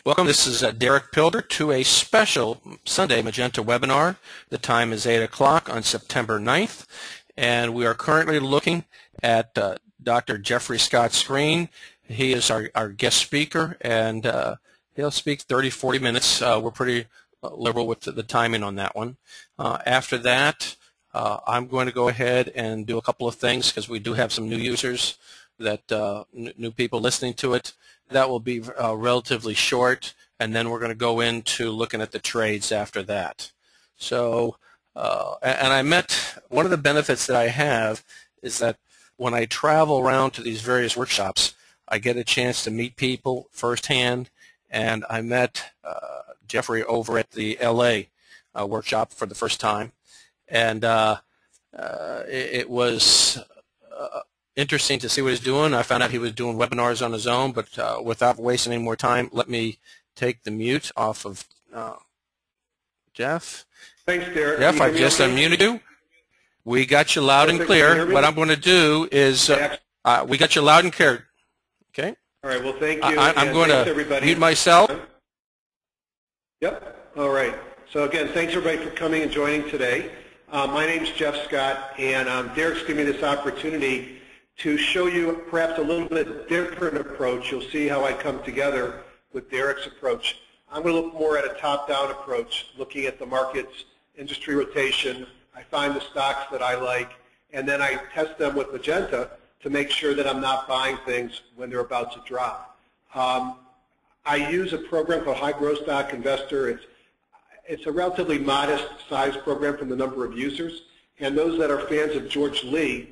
Welcome. This is Derek Pilder to a special Sunday Magenta webinar. The time is 8 o'clock on September 9th, and we are currently looking at Dr. Jeffrey Scott's screen. He is our guest speaker, and he'll speak 30-40 minutes. We're pretty liberal with the timing on that one. After that, I'm going to go ahead and do a couple of things because we do have some new users, that new people listening to it. That will be relatively short, and then we're going to go into looking at the trades after that. So, and I met, one of the benefits that I have is that when I travel around to these various workshops, I get a chance to meet people firsthand, and I met Jeffrey over at the LA workshop for the first time, and it was interesting to see what he's doing. I found out he was doing webinars on his own, but without wasting any more time, let me take the mute off of Jeff. Thanks, Derek. Jeff, I've just unmuted you. We got you loud and clear. What I'm going to do is, we got you loud and clear. Okay? All right, well, thank you. I'm going to mute myself. Yep, all right. So again, thanks everybody for coming and joining today. My name's Jeff Scott, and Derek's giving me this opportunity to show you perhaps a little bit different approach. You'll see how I come together with Derek's approach. I'm going to look more at a top-down approach, looking at the markets, industry rotation. I find the stocks that I like, and then I test them with Magenta to make sure that I'm not buying things when they're about to drop. I use a program called High Growth Stock Investor. It's a relatively modest size program from the number of users, and those that are fans of George Lee,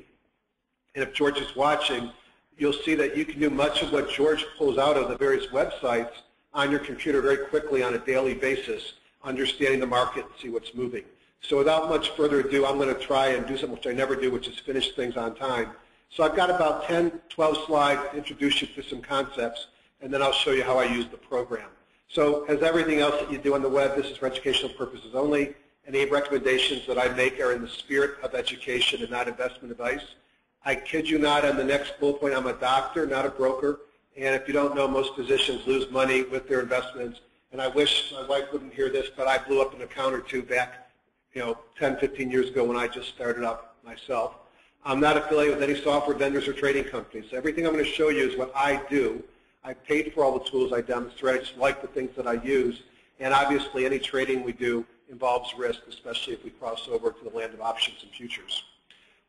and if George is watching, you'll see that you can do much of what George pulls out of the various websites on your computer very quickly on a daily basis, understanding the market and see what's moving. So without much further ado, I'm going to try and do something which I never do, which is finish things on time. So I've got about 10, 12 slides to introduce you to some concepts, and then I'll show you how I use the program. So as everything else that you do on the web, this is for educational purposes only. Any recommendations that I make are in the spirit of education and not investment advice. I kid you not, on the next bullet point, I'm a doctor, not a broker. And if you don't know, most physicians lose money with their investments. And I wish my wife wouldn't hear this, but I blew up an account or two back, 10, 15 years ago when I just started up myself. I'm not affiliated with any software vendors or trading companies. So everything I'm going to show you is what I do. I paid for all the tools I demonstrate. I just like the things that I use. And obviously, any trading we do involves risk, especially if we cross over to the land of options and futures.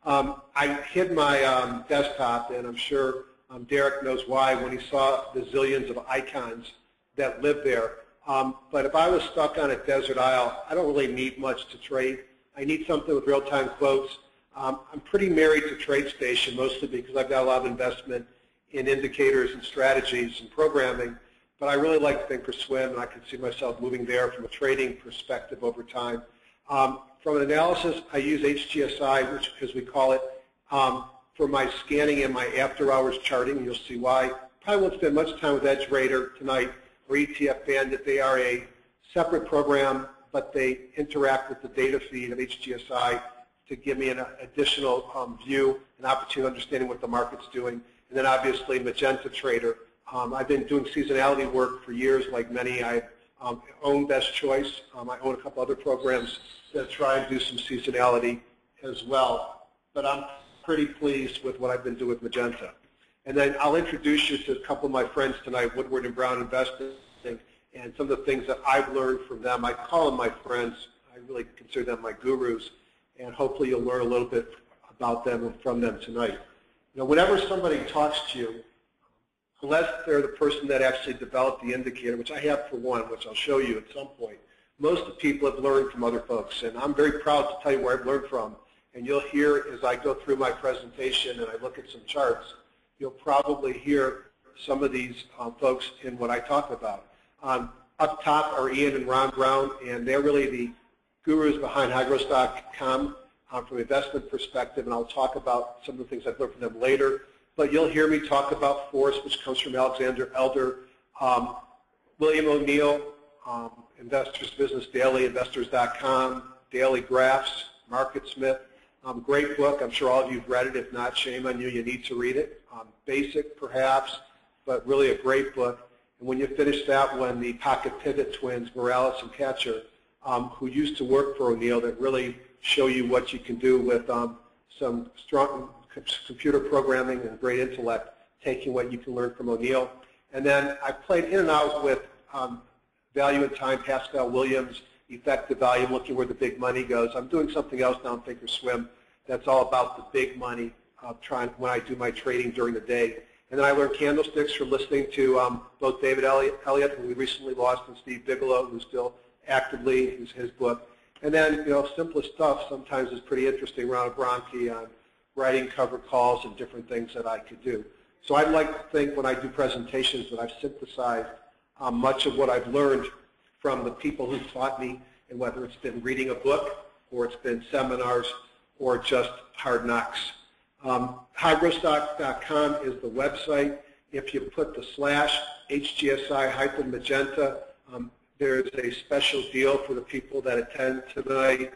I hid my desktop, and I'm sure Derek knows why when he saw the zillions of icons that live there. But if I was stuck on a desert isle, I don't really need much to trade. I need something with real-time quotes. I'm pretty married to TradeStation, mostly because I've got a lot of investment in indicators and strategies and programming. But I really like Thinkorswim, and I can see myself moving there from a trading perspective over time. From an analysis, I use HGSI, which, as we call it, for my scanning and my after-hours charting. You'll see why. Probably won't spend much time with EdgeRater tonight or ETF Bandit. They are a separate program, but they interact with the data feed of HGSI to give me an additional view and opportunity understanding what the market's doing. And then obviously Magenta Trader. I've been doing seasonality work for years, like many. I own Best Choice. I own a couple other programs that try and do some seasonality as well. But I'm pretty pleased with what I've been doing with Magenta. And then I'll introduce you to a couple of my friends tonight, Woodward and Brown Investing, and some of the things that I've learned from them. I call them my friends. I really consider them my gurus, and hopefully you'll learn a little bit about them and from them tonight. Whenever somebody talks to you, unless they're the person that actually developed the indicator, which I have for one, which I'll show you at some point, most of the people have learned from other folks, and I'm very proud to tell you where I've learned from. And you'll hear as I go through my presentation and I look at some charts, you'll probably hear some of these folks in what I talk about. Up top are Ian and Ron Brown, and they're really the gurus behind highgrowstock.com from an investment perspective, and I'll talk about some of the things I've learned from them later. But you'll hear me talk about Force, which comes from Alexander Elder, William O'Neill, Investors Business Daily, investors.com, Daily Graphs, MarketSmith. Great book. I'm sure all of you have read it. If not, shame on you. You need to read it. Basic, perhaps, but really a great book. And when you finish that one, the pocket pivot twins, Morales and Catcher, who used to work for O'Neill, that really show you what you can do with some strong computer programming and great intellect, taking what you can learn from O'Neill. And then I played in and out with Value and Time, Pascal Williams, Effective Value, looking where the big money goes. I'm doing something else now in Thinkorswim that's all about the big money when I do my trading during the day. And then I learned candlesticks from listening to both David Elliott, who we recently lost, and Steve Bigelow, who's still actively, who's his book. And then, simplest stuff sometimes is pretty interesting. Ronald Bronke on writing cover calls and different things that I could do. So I'd like to think when I do presentations that I've synthesized much of what I've learned from the people who taught me, and whether it's been reading a book or it's been seminars or just hard knocks. HGSI.com is the website. If you put the /HGSI-Magenta, there's a special deal for the people that attend tonight.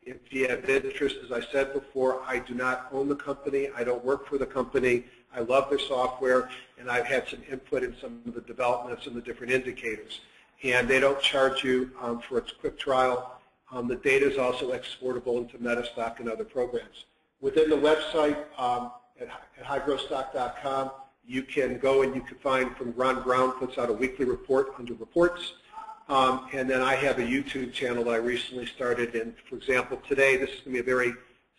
If you have interest, as I said before, I do not own the company. I don't work for the company. I love their software, and I've had some input in some of the developments and the different indicators. And they don't charge you for a quick trial. The data is also exportable into Metastock and other programs. Within the website at highgrowthstock.com, you can go and you can find from Ron Brown puts out a weekly report under reports. And then I have a YouTube channel that I recently started. And for example, today this is going to be a very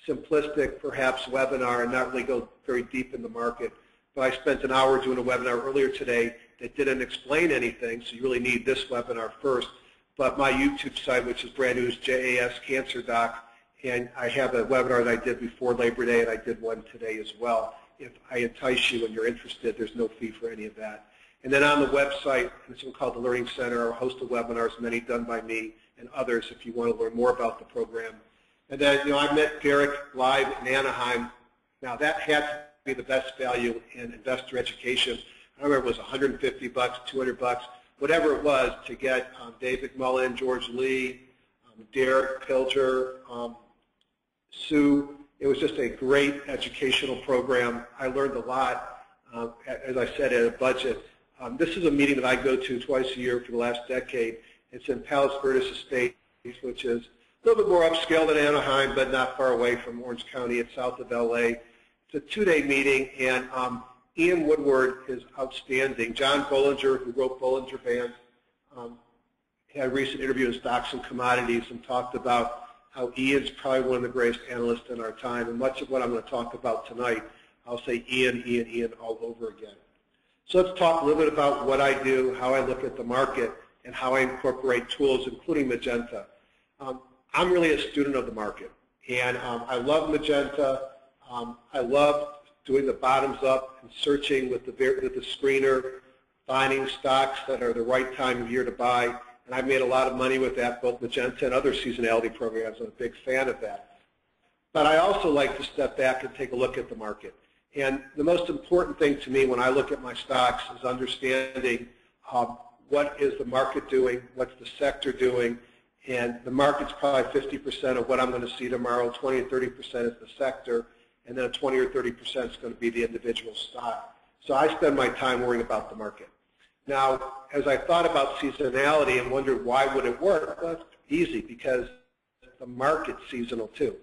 simplistic, perhaps, webinar and not really go very deep in the market. But I spent an hour doing a webinar earlier today that didn't explain anything, so you really need this webinar first. But my YouTube site, which is brand new, is JAS Cancer Doc, and I have a webinar that I did before Labor Day, and I did one today as well. If I entice you and you're interested, there's no fee for any of that. And then on the website, there's something called the Learning Center, a host of webinars, many done by me and others if you want to learn more about the program. And then, I met Derek live in Anaheim. Now, that had to be the best value in investor education. I remember it was $150, $200, whatever it was, to get Dave McMullen, George Lee, Derek Pilger, Sue. It was just a great educational program. I learned a lot, as I said, at a budget. This is a meeting that I go to twice a year for the last decade. It's in Palos Verdes Estates, which is a little bit more upscale than Anaheim, but not far away from Orange County. It's south of LA. It's a two-day meeting, and Ian Woodward is outstanding. John Bollinger, who wrote Bollinger Bands, had a recent interview in Stocks and Commodities and talked about how Ian's probably one of the greatest analysts in our time. And much of what I'm going to talk about tonight, I'll say Ian, Ian, Ian all over again. So let's talk a little bit about what I do, how I look at the market, and how I incorporate tools, including Magenta. I'm really a student of the market, and I love Magenta. I love doing the bottoms up and searching with the screener, finding stocks that are the right time of year to buy. And I've made a lot of money with that, both Magenta and other seasonality programs. I'm a big fan of that. But I also like to step back and take a look at the market. And the most important thing to me when I look at my stocks is understanding what is the market doing, what's the sector doing, and the market's probably 50% of what I'm going to see tomorrow, 20 or 30% is the sector, and then 20 or 30% is going to be the individual stock. So I spend my time worrying about the market. Now, as I thought about seasonality and wondered why would it work, well, it's easy because the market's seasonal too.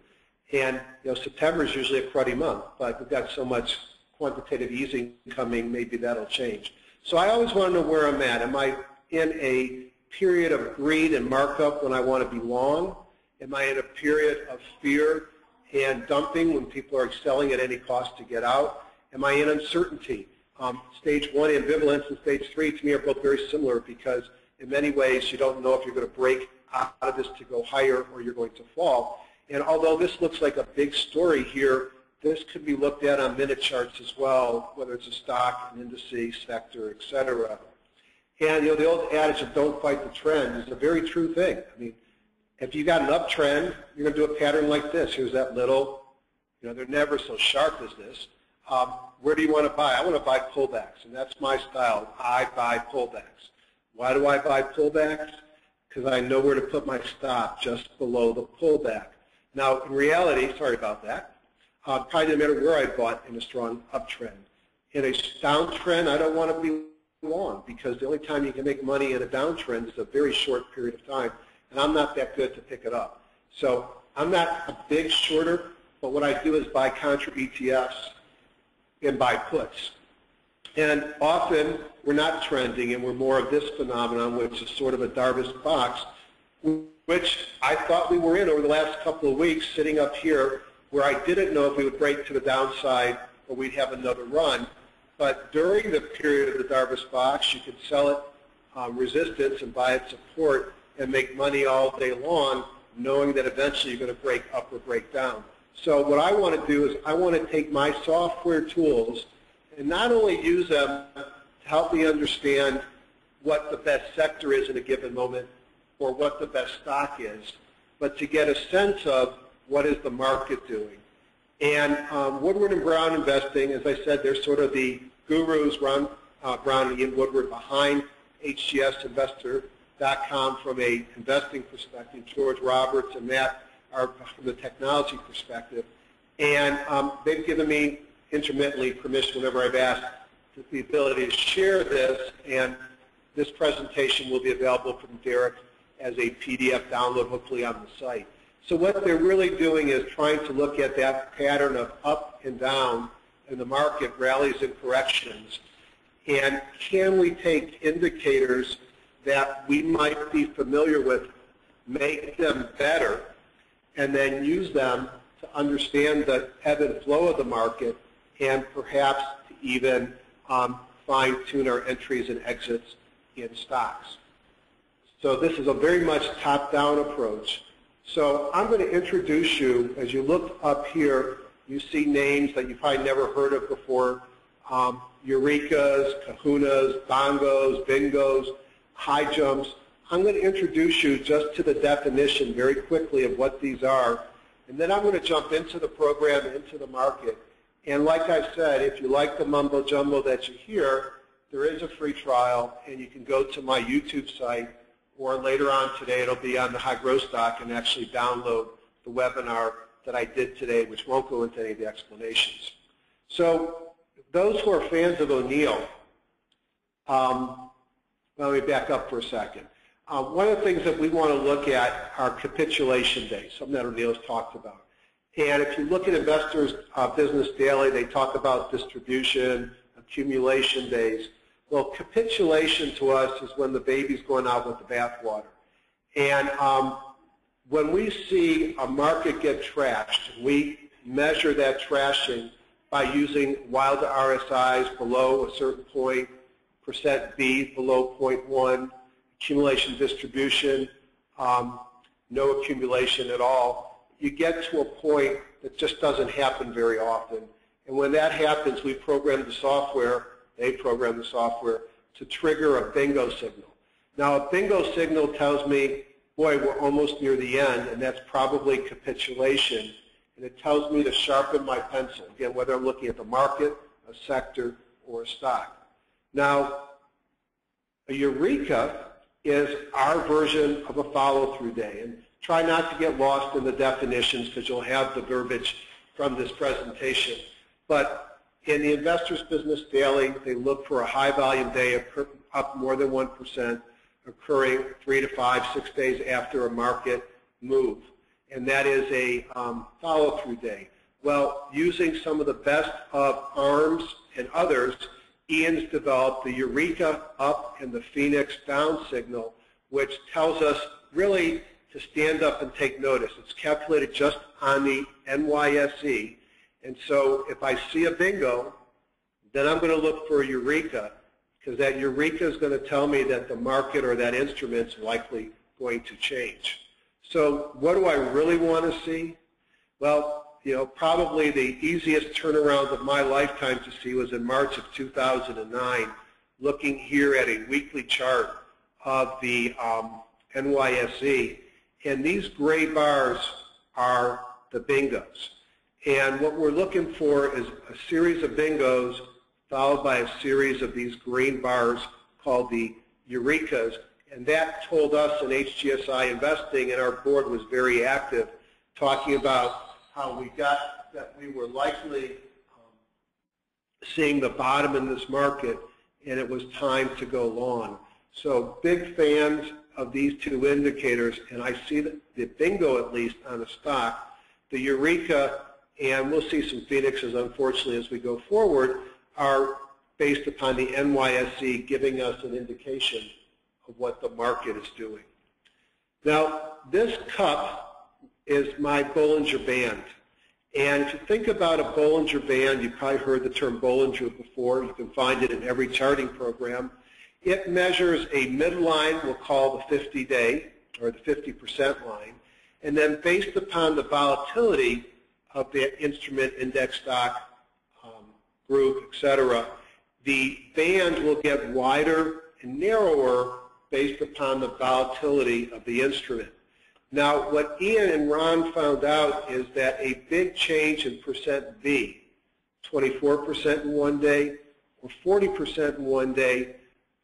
And September is usually a cruddy month, but we've got so much quantitative easing coming, maybe that'll change. So I always want to know where I'm at. Am I in a period of greed and markup when I want to be long? Am I in a period of fear and dumping when people are selling at any cost to get out? Am I in uncertainty? Stage 1 ambivalence and stage 3 to me are both very similar because in many ways you don't know if you're going to break out of this to go higher or you're going to fall. And although this looks like a big story here, this could be looked at on minute charts as well, whether it's a stock, an indices, sector, etc. And the old adage of don't fight the trend is a very true thing. I mean, if you got an uptrend, you're going to do a pattern like this. Here's that little, they're never so sharp as this. Where do you want to buy? I want to buy pullbacks, and that's my style. I buy pullbacks. Why do I buy pullbacks? Because I know where to put my stop just below the pullback. Now, in reality, sorry about that, probably doesn't matter where I bought in a strong uptrend. In a downtrend, I don't want to be long, because the only time you can make money in a downtrend is a very short period of time, and I'm not that good to pick it up. So I'm not a big shorter, but what I do is buy contra ETFs and buy puts. And often we're not trending, and we're more of this phenomenon, which is sort of a Darvas box, which I thought we were in over the last couple of weeks, sitting up here, where I didn't know if we would break to the downside or we'd have another run. But during the period of the Darvas box, you could sell it resistance and buy it support and make money all day long, knowing that eventually you're going to break up or break down. So what I want to do is I want to take my software tools and not only use them to help me understand what the best sector is in a given moment or what the best stock is, but to get a sense of what is the market doing. And Woodward and Brown Investing, as I said, they're sort of the gurus, Brown and Ian Woodward, behind HGSinvestor.com from a investing perspective. George Roberts and Matt are from the technology perspective. And they've given me intermittently permission whenever I've asked the ability to share this, and this presentation will be available from Derek as a PDF download, hopefully on the site. So what they're really doing is trying to look at that pattern of up and down in the market, rallies and corrections, and can we take indicators that we might be familiar with, make them better, and then use them to understand the ebb and flow of the market, and perhaps to even fine-tune our entries and exits in stocks. So this is a very much top-down approach. So I'm going to introduce you. As you look up here, you see names that you've probably never heard of before. Eurekas, kahunas, bongos, bingos, high jumps. I'm going to introduce you just to the definition very quickly of what these are. And then I'm going to jump into the program, into the market. And like I said, if you like the mumbo jumbo that you hear, there is a free trial, and you can go to my YouTube site, or later on today it'll be on the High Growth Stock, and actually download the webinar that I did today, which won't go into any of the explanations. So those who are fans of O'Neill, let me back up for a second. One of the things that we want to look at are capitulation days, something that O'Neill's talked about. And if you look at Investors Business Daily, they talk about distribution, accumulation days. Well, capitulation to us is when the baby's going out with the bathwater. And when we see a market get trashed, we measure that trashing by using wild RSIs below a certain point, percent B below 0.1, accumulation distribution, no accumulation at all. You get to a point that just doesn't happen very often. And when that happens, we program the software, they program the software, to trigger a bingo signal. Now, a bingo signal tells me, boy, we're almost near the end, and that's probably capitulation. And it tells me to sharpen my pencil, again, whether I'm looking at the market, a sector, or a stock. Now, a eureka is our version of a follow-through day. And try not to get lost in the definitions, because you'll have the verbiage from this presentation. But in the Investors Business Daily, they look for a high volume day up more than 1%, occurring 3 to 5, 6 days after a market move. And that is a follow-through day. Well, using some of the best of ARMS and others, Ian's developed the Eureka up and the Phoenix down signal, which tells us really to stand up and take notice. It's calculated just on the NYSE. And so if I see a bingo, then I'm going to look for a Eureka, because that Eureka is going to tell me that the market or that instrument's likely going to change. So what do I really want to see? Well, you know, probably the easiest turnaround of my lifetime to see was in March of 2009, looking here at a weekly chart of the NYSE. And these gray bars are the bingos. And what we're looking for is a series of bingos followed by a series of these green bars called the Eurekas. And that told us in HGSI Investing, and our board was very active, talking about how we got that we were likely seeing the bottom in this market, and it was time to go long. So big fans of these two indicators, and I see the bingo at least on a stock, the Eureka, and we'll see some Phoenixes unfortunately as we go forward, are based upon the NYSE giving us an indication of what the market is doing. Now, this cup is my Bollinger Band. And if you think about a Bollinger Band, you've probably heard the term Bollinger before. You can find it in every charting program. It measures a midline we'll call the 50-day, or the 50% line. And then based upon the volatility of the instrument, index stock, group, etc., the band will get wider and narrower based upon the volatility of the instrument. Now, what Ian and Ron found out is that a big change in percent V, 24% in one day or 40% in one day,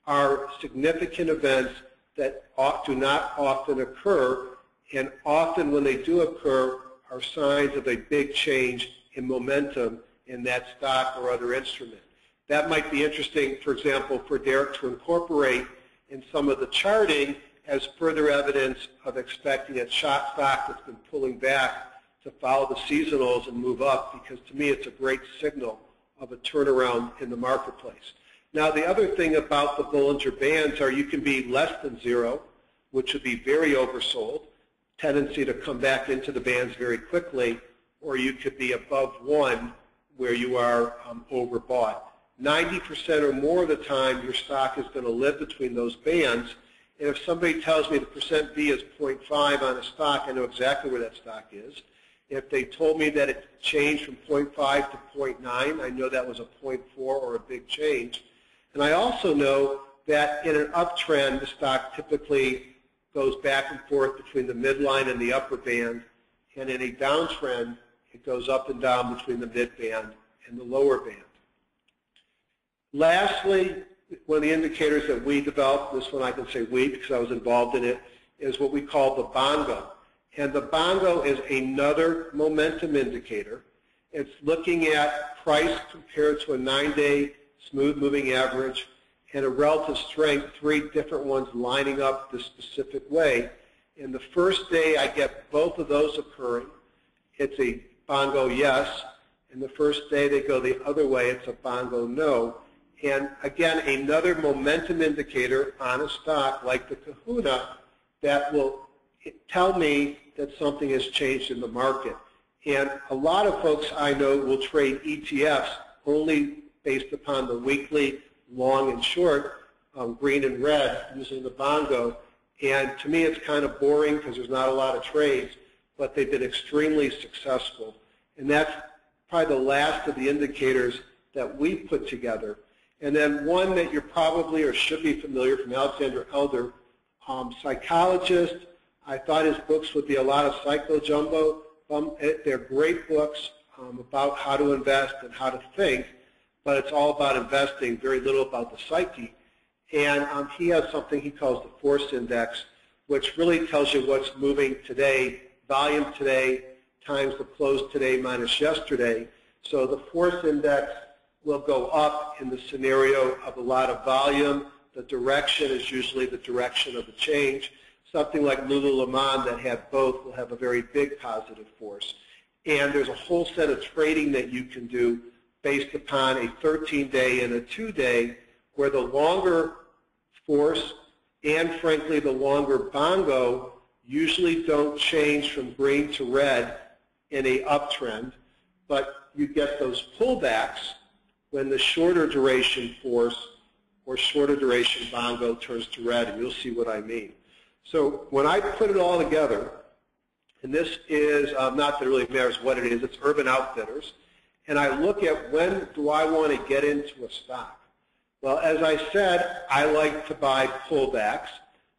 are significant events that do not often occur, and often when they do occur are signs of a big change in momentum in that stock or other instrument. That might be interesting, for example, for Derek to incorporate in some of the charting as further evidence of expecting a stock that's been pulling back to follow the seasonals and move up, because to me it's a great signal of a turnaround in the marketplace. Now, the other thing about the Bollinger Bands are you can be less than 0, which would be very oversold, tendency to come back into the bands very quickly, or you could be above 1 where you are overbought. 90% or more of the time your stock is going to live between those bands, and if somebody tells me the percent V is 0.5 on a stock, I know exactly where that stock is. If they told me that it changed from 0.5 to 0.9, I know that was a 0.4 or a big change. And I also know that in an uptrend, the stock typically goes back and forth between the midline and the upper band, and in a downtrend, it goes up and down between the mid band and the lower band. Lastly, one of the indicators that we developed, this one I can say we because I was involved in it, is what we call the bongo. And the bongo is another momentum indicator. It's looking at price compared to a 9-day smooth moving average and a relative strength, 3 different ones lining up this specific way. In the first day, I get both of those occurring. It's a bongo yes. And the first day they go the other way, it's a bongo no. And again, another momentum indicator on a stock like the Kahuna that will tell me that something has changed in the market. And a lot of folks I know will trade ETFs only based upon the weekly long and short, green and red, using the bongo. And to me, it's kind of boring because there's not a lot of trades, but they've been extremely successful. And that's probably the last of the indicators that we put together. And then one that you're probably or should be familiar from Alexander Elder, psychologist. I thought his books would be a lot of psycho-jumbo. They're great books about how to invest and how to think, but it's all about investing, very little about the psyche. And he has something he calls the force index, which really tells you what's moving today, volume today times the close today minus yesterday. So the force index will go up in the scenario of a lot of volume. The direction is usually the direction of the change. Something like Lululemon that had both will have a very big positive force. And there's a whole set of trading that you can do based upon a 13-day and a 2-day, where the longer force and, frankly, the longer bongo usually don't change from green to red in a uptrend, but you get those pullbacks when the shorter duration force or shorter duration bongo turns to red, and you'll see what I mean. So when I put it all together, and this is not that it really matters what it is, it's Urban Outfitters, and I look at when do I want to get into a stock. Well, as I said, I like to buy pullbacks.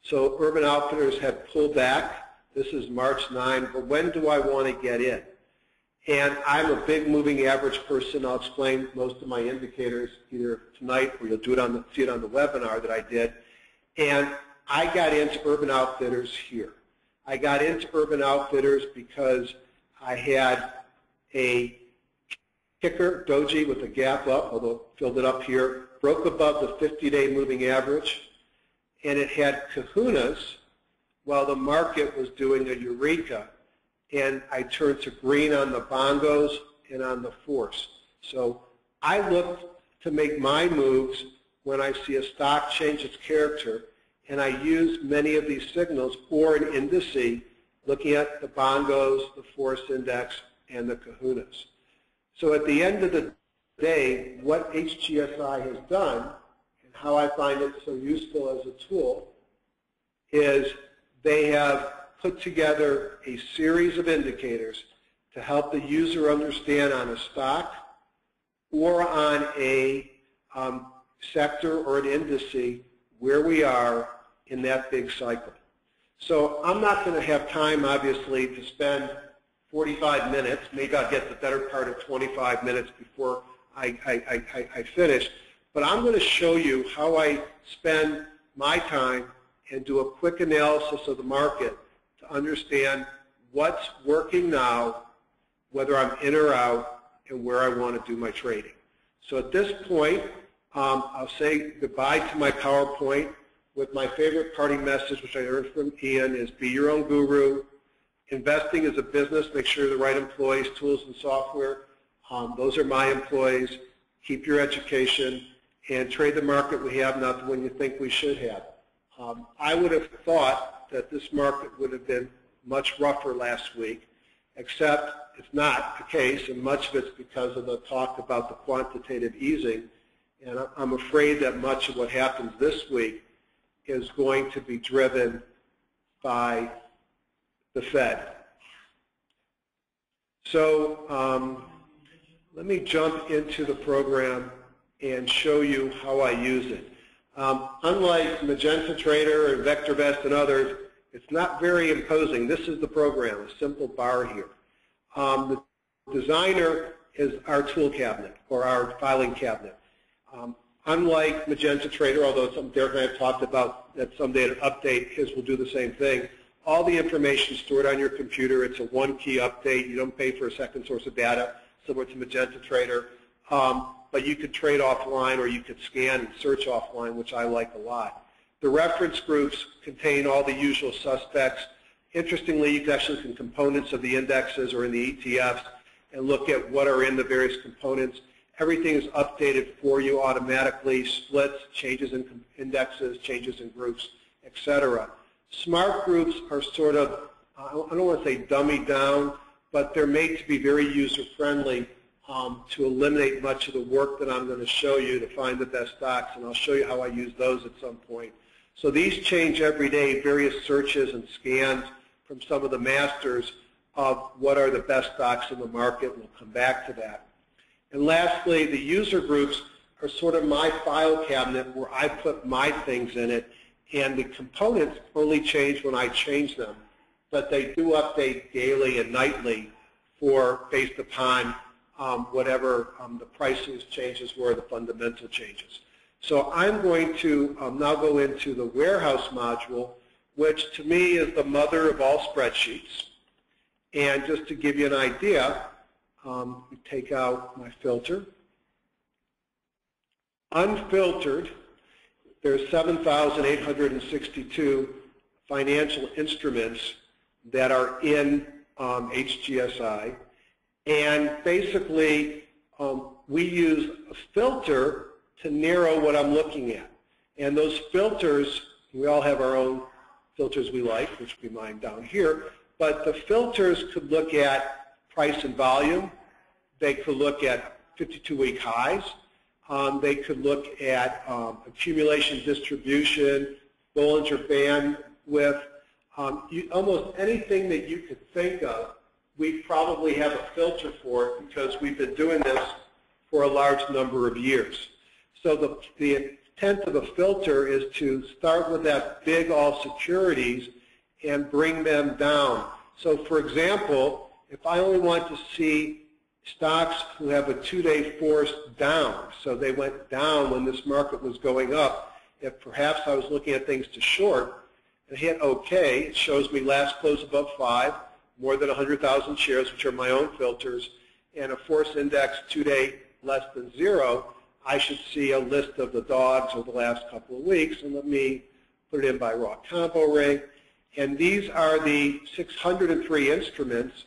So Urban Outfitters had pulled back. This is March 9, but when do I want to get in? And I'm a big moving average person. I'll explain most of my indicators either tonight or you'll do it see it on the webinar that I did. And I got into Urban Outfitters here. I got into Urban Outfitters because I had a Ticker, Doji with a gap up, although filled it up here, broke above the 50-day moving average, and it had kahunas while the market was doing a eureka, and I turned to green on the bongos and on the force. So I look to make my moves when I see a stock change its character, and I use many of these signals or an indice looking at the bongos, the force index, and the kahunas. So at the end of the day, what HGSI has done, and how I find it so useful as a tool, is they have put together a series of indicators to help the user understand on a stock or on a sector or an indice where we are in that big cycle. So I'm not going to have time, obviously, to spend 45 minutes. Maybe I'll get the better part of 25 minutes before I finish. But I'm going to show you how I spend my time and do a quick analysis of the market to understand what's working now, whether I'm in or out, and where I want to do my trading. So at this point, I'll say goodbye to my PowerPoint with my favorite parting message, which I heard from Ian, is be your own guru. Investing is a business. Make sure the right employees, tools, and software. Those are my employees. Keep your education and trade the market we have, not the one you think we should have. I would have thought that this market would have been much rougher last week, except it's not the case, and much of it's because of the talk about the quantitative easing. And I'm afraid that much of what happens this week is going to be driven by the Fed. So let me jump into the program and show you how I use it. Unlike Magenta Trader and VectorVest and others, it's not very imposing. This is the program, a simple bar here. The designer is our tool cabinet or our filing cabinet. Unlike Magenta Trader, although Derek and I have talked about that someday an update, his will do the same thing. All the information is stored on your computer. It's a one-key update. You don't pay for a second source of data, similar to Magenta Trader. But you could trade offline or you could scan and search offline, which I like a lot. The reference groups contain all the usual suspects. Interestingly, you can actually look at components of the indexes or in the ETFs and look at what are in the various components. Everything is updated for you automatically, splits, changes in indexes, changes in groups, etc. Smart groups are sort of, I don't want to say dummied down, but they're made to be very user-friendly to eliminate much of the work that I'm going to show you to find the best stocks, and I'll show you how I use those at some point. So these change every day, various searches and scans from some of the masters of what are the best stocks in the market. We'll come back to that. And lastly, the user groups are sort of my file cabinet where I put my things in it, and the components only change when I change them, but they do update daily and nightly based upon whatever the pricing changes were, the fundamental changes. So I'm going to now go into the warehouse module, which to me is the mother of all spreadsheets. And just to give you an idea, we take out my filter. Unfiltered, there's 7,862 financial instruments that are in HGSI. And basically, we use a filter to narrow what I'm looking at. And those filters, we all have our own filters we like, which we mine down here, but the filters could look at price and volume. They could look at 52-week highs. They could look at accumulation distribution, Bollinger Bandwidth, almost anything that you could think of. We probably have a filter for it because we've been doing this for a large number of years. So the intent of a filter is to start with that big all securities and bring them down. So for example, if I only want to see stocks who have a 2-day force down, so they went down when this market was going up, if perhaps I was looking at things to short and hit OK, it shows me last close above 5, more than 100,000 shares, which are my own filters, and a force index 2-day less than 0, I should see a list of the dogs over the last couple of weeks, and let me put it in by raw combo ring. And these are the 603 instruments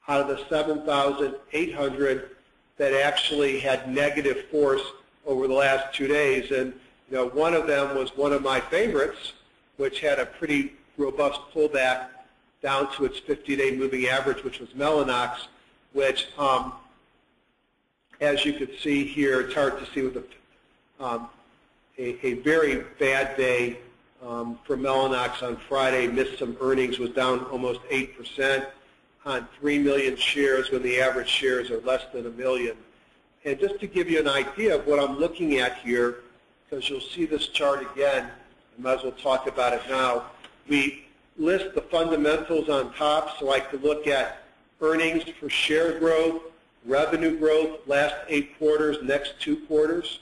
out of the 7,800 that actually had negative force over the last 2 days. And one of them was one of my favorites, which had a pretty robust pullback down to its 50-day moving average, which was Mellanox, which, as you could see here, it's hard to see with a very bad day for Mellanox on Friday, missed some earnings, was down almost 8% on 3 million shares when the average shares are less than 1 million. And just to give you an idea of what I'm looking at here, because you'll see this chart again, I might as well talk about it now. We list the fundamentals on top, so I could look at earnings per share growth, revenue growth, last 8 quarters, next 2 quarters.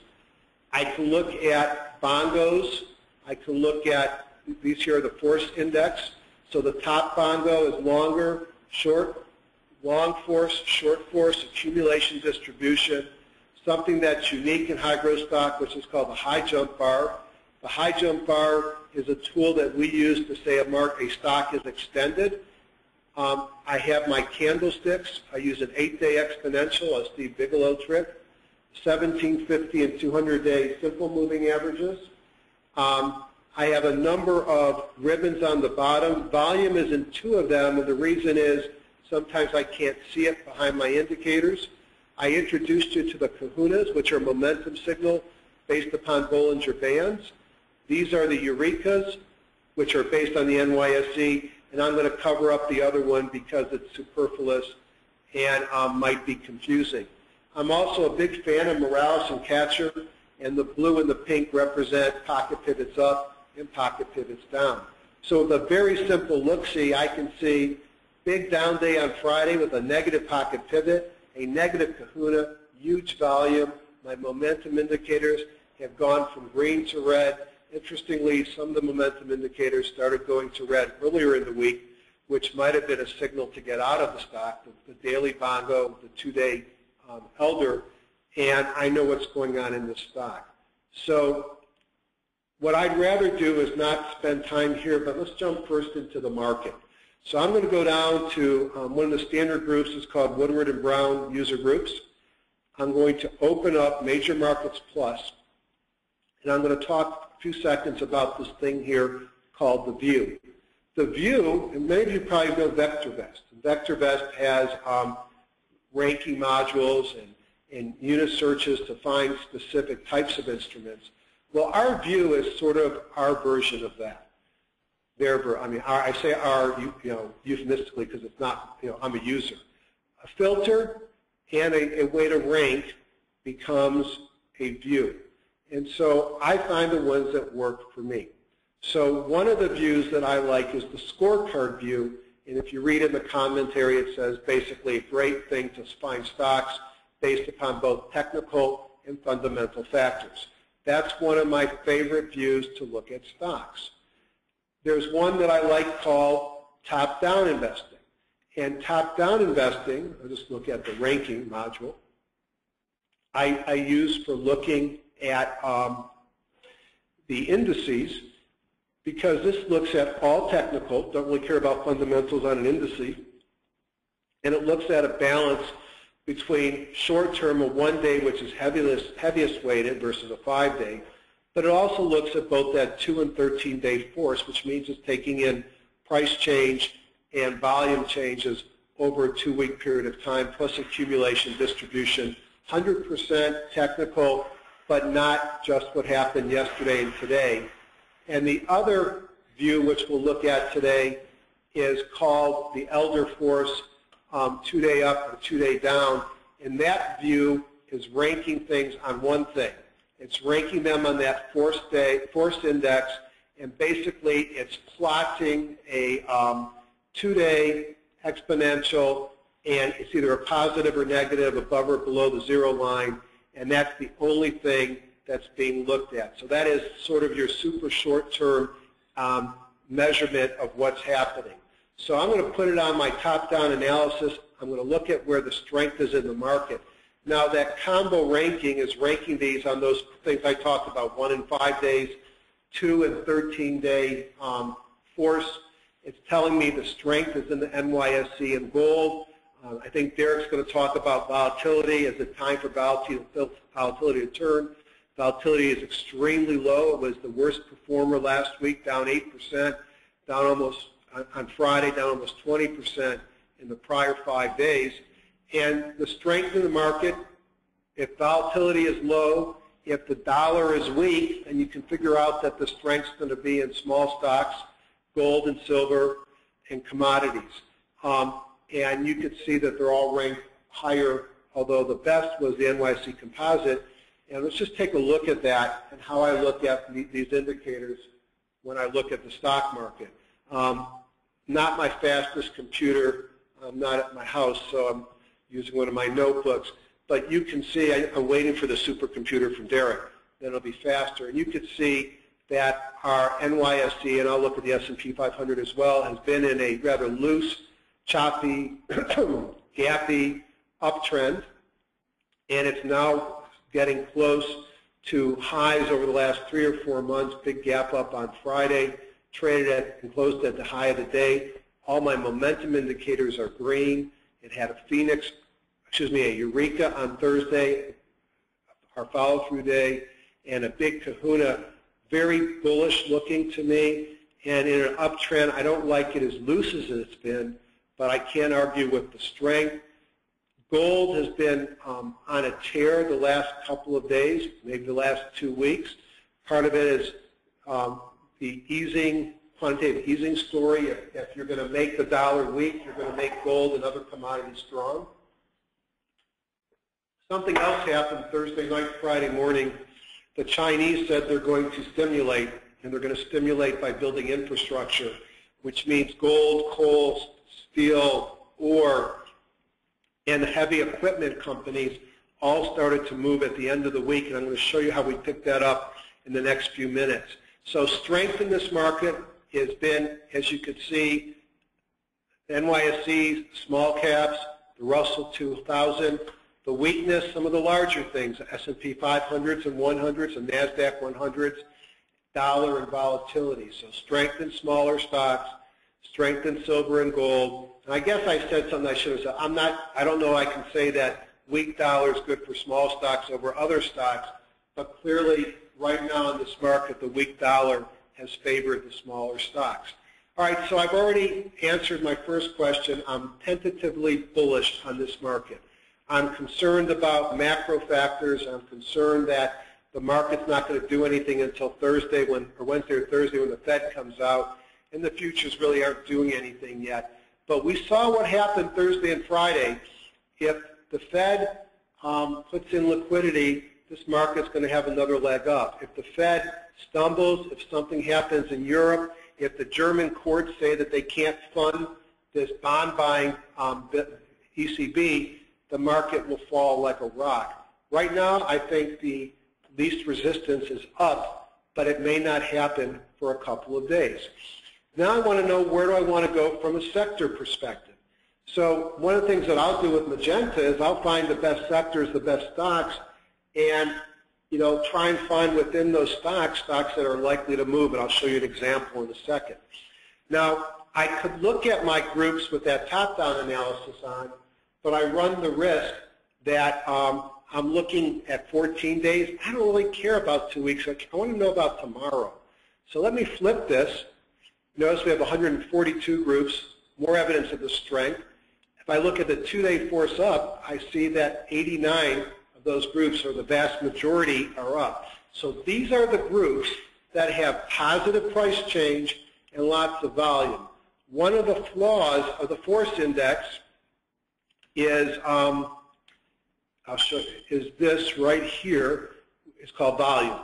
I can look at bongos. I can look at, these here are the force index. So the top bongo is longer, short, long force, short force, accumulation distribution, something that's unique in high growth stock, which is called the high jump bar. The high jump bar is a tool that we use to say a stock is extended. I have my candlesticks. I use an 8-day exponential, a Steve Bigelow trick, 1750 and 200-day simple moving averages. I have a number of ribbons on the bottom. Volume is in 2 of them, and the reason is sometimes I can't see it behind my indicators. I introduced you to the kahunas, which are momentum signal based upon Bollinger Bands. These are the Eurekas, which are based on the NYSE, and I'm going to cover up the other one because it's superfluous and might be confusing. I'm also a big fan of Morales and Catcher, and the blue and the pink represent pocket pivots up and pocket pivots down. So with a very simple look-see, I can see big down day on Friday with a negative pocket pivot, a negative kahuna, huge volume. My momentum indicators have gone from green to red. Interestingly, some of the momentum indicators started going to red earlier in the week, which might have been a signal to get out of the stock, the daily bongo, the 2-day elder, and I know what's going on in the stock. So what I'd rather do is not spend time here, but let's jump first into the market. So I'm going to go down to one of the standard groups. It's called Woodward and Brown user groups. I'm going to open up Major Markets Plus, and I'm going to talk a few seconds about this thing here called the View. The View, and many of you probably know VectorVest. VectorVest has ranking modules and unit searches to find specific types of instruments. Well, our View is sort of our version of that. I say our, euphemistically because it's not, I'm a user. A filter and a way to rank becomes a view. And so I find the ones that work for me. So one of the views that I like is the scorecard view. And if you read in the commentary, it says basically a great thing to find stocks based upon both technical and fundamental factors. That's one of my favorite views to look at stocks. There's one that I like called top-down investing. And top-down investing, I'll just look at the ranking module, I use for looking at the indices because this looks at all technical, don't really care about fundamentals on an indice, and it looks at a balance between short-term, a 1-day, which is heaviest weighted, versus a 5-day, but it also looks at both that 2- and 13-day force, which means it's taking in price change and volume changes over a 2-week period of time, plus accumulation distribution, 100% technical, but not just what happened yesterday and today. And the other view, which we'll look at today, is called the Elder Force 2-day up or 2-day down. And that view is ranking things on one thing. It's ranking them on that force index, and basically it's plotting a 2-day exponential, and it's either a positive or negative, above or below the 0 line, and that's the only thing that's being looked at. So that is sort of your super short-term measurement of what's happening. So I'm going to put it on my top-down analysis I'm going to look at where the strength is in the market. Now that combo ranking is ranking these on those things I talked about, 1 and 5 days, 2 and 13-day force. It's telling me the strength is in the NYSE and gold. I think Derek's going to talk about volatility. Is it time for volatility to turn? Volatility is extremely low. It was the worst performer last week, down 8%, down almost on Friday, down almost 20% in the prior 5 days. And the strength in the market, if volatility is low, if the dollar is weak, then you can figure out that the strength is going to be in small stocks, gold and silver, and commodities. And you can see that they're all ranked higher, although the best was the NYSE Composite. And let's just take a look at that and how I look at these indicators when I look at the stock market. Not my fastest computer. I'm not at my house, so I'm using one of my notebooks. But you can see, I'm waiting for the supercomputer from Derek. Then it'll be faster. And you can see that our NYSE, and I'll look at the S&P 500 as well, has been in a rather loose, choppy, gappy uptrend. And it's now getting close to highs over the last 3 or 4 months. Big gap up on Friday, traded at and closed at the high of the day. All my momentum indicators are green. It had a Eureka on Thursday, our follow-through day, and a big kahuna, very bullish looking to me. And in an uptrend, I don't like it as loose as it's been, but I can't argue with the strength. Gold has been on a tear the last couple of days, maybe the last 2 weeks. Part of it is the quantitative easing story. If you're going to make the dollar weak, you're going to make gold and other commodities strong. Something else happened Thursday night, Friday morning. The Chinese said they're going to stimulate, and they're going to stimulate by building infrastructure, which means gold, coal, steel, ore, and the heavy equipment companies all started to move at the end of the week, and I'm going to show you how we pick that up in the next few minutes. So strength in this market has been, as you can see, NYSE, small caps, the Russell 2000, the weakness, some of the larger things, S&P 500s and 100s and NASDAQ 100s, dollar and volatility. So strength in smaller stocks, strength in silver and gold. And I guess I said something I should have said. I don't know I can say that weak dollar is good for small stocks over other stocks, but clearly right now in this market, the weak dollar has favored the smaller stocks. All right, so I've already answered my first question. I'm tentatively bullish on this market. I'm concerned about macro factors. I'm concerned that the market's not going to do anything until Thursday, or Wednesday or Thursday when the Fed comes out, and the futures really aren't doing anything yet. But we saw what happened Thursday and Friday. If the Fed puts in liquidity, this market's going to have another leg up. If the Fed stumbles, if something happens in Europe, if the German courts say that they can't fund this bond buying ECB, the market will fall like a rock. Right now, I think the least resistance is up, but it may not happen for a couple of days. Now I want to know, where do I want to go from a sector perspective? So one of the things that I'll do with Magenta is I'll find the best sectors, the best stocks, and try and find within those stocks that are likely to move, and I'll show you an example in a second. Now, I could look at my groups with that top-down analysis on, but I run the risk that I'm looking at 14 days. I don't really care about 2 weeks. I want to know about tomorrow. So let me flip this. Notice we have 142 groups, more evidence of the strength. If I look at the 2-day force up, I see that 89 of those groups, or the vast majority, are up. So these are the groups that have positive price change and lots of volume. One of the flaws of the force index is, is this right here. It's called volume.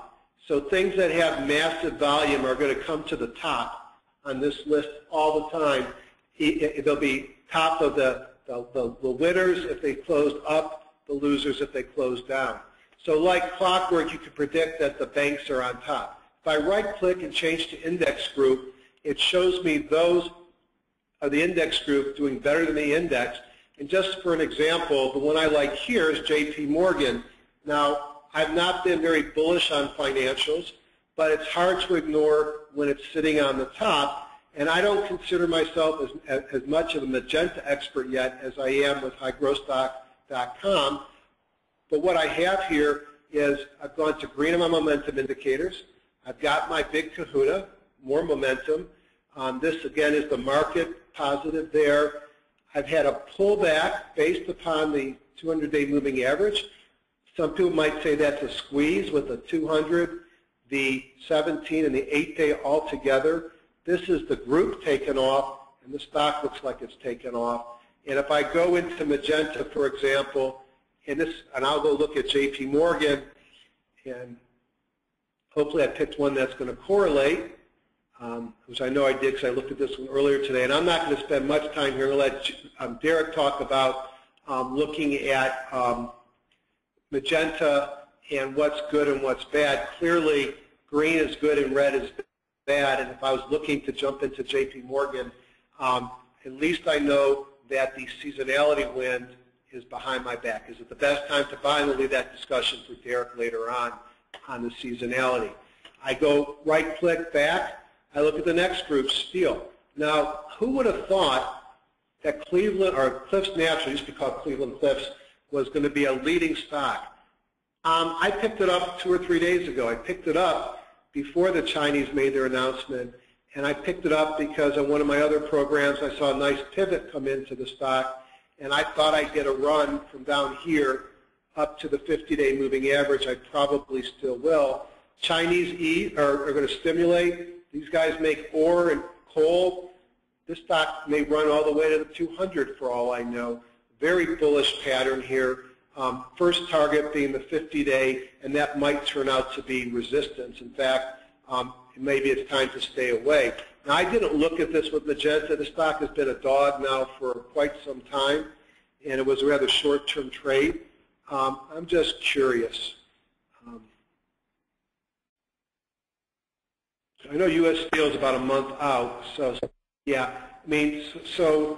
So things that have massive volume are going to come to the top on this list all the time. They'll be top of the winners if they closed up, the losers if they closed down. So like clockwork, you can predict that the banks are on top. If I right-click and change to index group, it shows me those are the index group doing better than the index. And just for an example, the one I like here is JP Morgan. Now, I've not been very bullish on financials, but it's hard to ignore when it's sitting on the top. And I don't consider myself as much of a Magenta expert yet as I am with highgrowthstock.com. But what I have here is I've gone to green on my momentum indicators. I've got my big kahuna, more momentum. This, again, is the market positive there. I've had a pullback based upon the 200-day moving average. Some people might say that's a squeeze with the 200, the 17, and the 8-day all together. This is the group taken off, and the stock looks like it's taken off. And if I go into Magenta, for example, and I'll go look at JP Morgan, and hopefully I picked one that's going to correlate, which I know I did because I looked at this one earlier today. And I'm not going to spend much time here. I'll let Derek talk about looking at Magenta and what's good and what's bad. Clearly, green is good and red is bad. And if I was looking to jump into JP Morgan, at least I know that the seasonality wind is behind my back. Is it the best time to buy? And we'll leave that discussion for Derek later on the seasonality. I go right-click back. I look at the next group, steel. Now, who would have thought that Cleveland, or Cliffs Natural, used to be called Cleveland Cliffs, was going to be a leading stock? I picked it up 2 or 3 days ago. I picked it up before the Chinese made their announcement, and I picked it up because on one of my other programs I saw a nice pivot come into the stock, and I thought I'd get a run from down here up to the 50-day moving average. I probably still will. Chinese are going to stimulate. These guys make ore and coal. This stock may run all the way to the 200 for all I know. Very bullish pattern here. First target being the 50-day, and that might turn out to be resistance. In fact, maybe it's time to stay away. Now, I didn't look at this with Magenta. The stock has been a dog now for quite some time, and it was a rather short-term trade. I'm just curious. I know U.S. Steel is about a month out, so yeah. I mean, so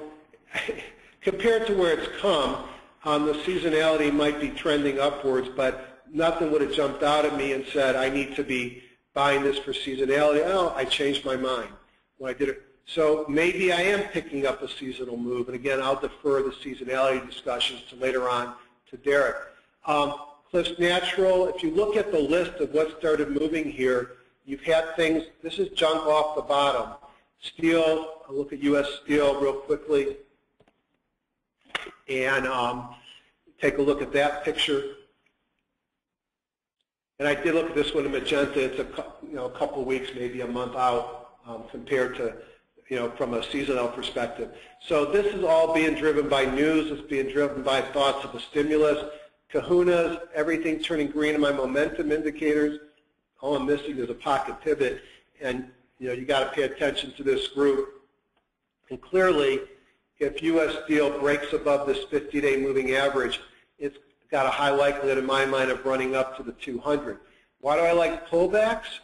compared to where it's come, the seasonality might be trending upwards, but nothing would have jumped out at me and said I need to be buying this for seasonality. Oh, I changed my mind when I did it. So maybe I am picking up a seasonal move, and again, I'll defer the seasonality discussions to later on to Derek. Cliffs Natural, if you look at the list of what started moving here, you've had things, this is junk off the bottom. Steel, I'll look at U.S. Steel real quickly, and take a look at that picture. And I did look at this one in Magenta. It's a couple of weeks, maybe a month out compared to, from a seasonal perspective. So this is all being driven by news. It's being driven by thoughts of a stimulus. Kahunas, everything turning green in my momentum indicators. All I'm missing is a pocket pivot, and you got to pay attention to this group. And clearly, if U.S. Steel breaks above this 50-day moving average, it's got a high likelihood in my mind of running up to the 200. Why do I like pullbacks?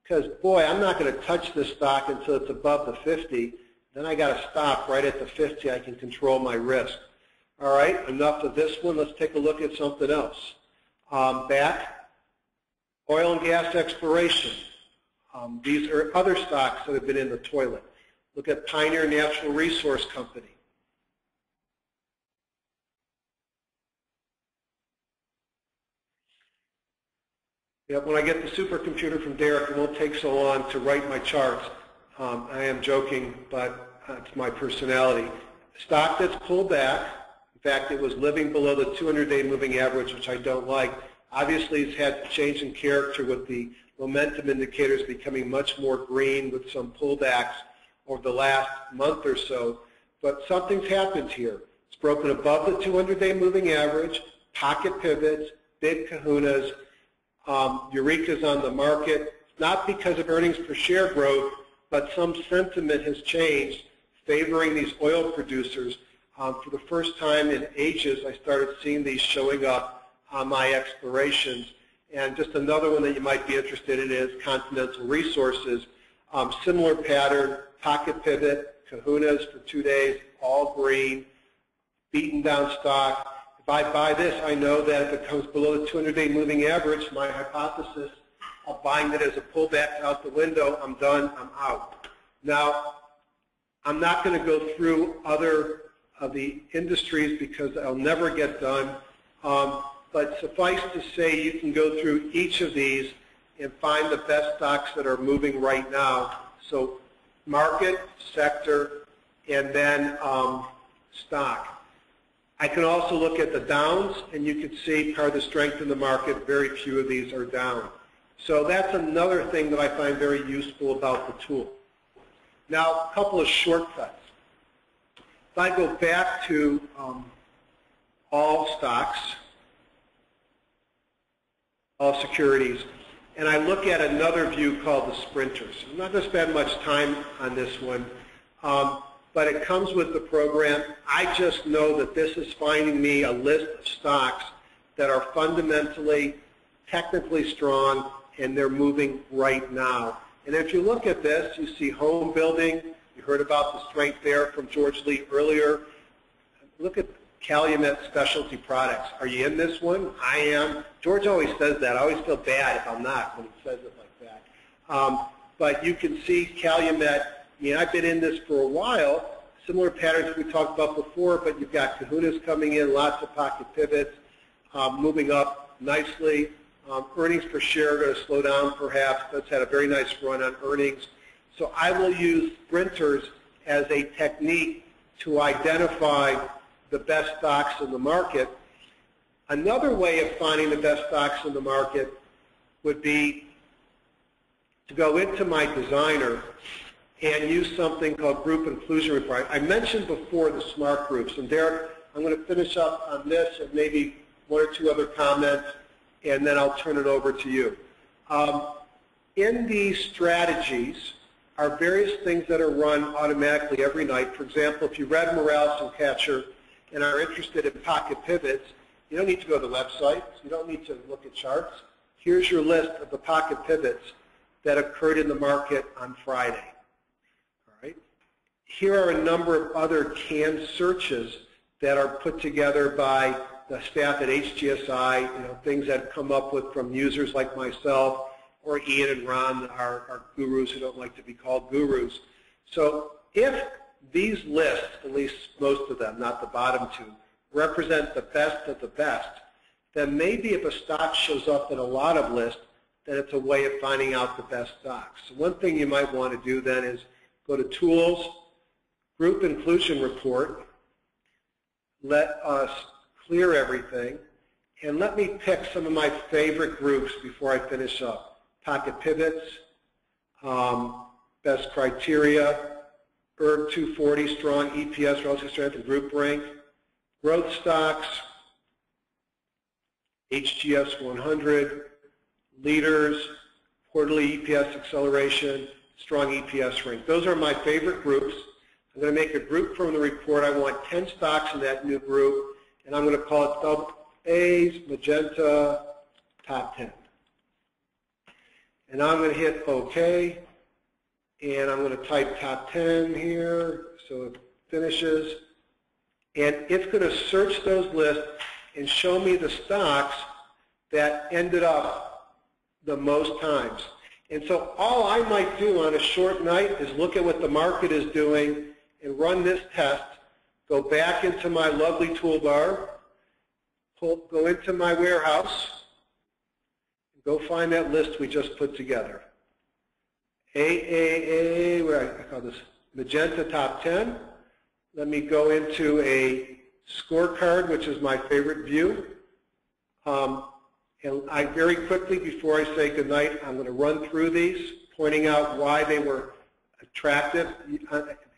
Because, boy, I'm not going to touch this stock until it's above the 50. Then I got to stop right at the 50. I can control my risk. All right, enough of this one. Let's take a look at something else. Back. Oil and gas exploration. These are other stocks that have been in the toilet. Look at Pioneer Natural Resource Company. When I get the supercomputer from Derek, it won't take so long to write my charts. I am joking, but it's my personality. Stock that's pulled back. In fact, it was living below the 200-day moving average, which I don't like. Obviously, it's had change in character with the momentum indicators becoming much more green with some pullbacks over the last month or so. But something's happened here. It's broken above the 200-day moving average, pocket pivots, big kahunas, Eureka's on the market, not because of earnings per share growth, but some sentiment has changed favoring these oil producers. For the first time in ages, I started seeing these showing up on my explorations. And just another one that you might be interested in is Continental Resources. Similar pattern, pocket pivot, kahunas for 2 days, all green. beaten down stock. If I buy this, I know that if it comes below the 200-day moving average, my hypothesis of buying it as a pullback out the window, I'm done, I'm out. Now, I'm not going to go through other of the industries because I'll never get done, but suffice to say you can go through each of these and find the best stocks that are moving right now. So market, sector, and then stock. I can also look at the downs, and you can see part of the strength in the market, very few of these are down. So that's another thing that I find very useful about the tool. Now, a couple of shortcuts. If I go back to all stocks, all securities, and I look at another view called the sprinters. I'm not going to spend much time on this one, but it comes with the program. I just know that this is finding me a list of stocks that are fundamentally, technically strong, and they're moving right now. And if you look at this, you see home building. You heard about the strength there from George Lee earlier. Look at Calumet Specialty Products. Are you in this one? I am. George always says that. I always feel bad if I'm not when he says it like that. But you can see Calumet. I mean, I've been in this for a while. Similar patterns we talked about before, but you've got kahunas coming in, lots of pocket pivots, moving up nicely. Earnings per share are going to slow down perhaps. That's had a very nice run on earnings. So I will use sprinters as a technique to identify the best stocks in the market. Another way of finding the best stocks in the market would be to go into my designer and use something called group inclusion report. I mentioned before the SMART groups, and Derek, I'm going to finish up on this and maybe one or two other comments, and then I'll turn it over to you. In these strategies are various things that are run automatically every night. For example, if you read Morales and Catcher and are interested in pocket pivots, you don't need to go to the website. You don't need to look at charts. Here's your list of the pocket pivots that occurred in the market on Friday. All right. Here are a number of other canned searches that are put together by the staff at HGSI, things that have come up with from users like myself or Ian and Ron, our gurus who don't like to be called gurus. So if these lists, at least most of them, not the bottom two, represent the best of the best, then maybe if a stock shows up in a lot of lists, then it's a way of finding out the best stocks. So one thing you might want to do then is go to Tools, Group Inclusion Report, let us clear everything, and let me pick some of my favorite groups before I finish up. Pocket pivots, best criteria, ERG 240, strong EPS, relative strength, and group rank, growth stocks, HGS 100, leaders, quarterly EPS acceleration, strong EPS rank. Those are my favorite groups. I'm going to make a group from the report. I want 10 stocks in that new group, and I'm going to call it double A's, Magenta, top 10. And I'm going to hit OK, and I'm going to type top 10 here, so it finishes. And it's going to search those lists and show me the stocks that ended up the most times. And so all I might do on a short night is look at what the market is doing and run this test, go back into my lovely toolbar, go into my warehouse, go find that list we just put together. AAA, where I call this Magenta Top 10. Let me go into a scorecard, which is my favorite view. And I very quickly, before I say goodnight, I'm going to run through these, pointing out why they were attractive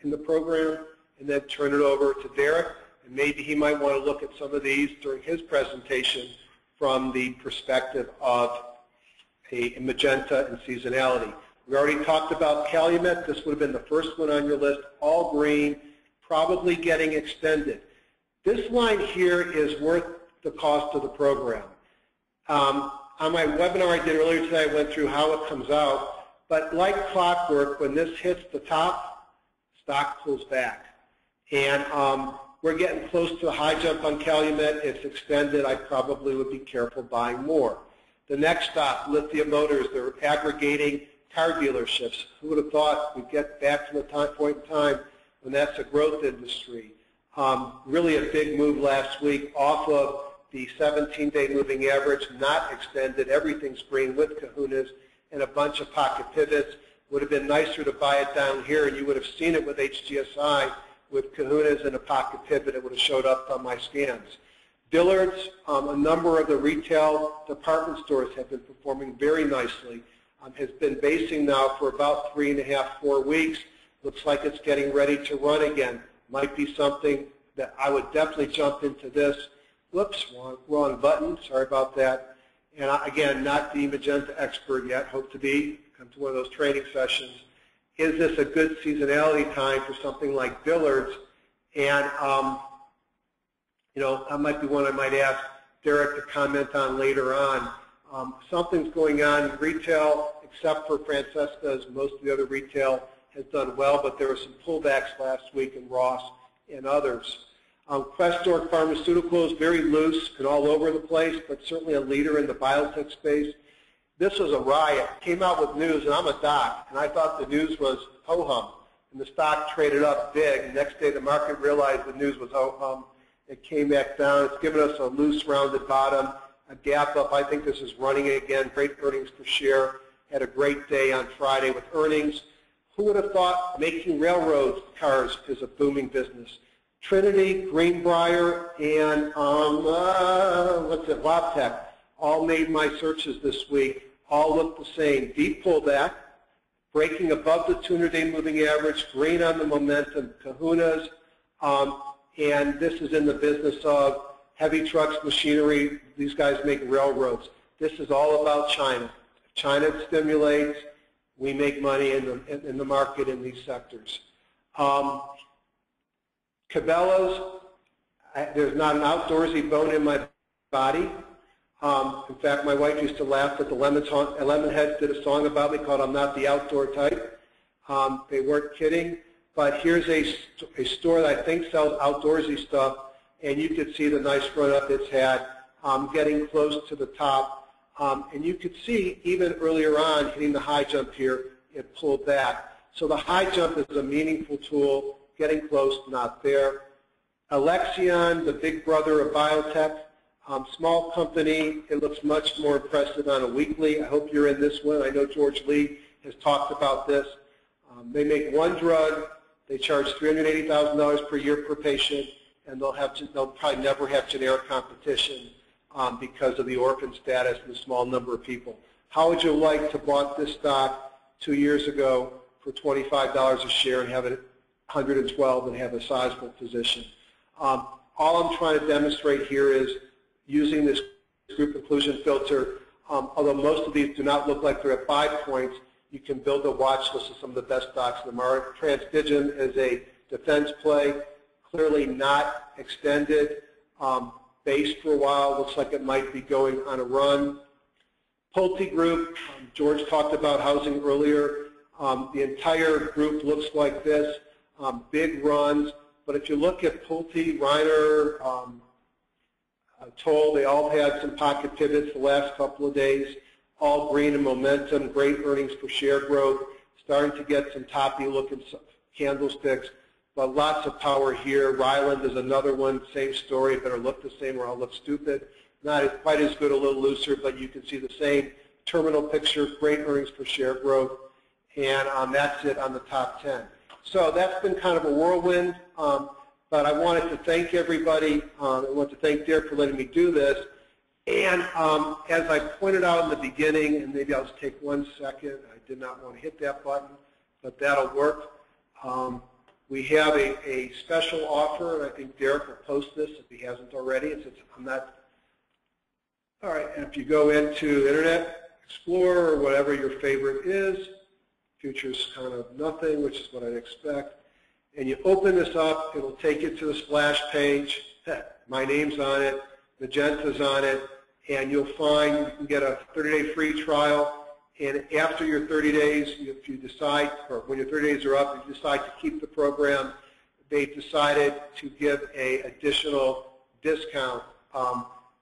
in the program, and then turn it over to Derek. And maybe he might want to look at some of these during his presentation from the perspective of a Magenta and seasonality. We already talked about Calumet. This would have been the first one on your list, all green, probably getting extended. This line here is worth the cost of the program. On my webinar I did earlier today, I went through how it comes out. But like clockwork, when this hits the top, stock pulls back. And We're getting close to the high jump on Calumet. It's extended. I probably would be careful buying more. The next stop, Lithium Motors. They're aggregating car dealerships. Who would have thought we'd get back to the point in time when that's a growth industry? Really a big move last week off of the 17-day moving average, not extended. Everything's green with kahunas and a bunch of pocket pivots. Would have been nicer to buy it down here, and you would have seen it with HGSI with kahunas and a pocket pivot. It would have showed up on my scans. Dillard's, a number of the retail department stores have been performing very nicely. Has been basing now for about 3.5, 4 weeks. Looks like it's getting ready to run again. Might be something that I would definitely jump into this. Whoops, wrong button. Sorry about that. And again, not the Magenta expert yet. Hope to be. Come to one of those training sessions. Is this a good seasonality time for something like Dillard's? And you know, that might be one I might ask Derek to comment on later on. Something's going on in retail, except for Francesca's. Most of the other retail has done well, but there were some pullbacks last week in Ross and others. Questor Pharmaceuticals, very loose and all over the place, but certainly a leader in the biotech space. This was a riot. Came out with news, and I'm a doc, and I thought the news was ho-hum. And the stock traded up big. The next day the market realized the news was ho-hum. It came back down. It's given us a loose, rounded bottom, a gap up. I think this is running again. Great earnings per share. Had a great day on Friday with earnings. Who would have thought making railroad cars is a booming business? Trinity, Greenbrier, and Wabtec all made my searches this week. All look the same. Deep pullback, breaking above the 200-day moving average, green on the momentum, kahunas, and this is in the business of heavy trucks, machinery. These guys make railroads. This is all about China. If China stimulates, we make money in the market in these sectors. Cabela's, there's not an outdoorsy bone in my body. In fact, my wife used to laugh that the Lemonheads did a song about me called I'm Not the Outdoor Type. They weren't kidding. But here's a store that I think sells outdoorsy stuff, and you could see the nice run-up it's had, getting close to the top. And you could see even earlier on, hitting the high jump here, it pulled back. So the high jump is a meaningful tool, getting close, not there. Alexion, the big brother of biotech, small company. It looks much more impressive on a weekly. I hope you're in this one. I know George Lee has talked about this. They make one drug. They charge $380,000 per year per patient, and they'll probably never have generic competition because of the orphan status and the small number of people. How would you like to bought this stock 2 years ago for $25 a share and have it 112 and have a sizable position? All I'm trying to demonstrate here is using this group inclusion filter. Although most of these do not look like they're at 5 points, you can build a watch list of some of the best stocks in the market. Transvision is a defense play, clearly not extended, based for a while. Looks like it might be going on a run. Pulte Group, George talked about housing earlier. The entire group looks like this, big runs. But if you look at Pulte, Reiner, Toll, they all had some pocket pivots the last couple of days. All green and momentum, great earnings per share growth, starting to get some toppy looking candlesticks, but lots of power here. Ryland is another one, same story, better look the same or I'll look stupid. Not quite as good, a little looser, but you can see the same terminal picture, great earnings per share growth, and that's it on the top 10. So that's been kind of a whirlwind, but I wanted to thank everybody. I want to thank Derek for letting me do this. And as I pointed out in the beginning, and maybe I'll just take 1 second. I did not want to hit that button, but that'll work. We have a special offer, and I think Derek will post this if he hasn't already. I'm not. All right, and if you go into Internet Explorer or whatever your favorite is, futures kind of nothing, which is what I'd expect, and you open this up, it'll take you to the splash page. My name's on it. Magenta's on it, and you'll find you can get a 30-day free trial, and after your 30 days, if you decide, or when your 30 days are up, if you decide to keep the program, they decided to give an additional discount.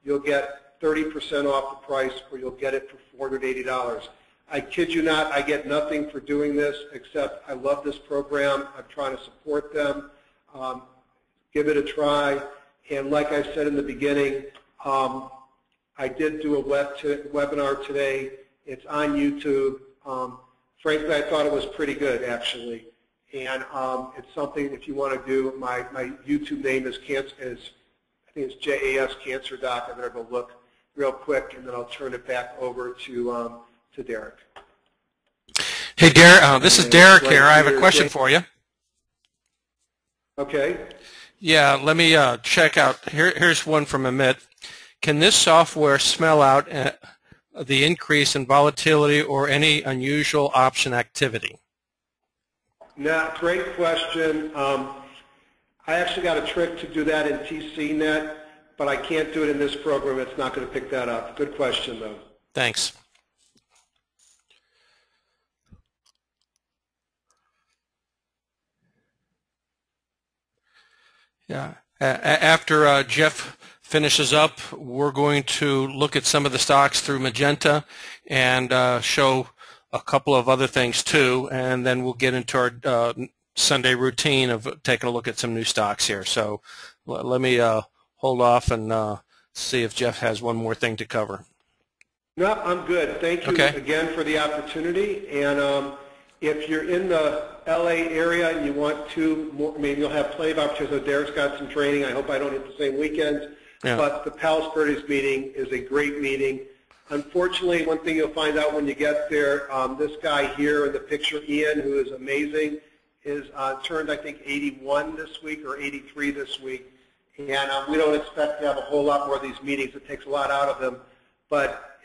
You'll get 30% off the price, or you'll get it for $480. I kid you not, I get nothing for doing this except I love this program. I'm trying to support them. Give it a try. And like I said in the beginning, I did do a webinar today. It's on YouTube. Frankly, I thought it was pretty good, actually. And it's something, if you want to do, my YouTube name is I think it's JAS Cancer Doc. I'm going to go look real quick, and then I'll turn it back over to Derek. Hey, Derek, this is Derek here. I have a question for you. Okay. Yeah, let me check out. Here's one from Amit. Can this software smell out the increase in volatility or any unusual option activity? No, great question. I actually got a trick to do that in TCNet, but I can't do it in this program. It's not going to pick that up. Good question, though. Thanks. Yeah. After Jeff finishes up, we're going to look at some of the stocks through Magenta and show a couple of other things too, and then we'll get into our Sunday routine of taking a look at some new stocks here. So let me hold off and see if Jeff has one more thing to cover. No, I'm good. Thank you again for the opportunity. And if you're in the LA area and you want to, maybe you'll have plenty of opportunities. So Derek's got some training. I hope I don't hit the same weekend. Yeah. But the Palos Verdes meeting is a great meeting. Unfortunately, one thing you'll find out when you get there, this guy here in the picture, Ian, who is amazing, is turned, I think, 81 this week or 83 this week. And we don't expect to have a whole lot more of these meetings. It takes a lot out of them. But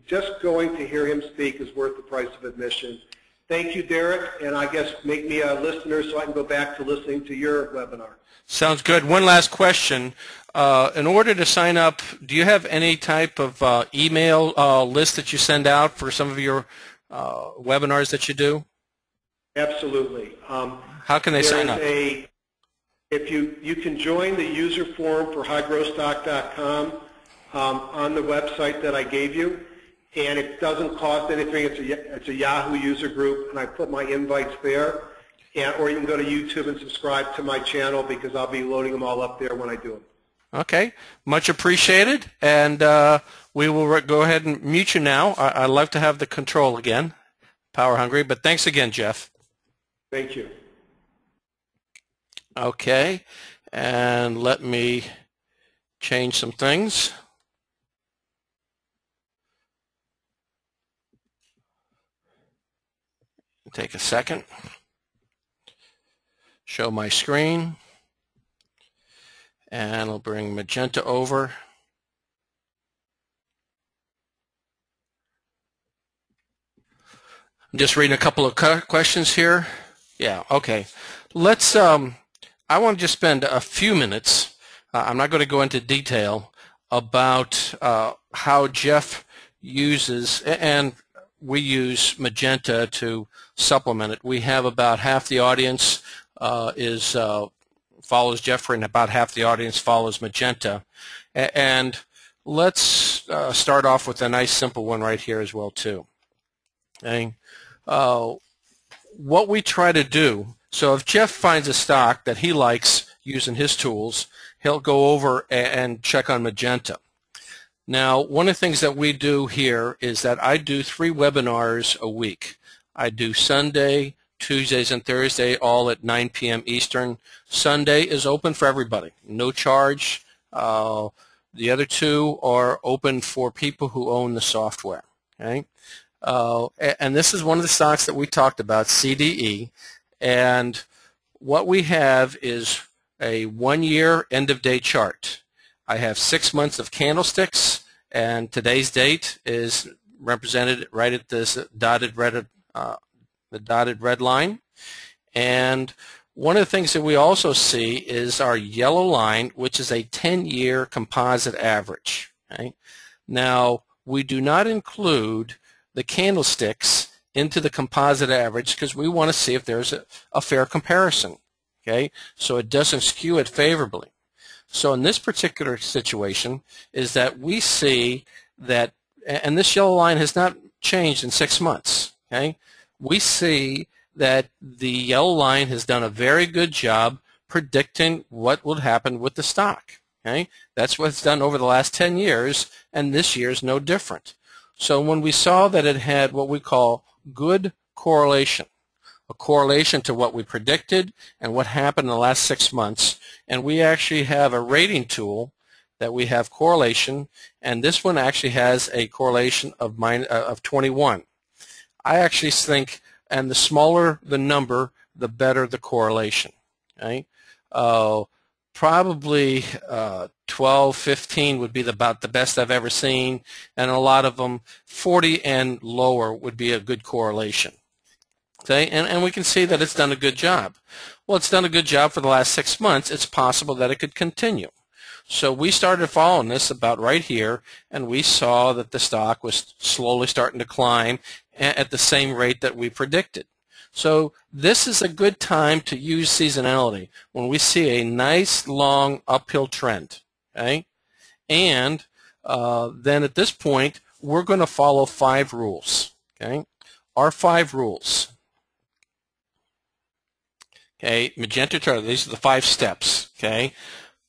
just going to hear him speak is worth the price of admission. Thank you, Derek, and I guess make me a listener so I can go back to listening to your webinar. Sounds good. One last question. In order to sign up, do you have any type of email list that you send out for some of your webinars that you do? Absolutely. How can they sign up? If you can join the user forum for highgrowthstock.com on the website that I gave you. And it doesn't cost anything. It's a Yahoo user group, and I put my invites there. Or you can go to YouTube and subscribe to my channel because I'll be loading them all up there when I do them. Okay. Much appreciated. And we will go ahead and mute you now. I'd love to have the control again. Power hungry. But thanks again, Jeff. Thank you. Okay. And let me change some things. Take a second. Show my screen. And I'll bring Magenta over. I'm just reading a couple of questions here. Yeah, okay. Let's, I want to just spend a few minutes, I'm not going to go into detail, about how Jeff uses, and we use Magenta to supplement it. We have about half the audience follows Jeffrey, and about half the audience follows Magenta. And let's start off with a nice simple one right here as well too. Okay. What we try to do, so if Jeff finds a stock that he likes using his tools, he'll go over and check on Magenta. Now, one of the things that we do here is that I do 3 webinars a week. I do Sunday, Tuesdays, and Thursday, all at 9 p.m. Eastern. Sunday is open for everybody, no charge. The other 2 are open for people who own the software. Okay? And this is one of the stocks that we talked about, CDE. And what we have is a 1-year end-of-day chart. I have 6 months of candlesticks, and today's date is represented right at this dotted red, the dotted red line. And one of the things that we also see is our yellow line, which is a 10-year composite average. Okay? Now, we do not include the candlesticks into the composite average because we want to see if there's a fair comparison. Okay, so it doesn't skew it favorably. So in this particular situation is that we see that, and this yellow line has not changed in 6 months. Okay, we see that the yellow line has done a very good job predicting what will happen with the stock. Okay, that's what it's done over the last 10 years, and this year is no different. So when we saw that it had what we call good correlation, a correlation to what we predicted and what happened in the last 6 months, and we actually have a rating tool that we have correlation, and this one actually has a correlation of 21. I actually think, and the smaller the number, the better the correlation. Okay? Probably 12, 15 would be about the best I've ever seen, and a lot of them 40 and lower would be a good correlation. Okay, and we can see that it's done a good job. Well, it's done a good job for the last 6 months. It's possible that it could continue. So we started following this about right here, and we saw that the stock was slowly starting to climb at the same rate that we predicted. So this is a good time to use seasonality when we see a nice long uphill trend. Okay, and then at this point we're going to follow 5 rules. Okay, our 5 rules. Okay, Magenta chart, these are the 5 steps. Okay,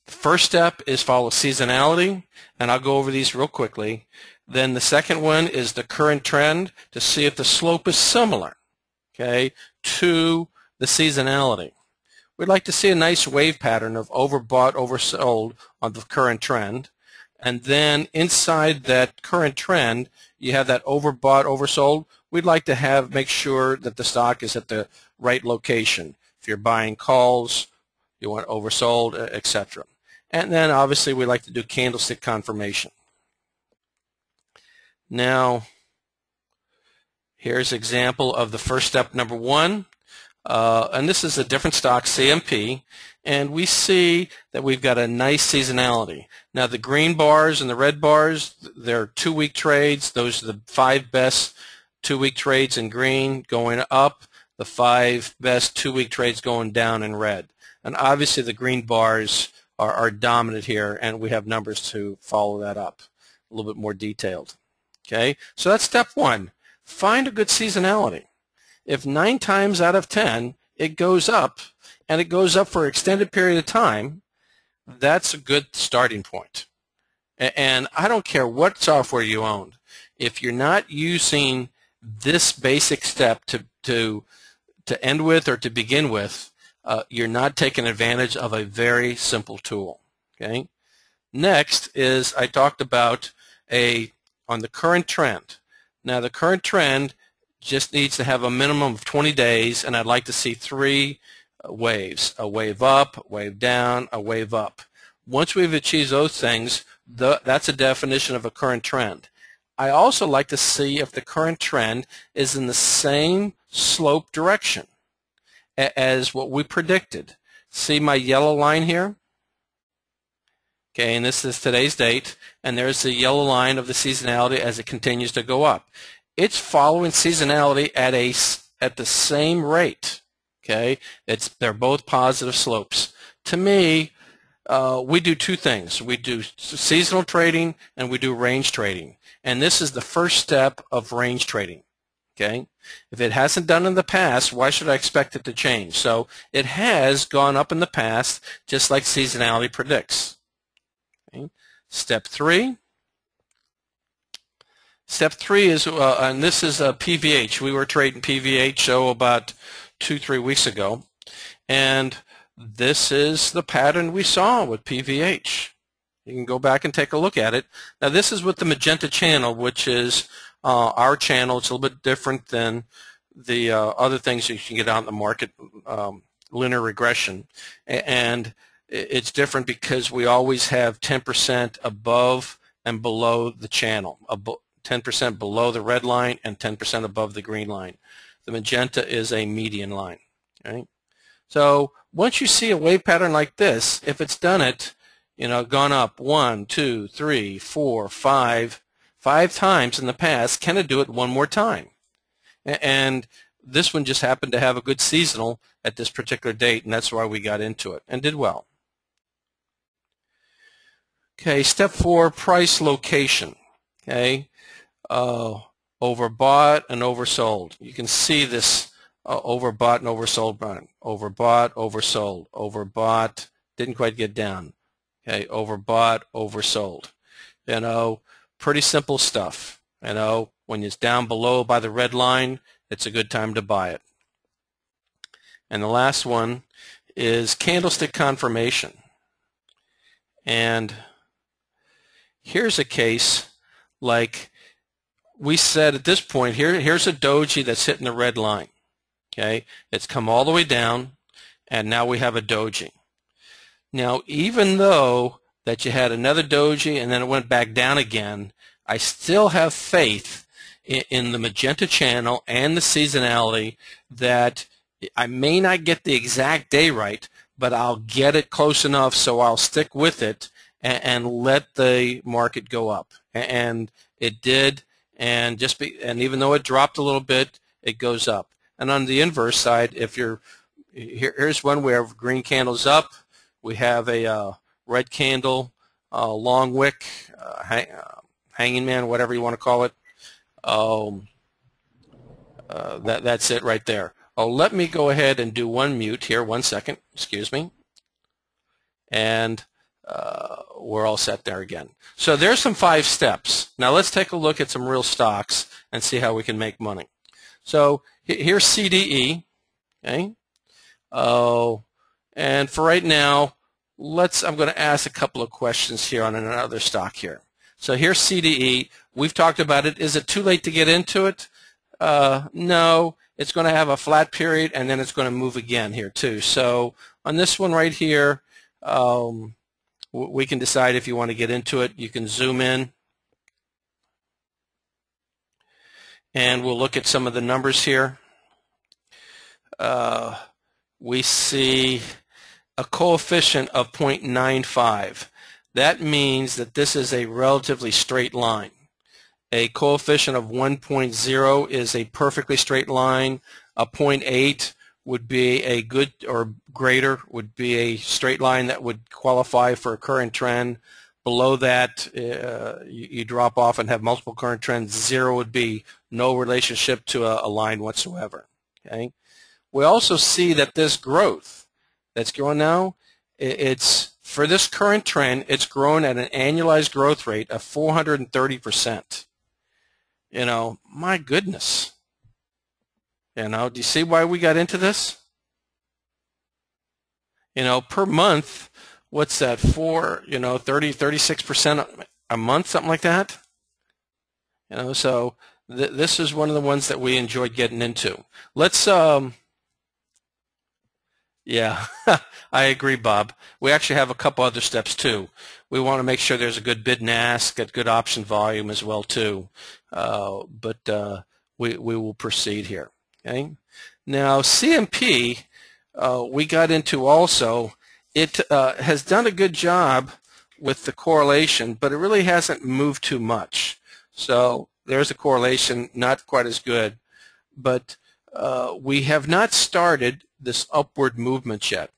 the first step is follow seasonality, and I'll go over these real quickly. Then the second one is the current trend to see if the slope is similar, okay, to the seasonality. We'd like to see a nice wave pattern of overbought, oversold on the current trend. And then inside that current trend, you have that overbought, oversold. We'd like to make sure that the stock is at the right location. If you're buying calls, you want oversold, etc. And then obviously we like to do candlestick confirmation. Now, here's an example of the first step, number 1. And this is a different stock, CMP, and we see that we've got a nice seasonality. Now the green bars and the red bars, they're 2-week trades. Those are the 5 best 2-week trades in green going up, the 5 best 2-week trades going down in red. And obviously the green bars are dominant here, and we have numbers to follow that up a little bit more detailed. Okay, so that's step 1. Find a good seasonality. If 9 times out of 10 it goes up, and it goes up for an extended period of time, that's a good starting point. And I don't care what software you own. If you're not using this basic step to end with or to begin with, you're not taking advantage of a very simple tool. Okay. Next is I talked about on the current trend. Now the current trend just needs to have a minimum of 20 days, and I'd like to see 3 waves: a wave up, a wave down, a wave up. Once we've achieved those things, that's a definition of a current trend. I also like to see if the current trend is in the same slope direction as what we predicted. See my yellow line here? Okay, and this is today's date, and there's the yellow line of the seasonality as it continues to go up. It's following seasonality at the same rate. Okay, they're both positive slopes. To me, we do 2 things. We do seasonal trading and we do range trading, and this is the first step of range trading. Okay, if it hasn't done in the past, why should I expect it to change? So it has gone up in the past, just like seasonality predicts. Okay. Step 3. Step 3 is, and this is a PVH. We were trading PVH about 2-3 weeks ago, and this is the pattern we saw with PVH. You can go back and take a look at it. Now this is with the Magenta channel, which is our channel. It's a little bit different than the other things you can get out in the market, linear regression, and it's different because we always have 10% above and below the channel, 10% below the red line and 10% above the green line. The Magenta is a median line. Right? So once you see a wave pattern like this, if it's done it, gone up 1, 2, 3, 4, 5 times in the past, can it do it one more time? And this one just happened to have a good seasonal at this particular date, and that's why we got into it and did well. Okay, step 4, price location. Okay, overbought and oversold. You can see this overbought and oversold buying. Overbought, oversold. Overbought, didn't quite get down. Okay, overbought, oversold. You know, pretty simple stuff. You know, when it's down below by the red line, it's a good time to buy it. And the last one is candlestick confirmation. And here's a case like we said at this point. Here's a doji that's hitting the red line. Okay, it's come all the way down, and now we have a doji. Now, even though that you had another doji and then it went back down again, I still have faith in the Magenta channel and the seasonality that I may not get the exact day right, but I'll get it close enough so I'll stick with it and let the market go up. And it did, and even though it dropped a little bit, it goes up. And on the inverse side, if you're here's one where green candles up, we have a red candle, long wick, hanging man, whatever you want to call it. That's it right there. Oh, let me go ahead and do one mute here. 1 second, excuse me. And we're all set there again. So there's some 5 steps. Now let's take a look at some real stocks and see how we can make money. So here's CDE. Okay. And for right now, I'm going to ask a couple of questions here on another stock here. So here's CDE. We've talked about it. Is it too late to get into it? No. It's going to have a flat period, and then it's going to move again here too. So on this one right here, we can decide if you want to get into it. You can zoom in, and we'll look at some of the numbers here. We see a coefficient of 0.95. That means that this is a relatively straight line. A coefficient of 1.0 is a perfectly straight line. A 0.8 would be a good, or greater would be a straight line that would qualify for a current trend. Below that, you drop off and have multiple current trends. 0 would be no relationship to a line whatsoever. Okay. We also see that this growth that's growing now, it's for this current trend, it's grown at an annualized growth rate of 430%. You know, my goodness. You know, do you see why we got into this? You know, per month, what's that for? 36% a month, something like that. You know, so this is one of the ones that we enjoyed getting into. Let's, yeah, I agree, Bob. We actually have a couple other steps too. We want to make sure there's a good bid and ask, a good option volume as well too. But we will proceed here. Okay. Now CMP, we got into also. It has done a good job with the correlation, but it really hasn't moved too much. So there's a correlation, not quite as good. But we have not started this upward movement yet.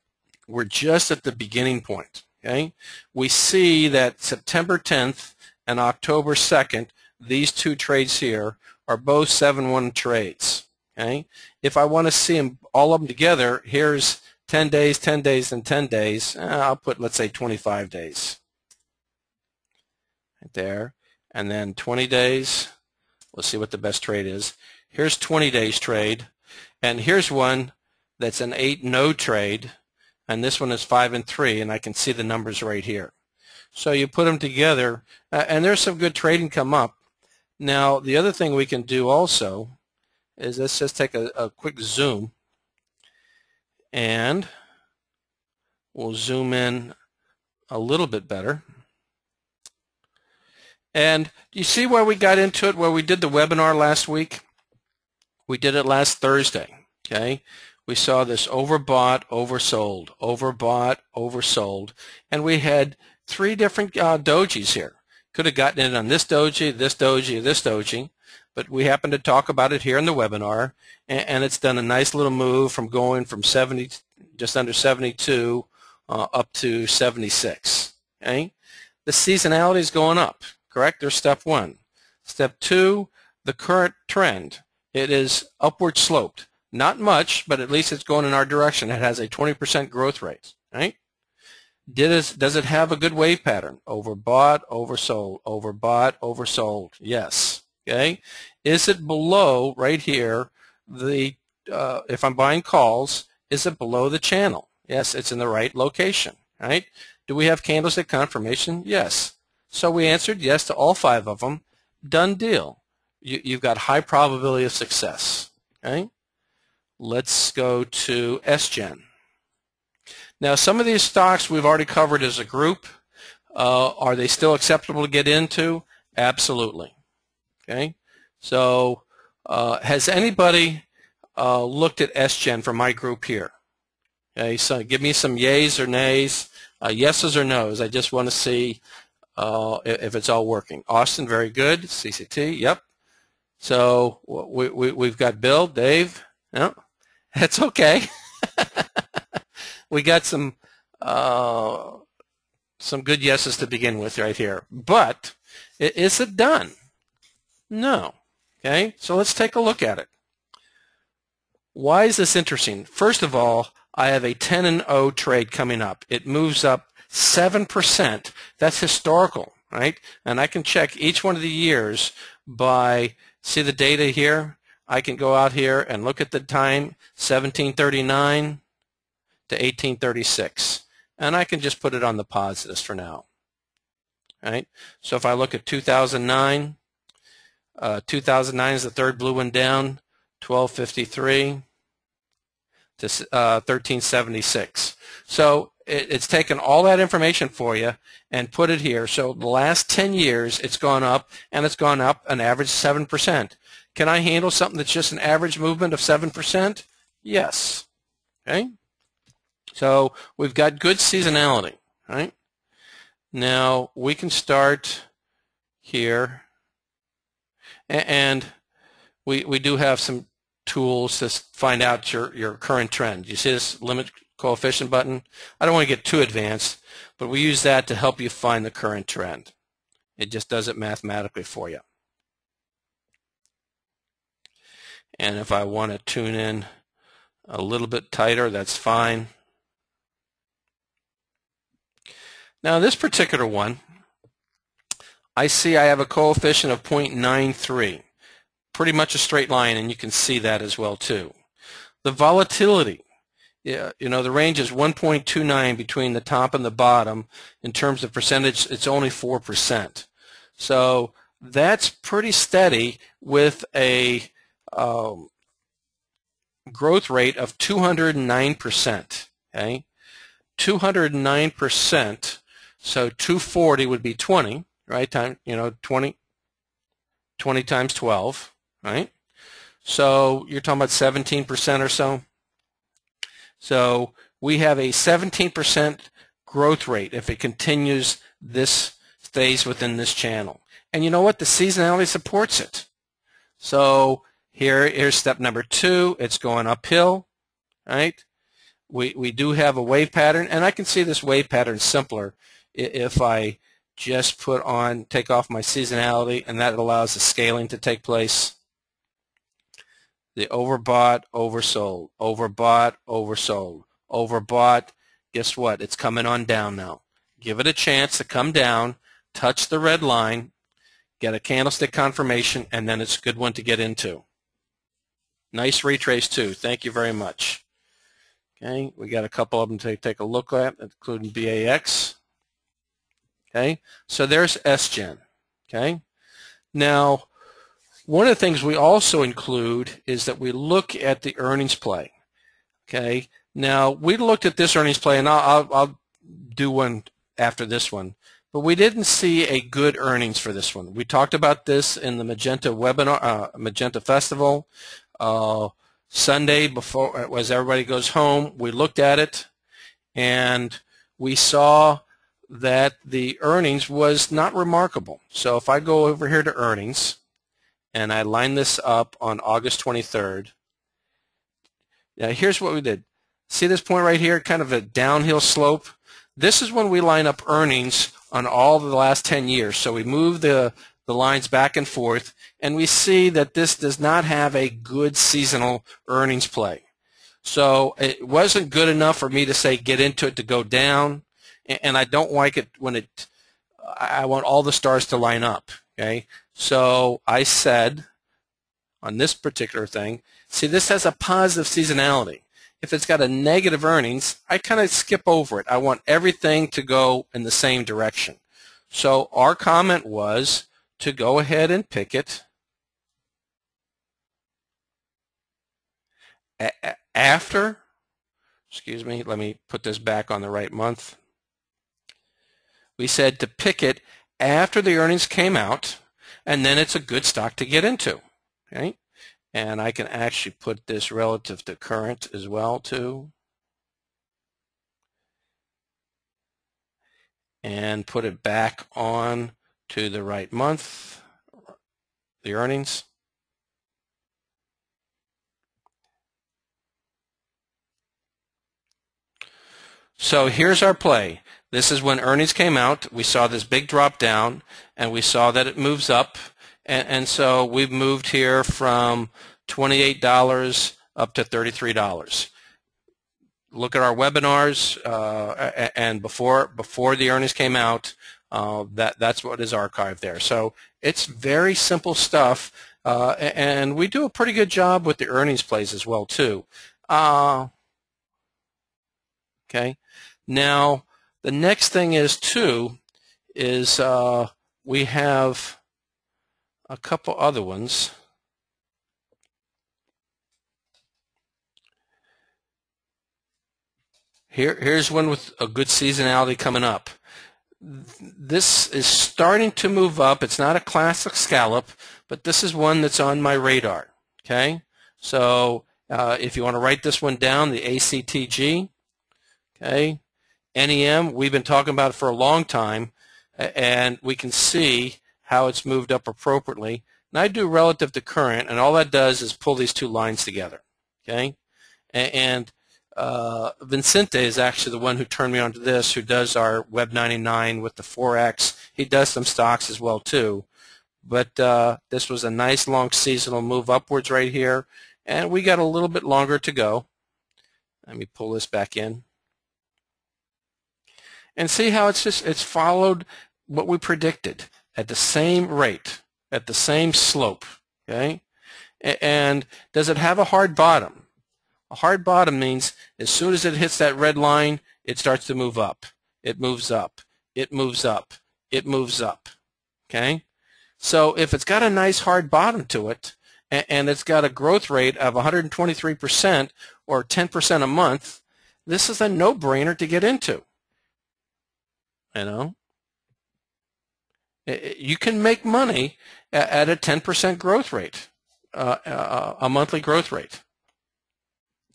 We're just at the beginning point. Okay? We see that September 10th and October 2nd, these 2 trades here are both 7-1 trades. Okay? If I want to see them, all of them together, here's 10 days, 10 days, and 10 days. I'll put, let's say, 25 days. Right there. And then 20 days. Let's see what the best trade is. Here's 20 days trade. And here's one that's an 8-no trade. And this one is 5 and 3, and I can see the numbers right here. So you put them together, and there's some good trading come up. Now, the other thing we can do also is let's just take a quick zoom, and we'll zoom in a little bit better. And you see where we got into it, where we did the webinar last week? We did it last Thursday, okay? We saw this overbought, oversold, overbought, oversold, and we had 3 different dojis here. Could have gotten in on this doji, this doji, this doji, but we happen to talk about it here in the webinar, and it's done a nice little move from going from 70, just under 72, up to 76. Okay, the seasonality is going up. Correct? There's step one. Step two, the current trend. It is upward sloped. Not much, but at least it's going in our direction. It has a 20% growth rate. Right? Does it have a good wave pattern? Overbought, oversold, overbought, oversold. Yes. Okay. Is it below right here? If I'm buying calls, is it below the channel? Yes, it's in the right location. Right? Do we have candlestick confirmation? Yes. So we answered yes to all 5 of them. Done deal. You've got high probability of success. Okay? Let's go to SGen. Now, some of these stocks we've already covered as a group. Are they still acceptable to get into? Absolutely. Okay? So has anybody looked at SGen for my group here? Okay, so give me some yays or nays, yeses or nos. I just want to see if it's all working. Austin, very good. CCT, yep. So we've got Bill, Dave. No, that's okay. We got some good yeses to begin with right here. But is it done? No. Okay, so let's take a look at it. Why is this interesting? First of all, I have a 10-0 trade coming up. It moves up 7%. That's historical, right? And I can check each one of the years by, see the data here? I can go out here and look at the time, 1739 to 1836. And I can just put it on the positives for now. Right? So if I look at 2009, 2009 is the third blue one down, 1253 to 1376. So it's taken all that information for you and put it here. So the last 10 years it's gone up, and it's gone up an average 7%. Can I handle something that's just an average movement of 7%? Yes. Okay. So we've got good seasonality, right? Now we can start here, and we do have some tools to find out your current trend. You see this limit coefficient button? I don't want to get too advanced, but we use that to help you find the current trend. It just does it mathematically for you. And if I want to tune in a little bit tighter, that's fine. Now this particular one, I see I have a coefficient of 0.93. Pretty much a straight line, and you can see that as well too. The volatility, the range is 1.29 between the top and the bottom. In terms of percentage, it's only 4%. So that's pretty steady with a growth rate of 209%. Okay, 209%. So 240 would be 20, right? 20 times 12. Right? So you're talking about 17% or so. So we have a 17% growth rate if it continues, this stays within this channel. And you know what? The seasonality supports it. So here's step number 2. It's going uphill, right? We do have a wave pattern, and I can see this wave pattern simpler if I just take off my seasonality, and that allows the scaling to take place. The overbought, oversold, overbought, oversold, overbought. Guess what? It's coming on down now. Give it a chance to come down, touch the red line, get a candlestick confirmation, and then it's a good one to get into. Nice retrace too. Thank you very much. Okay, we got a couple of them to take a look at, including BAX. Okay, so there's SGen. Okay, now one of the things we also include is that we look at the earnings play. Okay, now we looked at this earnings play, and I'll do one after this one, but we didn't see a good earnings for this one. We talked about this in the Magenta webinar, Magenta Festival, Sunday before, as everybody goes home. We looked at it, and we saw that the earnings was not remarkable. So if I go over here to earnings, and I lined this up on August 23rd. Now here's what we did. See this point right here, kind of a downhill slope? This is when we line up earnings on all of the last 10 years. So we move the lines back and forth, and we see that this does not have a good seasonal earnings play. So it wasn't good enough for me to say get into it to go down, and I don't like it when I want all the stars to line up. Okay, so I said on this particular thing, see, this has a positive seasonality. If it's got a negative earnings, I kind of skip over it. I want everything to go in the same direction. So our comment was to go ahead and pick it after, excuse me, let me put this back on the right month. We said to pick it after the earnings came out, and then it's a good stock to get into. Okay, and I can actually put this relative to current as well too, and put it back on to the right month, the earnings. So here's our play. This is when earnings came out. We saw this big drop down, and we saw that it moves up. And so we've moved here from $28 up to $33. Look at our webinars, and before the earnings came out, that's what is archived there. So it's very simple stuff, and we do a pretty good job with the earnings plays as well too. Okay, now the next thing is we have a couple other ones. Here's one with a good seasonality coming up. This is starting to move up. It's not a classic scallop, but this is one that's on my radar. Okay, so if you want to write this one down, the ACTG. Okay, NEM, we've been talking about it for a long time, and we can see how it's moved up appropriately. And I do relative to current, and all that does is pull these two lines together. Okay, and Vincente is actually the one who turned me onto this, who does our Web 99 with the Forex. He does some stocks as well too. But this was a nice long seasonal move upwards right here, and we got a little bit longer to go. Let me pull this back in. And see how it's followed what we predicted at the same rate, at the same slope. Okay? And does it have a hard bottom? A hard bottom means as soon as it hits that red line, it starts to move up. It moves up. It moves up. It moves up. Okay? So if it's got a nice hard bottom to it, and it's got a growth rate of 123% or 10% a month, this is a no-brainer to get into. You know? You can make money at a 10% growth rate, a monthly growth rate.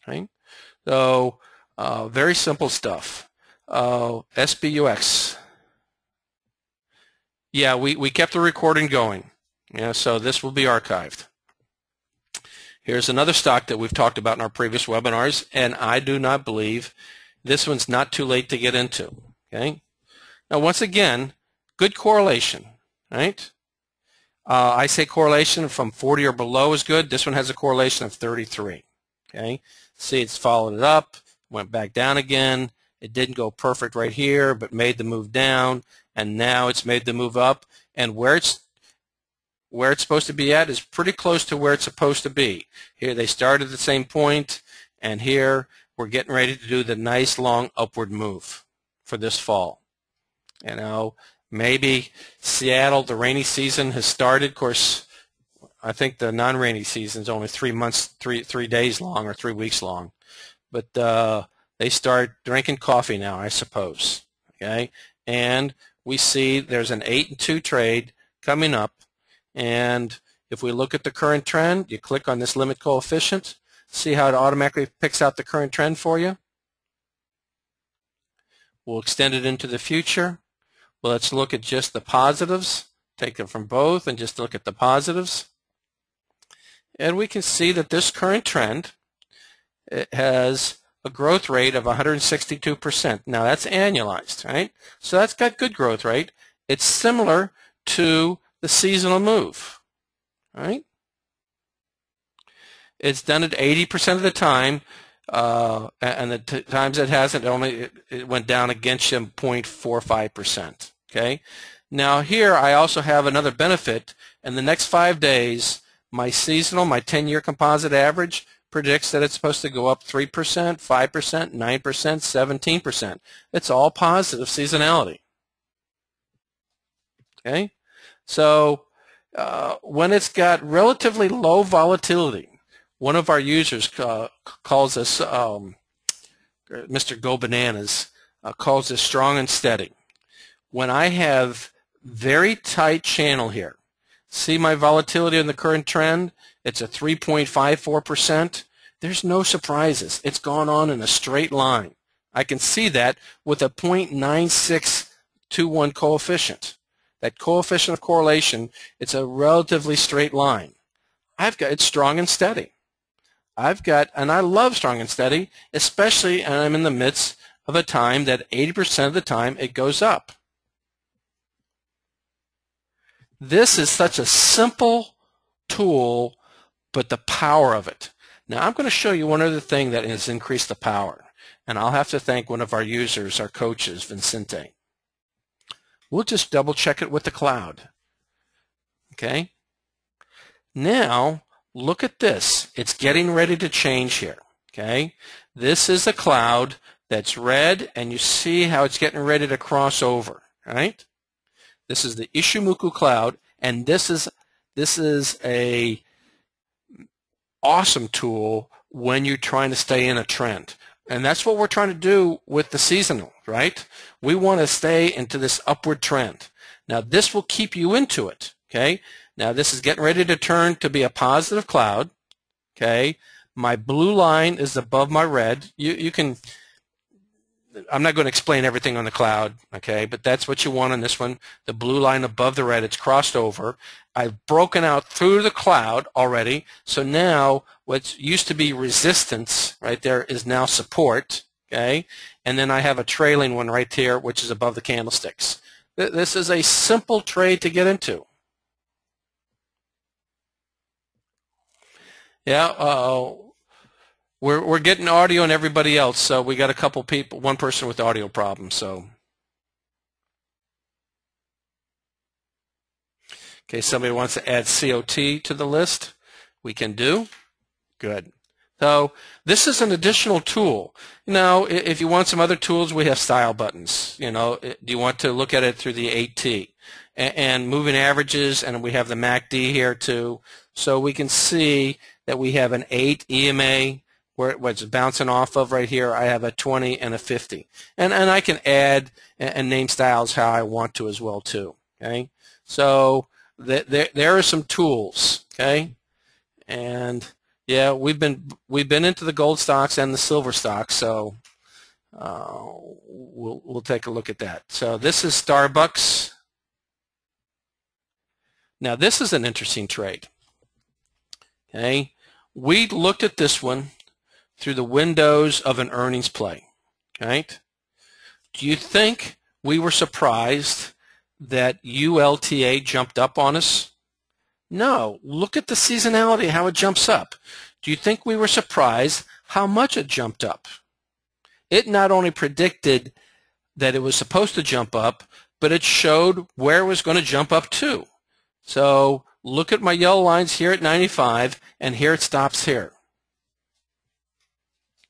Okay? So very simple stuff. SBUX. Yeah, we kept the recording going. Yeah, so this will be archived. Here's another stock that we've talked about in our previous webinars, and I do not believe this one's not too late to get into. Okay? Now, once again, good correlation, right? I say correlation from 40 or below is good. This one has a correlation of 33. Okay? See, it's followed it up, went back down again. It didn't go perfect right here, but made the move down, and now it's made the move up. And where it's supposed to be at is pretty close to where it's supposed to be. Here they started at the same point, and here we're getting ready to do the nice long upward move for this fall. You know, maybe Seattle, the rainy season has started. Of course, I think the non-rainy season is only 3 months, three days long or 3 weeks long. But they start drinking coffee now, I suppose. Okay, and we see there's an 8-2 trade coming up. And if we look at the current trend, you click on this limit coefficient, see how it automatically picks out the current trend for you. We'll extend it into the future. Well, let's look at just the positives. Take them from both and just look at the positives. And we can see that this current trend, it has a growth rate of 162%. Now that's annualized, right? So that's got good growth rate. It's similar to the seasonal move, right? It's done it 80% of the time, and the times it hasn't, it went down against you 0.45%. Okay. Now here I also have another benefit. In the next 5 days, my seasonal, my 10-year composite average predicts that it's supposed to go up 3%, 5%, 9%, 17%. It's all positive seasonality. Okay. So when it's got relatively low volatility, one of our users calls us, Mr. Go Bananas, calls this strong and steady. When I have very tight channel here, see my volatility in the current trend? It's a 3.54%. There's no surprises. It's gone on in a straight line. I can see that with a 0.9621 coefficient. That coefficient of correlation, it's a relatively straight line. It's strong and steady. And I love strong and steady, especially when I'm in the midst of a time that 80% of the time it goes up. This is such a simple tool, but the power of it. Now I'm going to show you one other thing that has increased the power, and I'll have to thank one of our users, our coaches, Vincente. We'll just double check it with the cloud. Okay? Now look at this. It's getting ready to change here. Okay? This is a cloud that's red, and you see how it's getting ready to cross over, right? This is the Ishimoku cloud, and this is a awesome tool when you're trying to stay in a trend. And that's what we're trying to do with the seasonal, right? We want to stay into this upward trend. Now this will keep you into it, okay? Now this is getting ready to turn to be a positive cloud, okay? My blue line is above my red. You can, I'm not going to explain everything on the cloud, okay, but that's what you want on this one. The blue line above the red, it's crossed over. I've broken out through the cloud already, so now what used to be resistance right there is now support, okay, and then I have a trailing one right here, which is above the candlesticks. This is a simple trade to get into. Yeah, we're getting audio and everybody else, so we got a couple people, one person with audio problems. So, okay, somebody wants to add COT to the list. We can do. Good. So this is an additional tool. Now, if you want some other tools, we have style buttons. You know, do you want to look at it through the 8T and moving averages, and we have the MACD here too, so we can see that we have an 8 EMA. Where it's bouncing off of right here, I have a 20 and a 50. And I can add and name styles how I want to as well too. Okay, so there are some tools. Okay, and yeah, we've been into the gold stocks and the silver stocks, so we'll take a look at that. So this is Starbucks. Now this is an interesting trade. Okay, we looked at this one through the windows of an earnings play, right? Do you think we were surprised that ULTA jumped up on us? No. Look at the seasonality, how it jumps up. Do you think we were surprised how much it jumped up? It not only predicted that it was supposed to jump up, but it showed where it was going to jump up to. So look at my yellow lines here at 95, and here it stops here.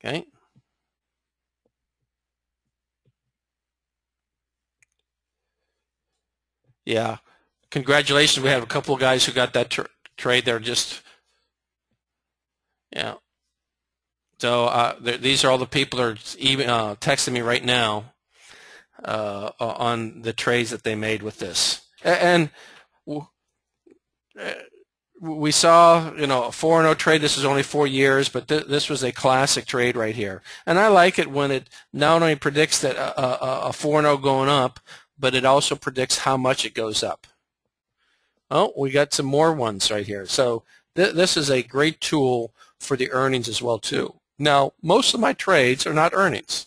Okay. Yeah. Congratulations. We have a couple of guys who got that trade. They're just, yeah. So these are all the people that are even, texting me right now on the trades that they made with this. And we saw, you know, a 4-0 trade. This is only 4 years, but this was a classic trade right here. And I like it when it not only predicts that a 4-0 going up, but it also predicts how much it goes up. Oh, we got some more ones right here. So this is a great tool for the earnings as well too. Now, most of my trades are not earnings,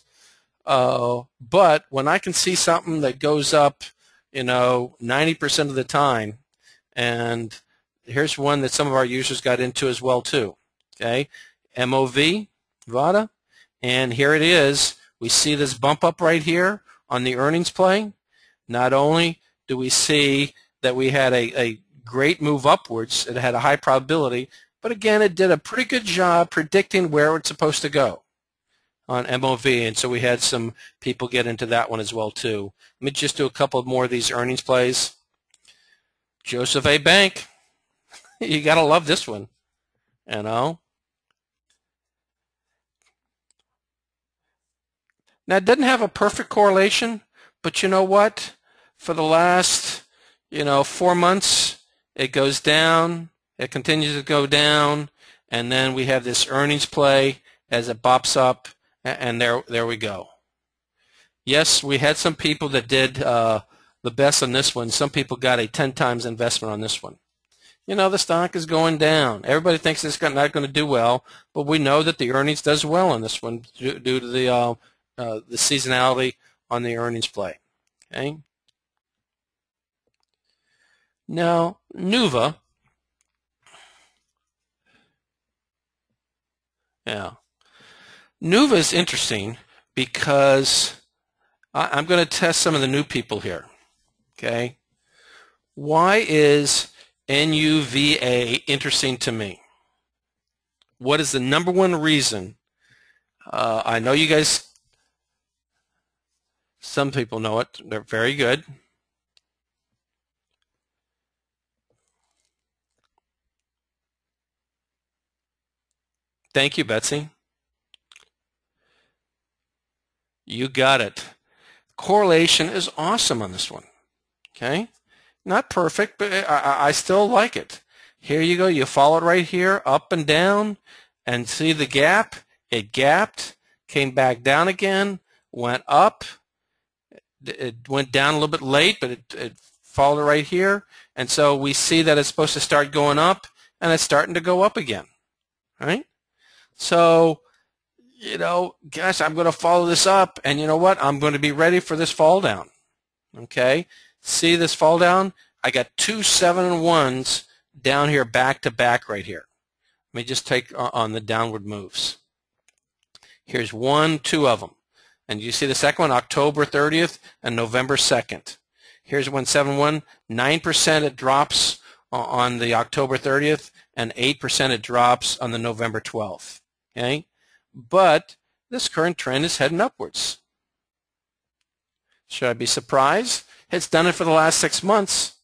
but when I can see something that goes up, 90% of the time, and here's one that some of our users got into as well too. Okay, MOV, VADA, and here it is. We see this bump up right here on the earnings play. Not only do we see that we had a great move upwards, it had a high probability, but again, it did a pretty good job predicting where it's supposed to go on MOV, and so we had some people get into that one as well too. Let me just do a couple more of these earnings plays. Joseph A. Bank, you gotta love this one, Now, it doesn't have a perfect correlation, but you know what? For the last, 4 months, it goes down, it continues to go down, and then we have this earnings play as it bops up, and there we go. Yes, we had some people that did the best on this one. Some people got a 10 times investment on this one. The stock is going down. Everybody thinks it's not going to do well, but we know that the earnings does well on this one due to the seasonality on the earnings play. Okay. Now, NUVA. Yeah. NUVA is interesting because I'm going to test some of the new people here. Okay. Why is NUVA interesting to me? What is the number one reason? I know you guys, some people know it. They're very good. Thank you, Betsy. You got it. Correlation is awesome on this one. Okay? Not perfect, but I still like it. Here you go. You follow it right here, up and down, and see the gap. It gapped, came back down again, went up. It went down a little bit late, but it followed right here. And so we see that it's supposed to start going up, and it's starting to go up again. Right? So, gosh, I'm going to follow this up, and you know what? I'm going to be ready for this fall down. Okay? See this fall down? I got 2 7 and 1s down here back to back right here. Let me just take on the downward moves. Here's 1, 2 of them. And you see the second one, October 30th and November 2nd. Here's 171, 9% it drops on the October 30th, and 8% it drops on the November 12th. Okay? But this current trend is heading upwards. Should I be surprised? It's done it for the last 6 months.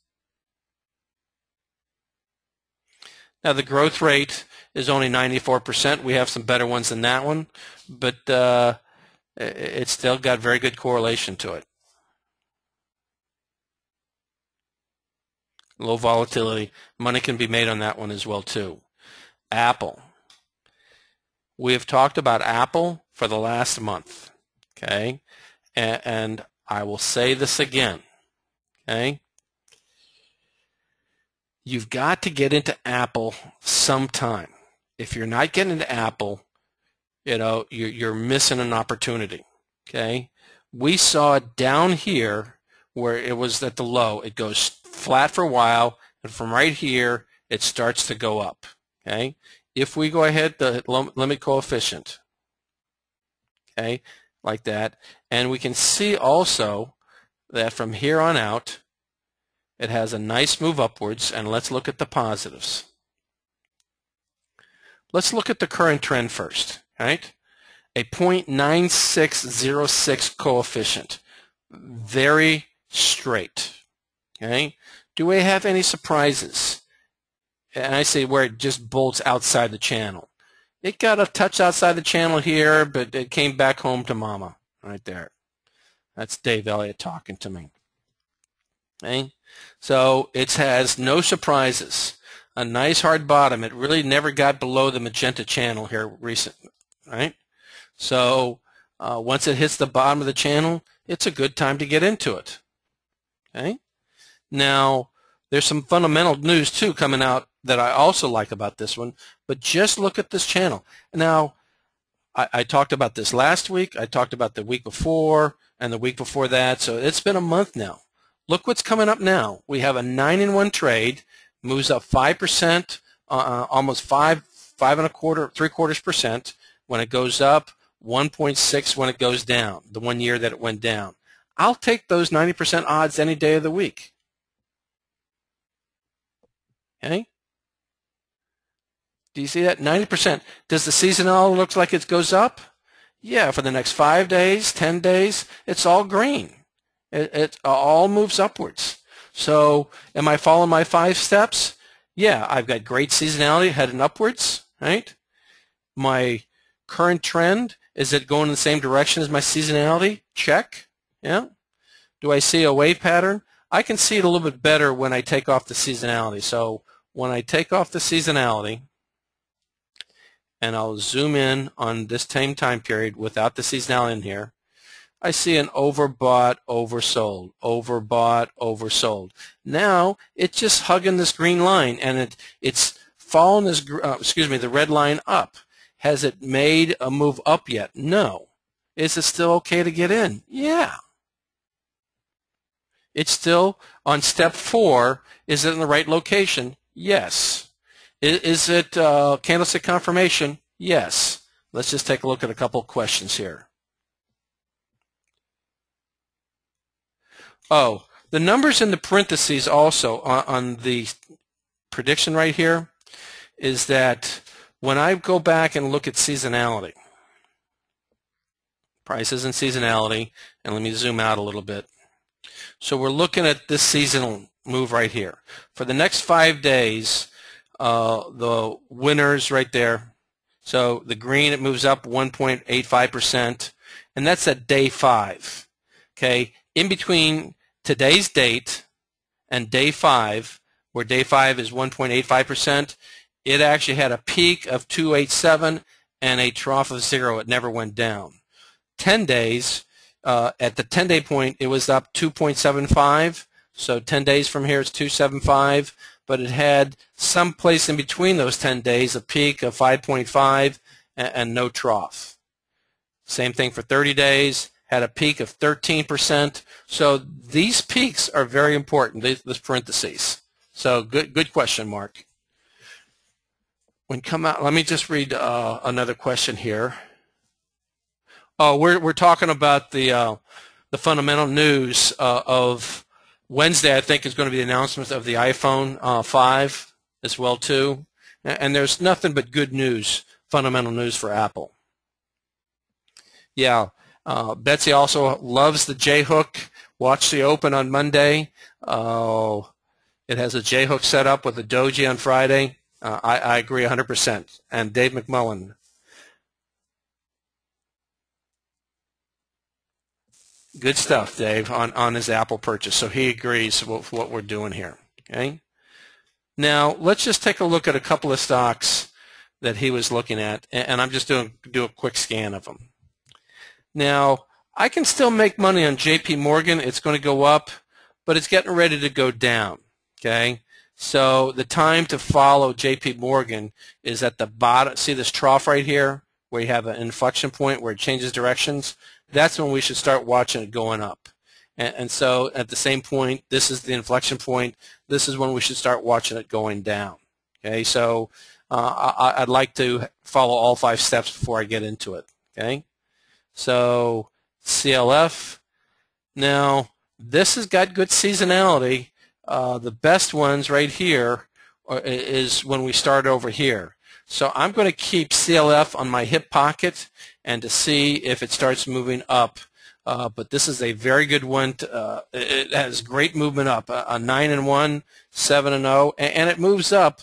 Now the growth rate is only 94%. We have some better ones than that one, but it's still got very good correlation to it. Low volatility. Money can be made on that one as well too. Apple. We have talked about Apple for the last month. Okay? And I will say this again. Okay? You've got to get into Apple sometime. If you're not getting into Apple, you're missing an opportunity. Okay? We saw it down here where it was at the low. It goes flat for a while, and from right here, it starts to go up. Okay? If we go ahead, the limit coefficient, okay, like that, and we can see also that from here on out, it has a nice move upwards, and let's look at the positives. Let's look at the current trend first, right? A 0.9606 coefficient, very straight, okay? Do we have any surprises? And I say where it just bolts outside the channel. It got a touch outside the channel here, but it came back home to mama right there. That's Dave Elliott talking to me. Okay? So it has no surprises. A nice hard bottom. It really never got below the magenta channel here recently, right? So once it hits the bottom of the channel, it's a good time to get into it. Okay? Now, there's some fundamental news too coming out that I also like about this one, but just look at this channel. Now, I talked about this last week, I talked about the week before, and the week before that, so it's been a month now. Look what's coming up now. We have a 9-in-1 trade, moves up 5%, almost 5 1/4, 3/4%. When it goes up, 1.6 when it goes down, the 1 year that it went down. I'll take those 90% odds any day of the week. Okay? Do you see that? 90%. Does the seasonality look like it goes up? Yeah, for the next 5 days, 10 days, it's all green. It all moves upwards. So am I following my 5 steps? Yeah, I've got great seasonality heading upwards, right? My current trend, is it going in the same direction as my seasonality? Check. Yeah. Do I see a wave pattern? I can see it a little bit better when I take off the seasonality. So when I take off the seasonality, and I'll zoom in on this same time period without the seasonality in here, I see an overbought, oversold, overbought, oversold. Now it's just hugging this green line, and it's following this, the red line up. Has it made a move up yet? No. Is it still okay to get in? Yeah. It's still on step 4. Is it in the right location? Yes. Is it candlestick confirmation? Yes. Let's just take a look at a couple questions here. Oh, the numbers in the parentheses also on the prediction right here is that when I go back and look at seasonality, prices and seasonality, and let me zoom out a little bit. So we're looking at this seasonal move right here. For the next 5 days, the winners right there. So the green, it moves up 1.85%, and that's at day 5. Okay, in between today's date and day 5, where day 5 is 1.85%, it actually had a peak of 287 and a trough of 0. It never went down. 10 days, at the 10-day point, it was up 2.75. So 10 days from here, it's 275. But it had some place in between those 10 days, a peak of 5.5 and no trough. Same thing for 30 days, had a peak of 13%. So these peaks are very important, this parentheses. So good question, Mark. When come out, let me just read another question here. Oh, we're talking about the fundamental news of Wednesday. I think is going to be the announcement of the iPhone 5 as well too, and there's nothing but good news, fundamental news for Apple. Yeah, Betsy also loves the J-hook. Watch the open on Monday. Oh, it has a J-hook set up with a doji on Friday. I agree 100%. And Dave McMullen. Good stuff, Dave, on his Apple purchase. So he agrees with what we're doing here. Okay. Now let's just take a look at a couple of stocks that he was looking at, and I'm just do a quick scan of them. Now I can still make money on JP Morgan. It's going to go up, but it's getting ready to go down. Okay. So the time to follow JP Morgan is at the bottom. See this trough right here where you have an inflection point where it changes directions? That's when we should start watching it going up. And so at the same point, this is the inflection point. This is when we should start watching it going down. Okay, so I'd like to follow all 5 steps before I get into it. Okay, so CLF. Now this has got good seasonality. The best ones right here is when we start over here. So I'm going to keep CLF on my hip pocket and to see if it starts moving up. But this is a very good one. It has great movement up. A 9-1, 7-0, and it moves up.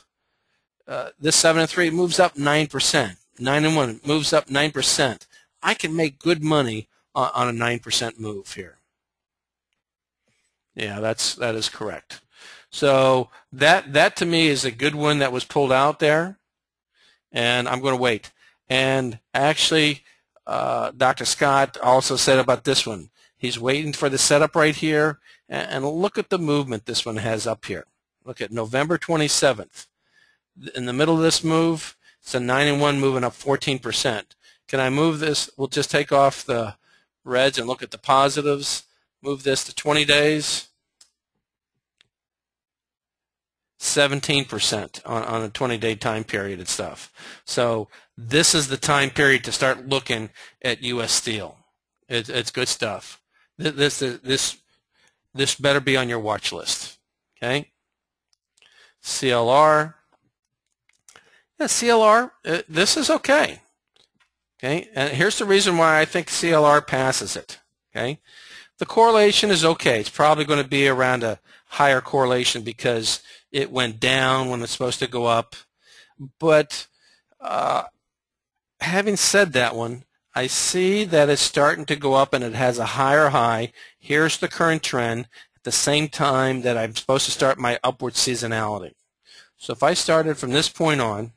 This 7-3 moves up 9%. 9-1 moves up 9%. I can make good money on a 9% move here. Yeah, that is correct. So that to me is a good one that was pulled out there, and I'm going to wait. And actually, Dr. Scott also said about this one. He's waiting for the setup right here, and look at the movement this one has up here. Look at November 27th. in the middle of this move, it's a 9-1 moving up 14%. Can I move this? We'll just take off the reds and look at the positives. Move this to 20 days. 17% on a 20-day time period and stuff. So this is the time period to start looking at U.S. Steel. It's good stuff. This better be on your watch list. Okay. CLR. Yeah, CLR. This is okay. Okay. And here's the reason why I think CLR passes it. Okay. The correlation is okay. It's probably going to be around a higher correlation because it went down when it's supposed to go up. But having said that one, I see that it's starting to go up and it has a higher high. Here's the current trend at the same time that I'm supposed to start my upward seasonality. So if I started from this point on,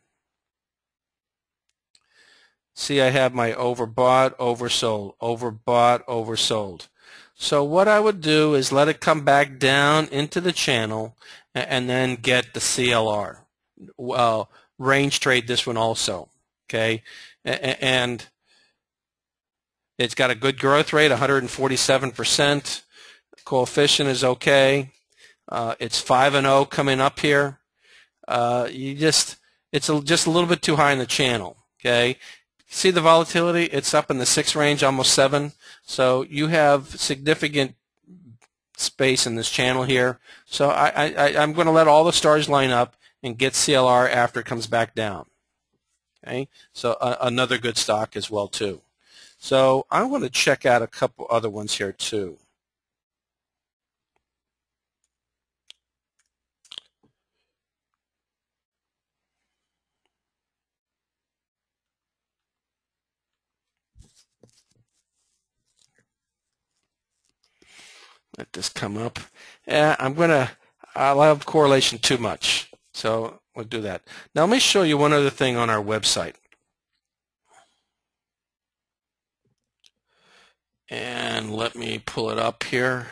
see I have my overbought, oversold, overbought, oversold. So what I would do is let it come back down into the channel and then get the CLR. Range trade this one also, okay? And it's got a good growth rate, 147%. Coefficient is okay. It's 5-0 coming up here. It's just a little bit too high in the channel, okay? See the volatility? It's up in the 6 range, almost 7. So you have significant space in this channel here. So I'm going to let all the stars line up and get CLR after it comes back down. Okay, so another good stock as well too. So I want to check out a couple other ones here too. Let this come up. Yeah, I'll have correlation too much. So we'll do that. Now let me show you one other thing on our website. And let me pull it up here.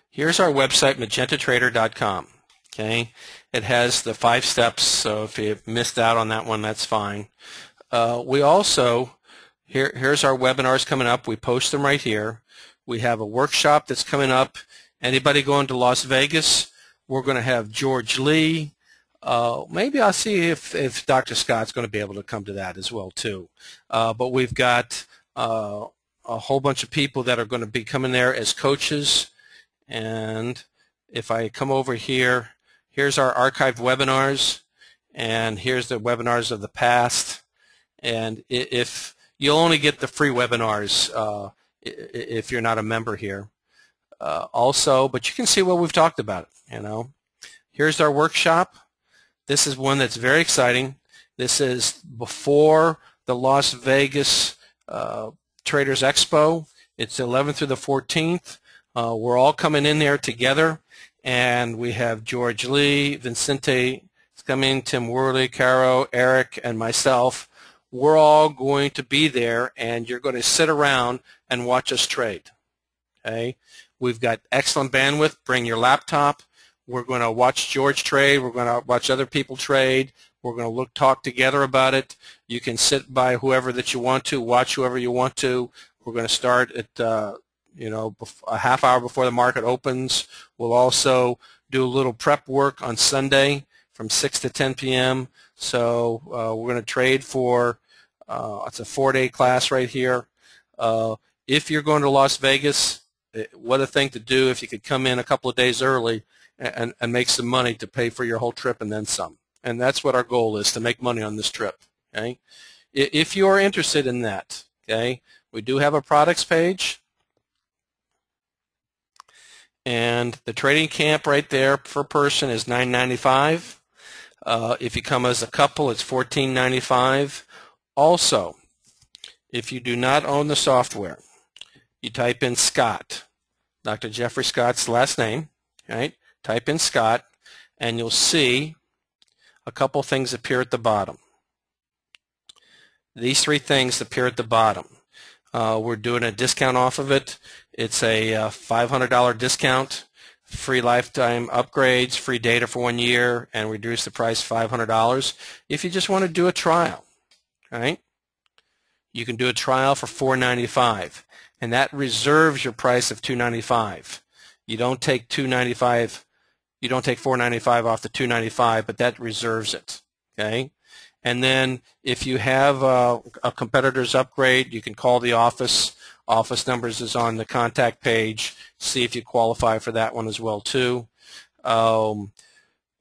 Here's our website, magentatrader.com. Okay, it has the 5 steps, so if you missed out on that one, that's fine. We also, here's our webinars coming up. We post them right here. We have a workshop that's coming up. Anybody going to Las Vegas? We're going to have George Lee. Maybe I'll see if Dr. Scott's going to be able to come to that as well too. But we've got a whole bunch of people that are going to be coming there as coaches. And if I come over here, here's our archived webinars, and here's the webinars of the past. And if you'll only get the free webinars if you're not a member here. Also, but you can see what we've talked about. Here's our workshop. This is one that's very exciting. This is before the Las Vegas Traders Expo. It's 11th through the 14th. We're all coming in there together, and we have George Lee, Vincente is coming, Tim Worley, Caro, Eric, and myself. We're all going to be there, and you're going to sit around and watch us trade. Okay? We've got excellent bandwidth. Bring your laptop. We're going to watch George trade. We're going to watch other people trade. We're going to talk together about it. You can sit by whoever that you want to, watch whoever you want to. We're going to start at a half hour before the market opens. We'll also do a little prep work on Sunday from 6 to 10 p.m. So we're going to trade for, it's a 4-day class right here. If you're going to Las Vegas, what a thing to do if you could come in a couple of days early and make some money to pay for your whole trip and then some. And that's what our goal is, to make money on this trip. Okay? If you are interested in that, okay, we do have a products page. And the trading camp right there per person is $9.95. If you come as a couple, it's $14.95. Also, if you do not own the software, you type in Scott, Dr. Jeffrey Scott's last name, right? Type in Scott, and you'll see a couple things appear at the bottom. These 3 things appear at the bottom. We're doing a discount off of it. It's a $500 discount free lifetime upgrades, free data for 1 year, and reduce the price $500 if you just want to do a trial, right? You can do a trial for $495, and that reserves your price of $295. You don't take $295, you don't take $495 off the $295, but that reserves it, okay? And then if you have a competitor's upgrade, you can call the office. Office numbers is on the contact page. See if you qualify for that one as well too.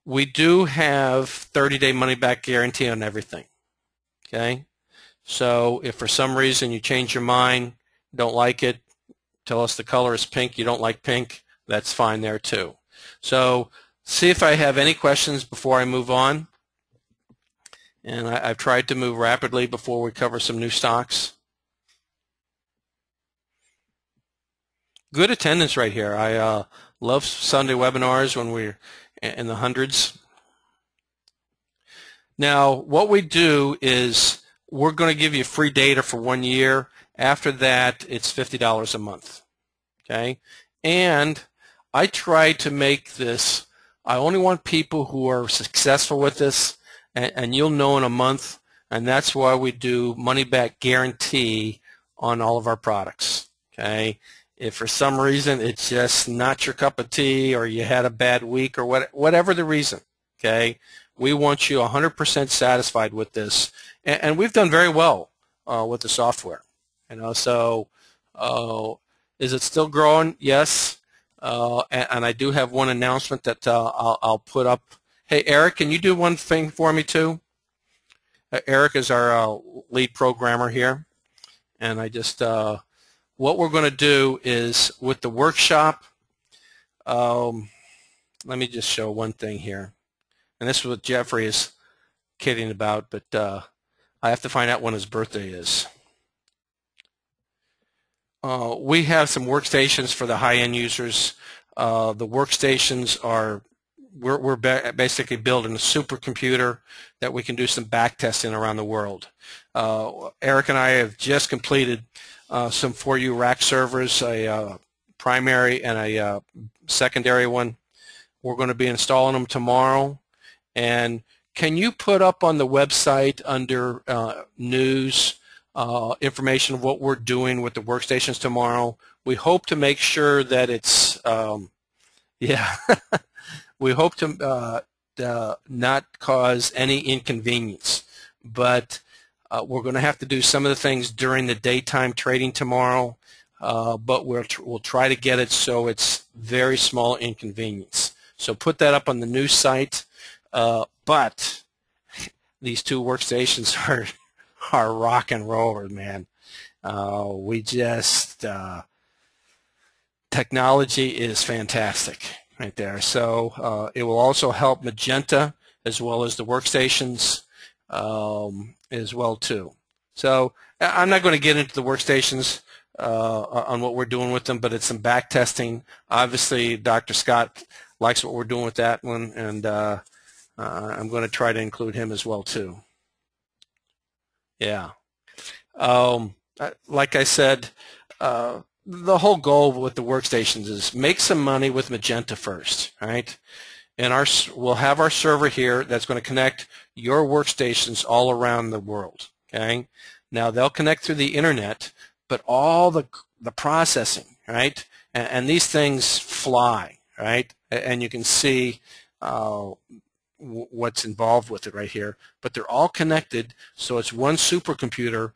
We do have 30-day money-back guarantee on everything, okay? So if for some reason you change your mind, don't like it, tell us the color is pink, you don't like pink, that's fine there too. So see if I have any questions before I move on. And I've tried to move rapidly before we cover some new stocks. Good attendance right here. I love Sunday webinars when we're in the hundreds. Now, what we do is we're going to give you free data for 1 year. After that, it's $50 a month. Okay? And I try to make this, I only want people who are successful with this, and you'll know in a month, and that's why we do money-back guarantee on all of our products. Okay? If for some reason it's just not your cup of tea, or you had a bad week, or whatever the reason, okay, we want you 100% satisfied with this, and we've done very well with the software. You know, so is it still growing? Yes, and I do have one announcement that I'll put up. Hey, Eric, can you do one thing for me too? Eric is our lead programmer here, and I just what we're going to do is with the workshop, let me just show one thing here. And this is what Jeffrey is kidding about, but I have to find out when his birthday is. We have some workstations for the high-end users. The workstations are, we're basically building a supercomputer that we can do some back testing around the world. Eric and I have just completed some 4U rack servers, a primary and a secondary one. We're going to be installing them tomorrow. And can you put up on the website under news information of what we're doing with the workstations tomorrow? We hope to make sure that it's, yeah, we hope to not cause any inconvenience. But we're going to have to do some of the things during the daytime trading tomorrow, but we'll try to get it so it's very small inconvenience. So put that up on the news site. But these two workstations are rock and rollers, man. We just technology is fantastic right there. So it will also help Magenta as well as the workstations as well too. So I'm not going to get into the workstations on what we're doing with them, but it's some back testing. Obviously, Dr. Scott likes what we're doing with that one, and I'm going to try to include him as well too. Yeah. Like I said, the whole goal with the workstations is make some money with Magenta first, right? And we'll have our server here that's going to connect your workstations all around the world, okay? Now, they'll connect through the internet, but all the processing, right? And these things fly, right? And you can see what's involved with it right here. But they're all connected, so it's one supercomputer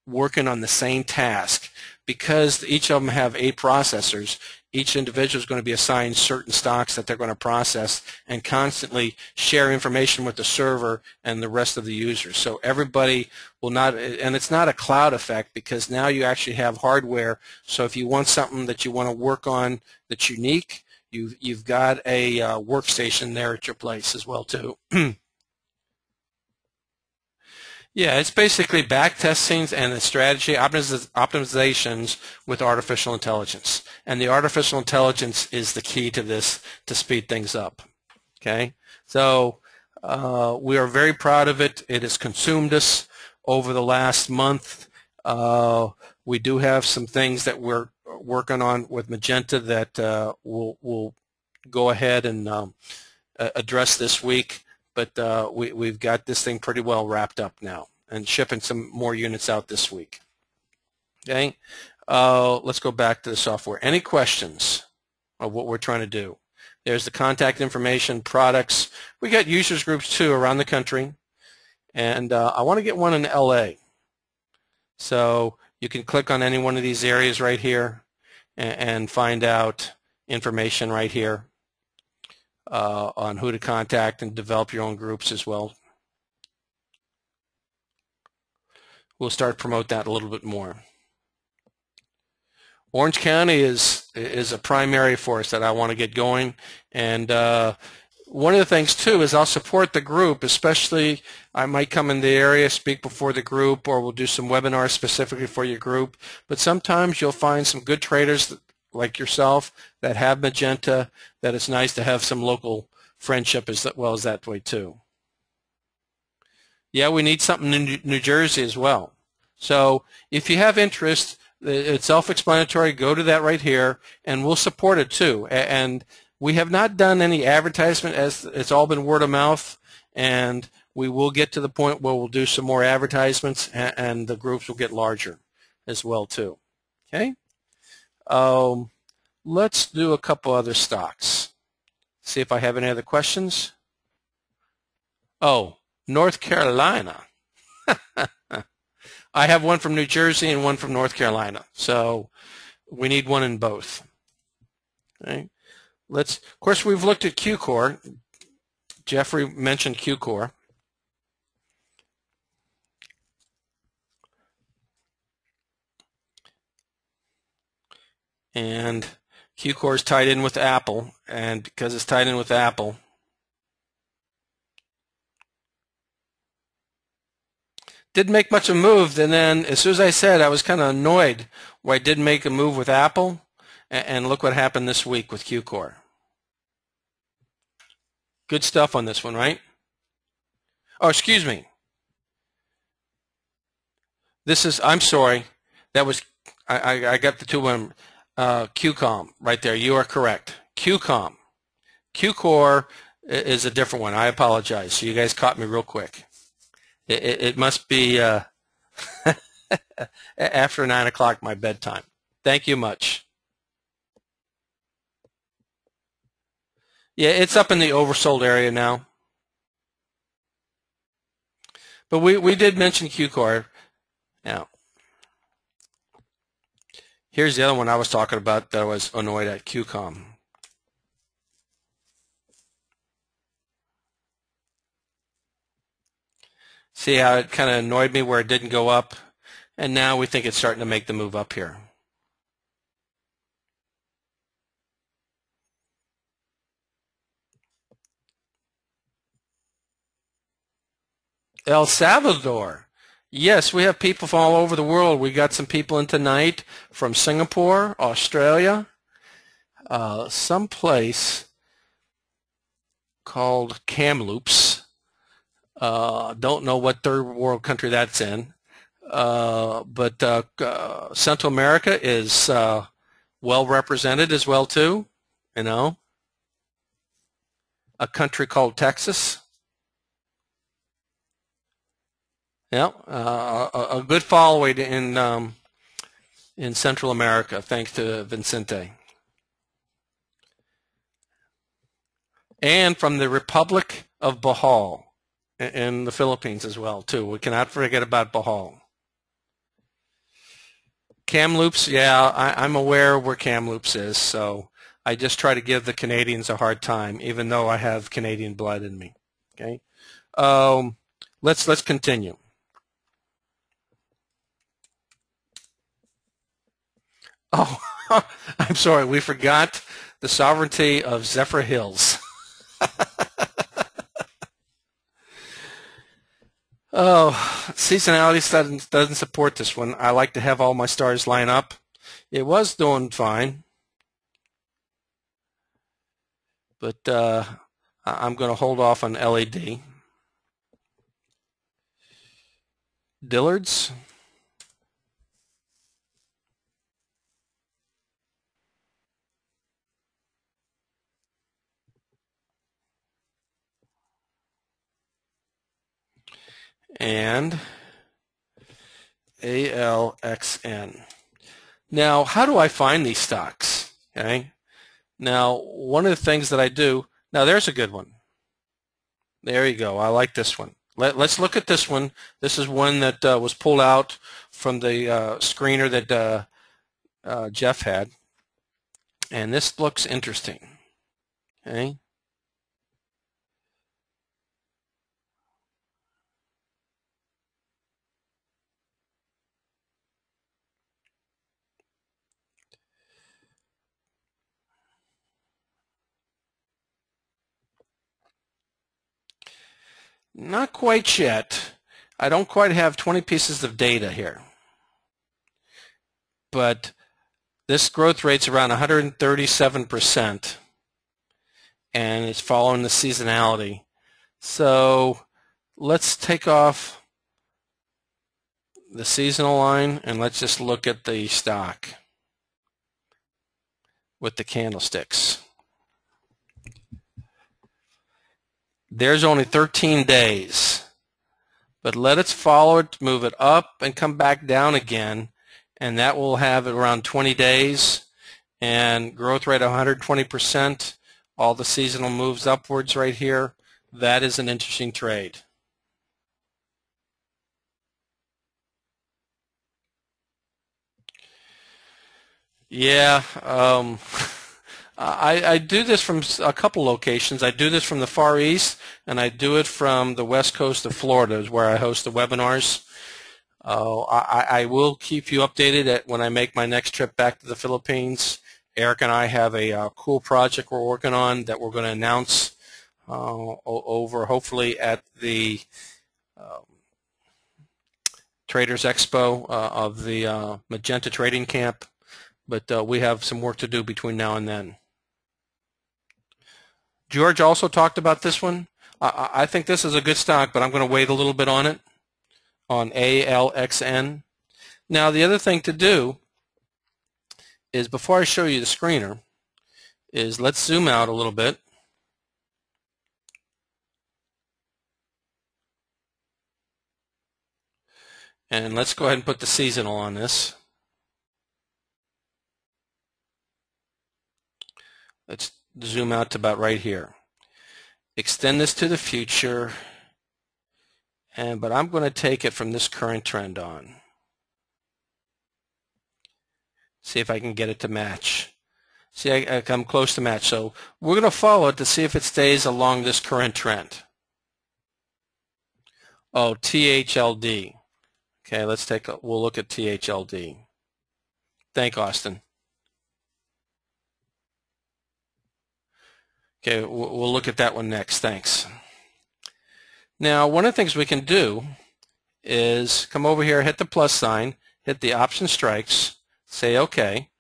working on the same task. Because each of them have 8 processors, each individual is going to be assigned certain stocks that they're going to process and constantly share information with the server and the rest of the users. So everybody will not, and it's not a cloud effect because now you actually have hardware. So if you want something that you want to work on that's unique, you've got a workstation there at your place as well too. Yeah, it's basically back testings and the strategy optimizations with artificial intelligence. And the artificial intelligence is the key to this to speed things up. Okay, so we are very proud of it. It has consumed us over the last month. We do have some things that we're working on with Magenta that will go ahead and address this week, but we've got this thing pretty well wrapped up now and shipping some more units out this week. Okay, let's go back to the software. Any questions of what we're trying to do? There's the contact information, products. We got users groups too around the country, and I want to get one in LA. So you can click on any one of these areas right here and find out information right here on who to contact and develop your own groups as well. We'll start to promote that a little bit more. Orange County is a primary for us that I want to get going, and one of the things too is I'll support the group, especially I might come in the area, speak before the group, or we'll do some webinars specifically for your group. But sometimes you'll find some good traders like yourself that have Magenta, that it's nice to have some local friendship as well as that way too. Yeah, we need something in New Jersey as well. So if you have interest, it's self-explanatory. Go to that right here, and we'll support it too. And we have not done any advertisement, as it's all been word of mouth, and we will get to the point where we'll do some more advertisements, and the groups will get larger as well too. Okay. Let's do a couple other stocks. See if I have any other questions. Oh, North Carolina. I have one from New Jersey and one from North Carolina, so we need one in both. Okay. Of course, we've looked at Q-Core. Jeffrey mentioned Q-Core. And Q-Core is tied in with Apple, and because it's tied in with Apple, didn't make much of a move, and then as soon as I said, I was kind of annoyed why I didn't make a move with Apple, and look what happened this week with Q-Core. Good stuff on this one, right? Oh, excuse me. This is, I'm sorry, that was, I got the two one, QCOM right there. You are correct. QCOM. Q-Core is a different one. I apologize. So you guys caught me real quick. It must be after 9 o'clock my bedtime. Thank you much. Yeah, it's up in the oversold area now. But we did mention Q-Core. Now, here's the other one I was talking about that I was annoyed at, QCOM. See how it kind of annoyed me where it didn't go up? And now we think it's starting to make the move up here. El Salvador. Yes, we have people from all over the world. We got some people in tonight from Singapore, Australia, someplace called Kamloops. Don't know what third world country that's in. But Central America is well represented as well too. You know, a country called Texas. Yeah, a good following in Central America, thanks to Vicente. And from the Republic of Bohol in the Philippines as well too. We cannot forget about Bohol. Kamloops, yeah, I'm aware where Kamloops is, so I just try to give the Canadians a hard time, even though I have Canadian blood in me. Okay, let's continue. Oh, I'm sorry, we forgot the sovereignty of Zephyr Hills. Oh, seasonality doesn't support this one. I like to have all my stars line up. It was doing fine, but I'm going to hold off on LED. Dillard's. and ALXN. Now, how do I find these stocks? Okay. Now, one of the things that I do, now there's a good one. There you go. I like this one. Let's look at this one. This is one that was pulled out from the screener that Jeff had. And this looks interesting. Okay. Not quite yet. I don't quite have 20 pieces of data here. But this growth rate's around 137%, and it's following the seasonality. So let's take off the seasonal line, and let's just look at the stock with the candlesticks. There's only 13 days, but let us follow it, move it up, and come back down again, and that will have around 20 days, and growth rate 120%. All the seasonal moves upwards right here. That is an interesting trade. Yeah, I do this from a couple locations. I do this from the Far East, and I do it from the West Coast of Florida, is where I host the webinars. I will keep you updated when I make my next trip back to the Philippines. Eric and I have a cool project we're working on that we're going to announce over hopefully at the Traders Expo of the Magenta Trading Camp. But we have some work to do between now and then. George also talked about this one. I think this is a good stock, but I'm going to wait a little bit on it, on ALXN. Now, the other thing to do is, before I show you the screener, is let's zoom out a little bit. And let's go ahead and put the seasonal on this. Let's zoom out to about right here. Extend this to the future, but I'm going to take it from this current trend on. See if I can get it to match. See, I come close to match. So we're going to follow it to see if it stays along this current trend. Oh, THLD. Okay, we'll look at THLD. Thank Austin. Okay, we'll look at that one next. Thanks. Now, one of the things we can do is come over here, hit the plus sign, hit the option strikes, say OK.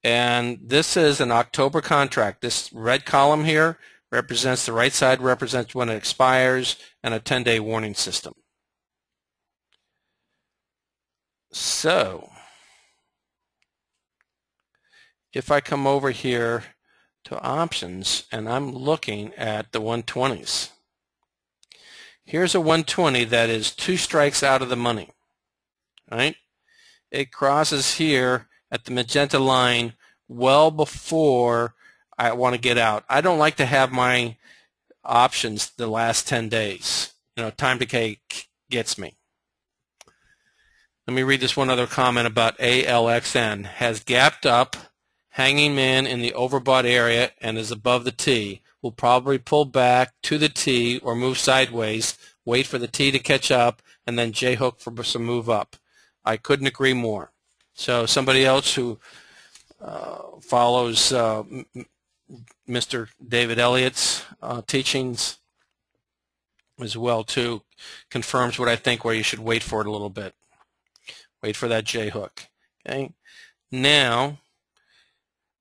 And this is an October contract. This red column here represents the right side, represents when it expires, and a 10-day warning system. So if I come over here to options and I'm looking at the 120s, here's a 120 that is 2 strikes out of the money, right? It crosses here at the magenta line well before I want to get out. I don't like to have my options the last 10 days. Time decay gets me. Let me read this one other comment about ALXN. Has gapped up, hanging in the overbought area, and is above the T. Will probably pull back to the T or move sideways, wait for the T to catch up, and then J-hook for some move up. I couldn't agree more. So somebody else who follows Mr. David Elliott's teachings as well too confirms what I think, where you should wait for it a little bit. Wait for that J-hook. Okay. Now,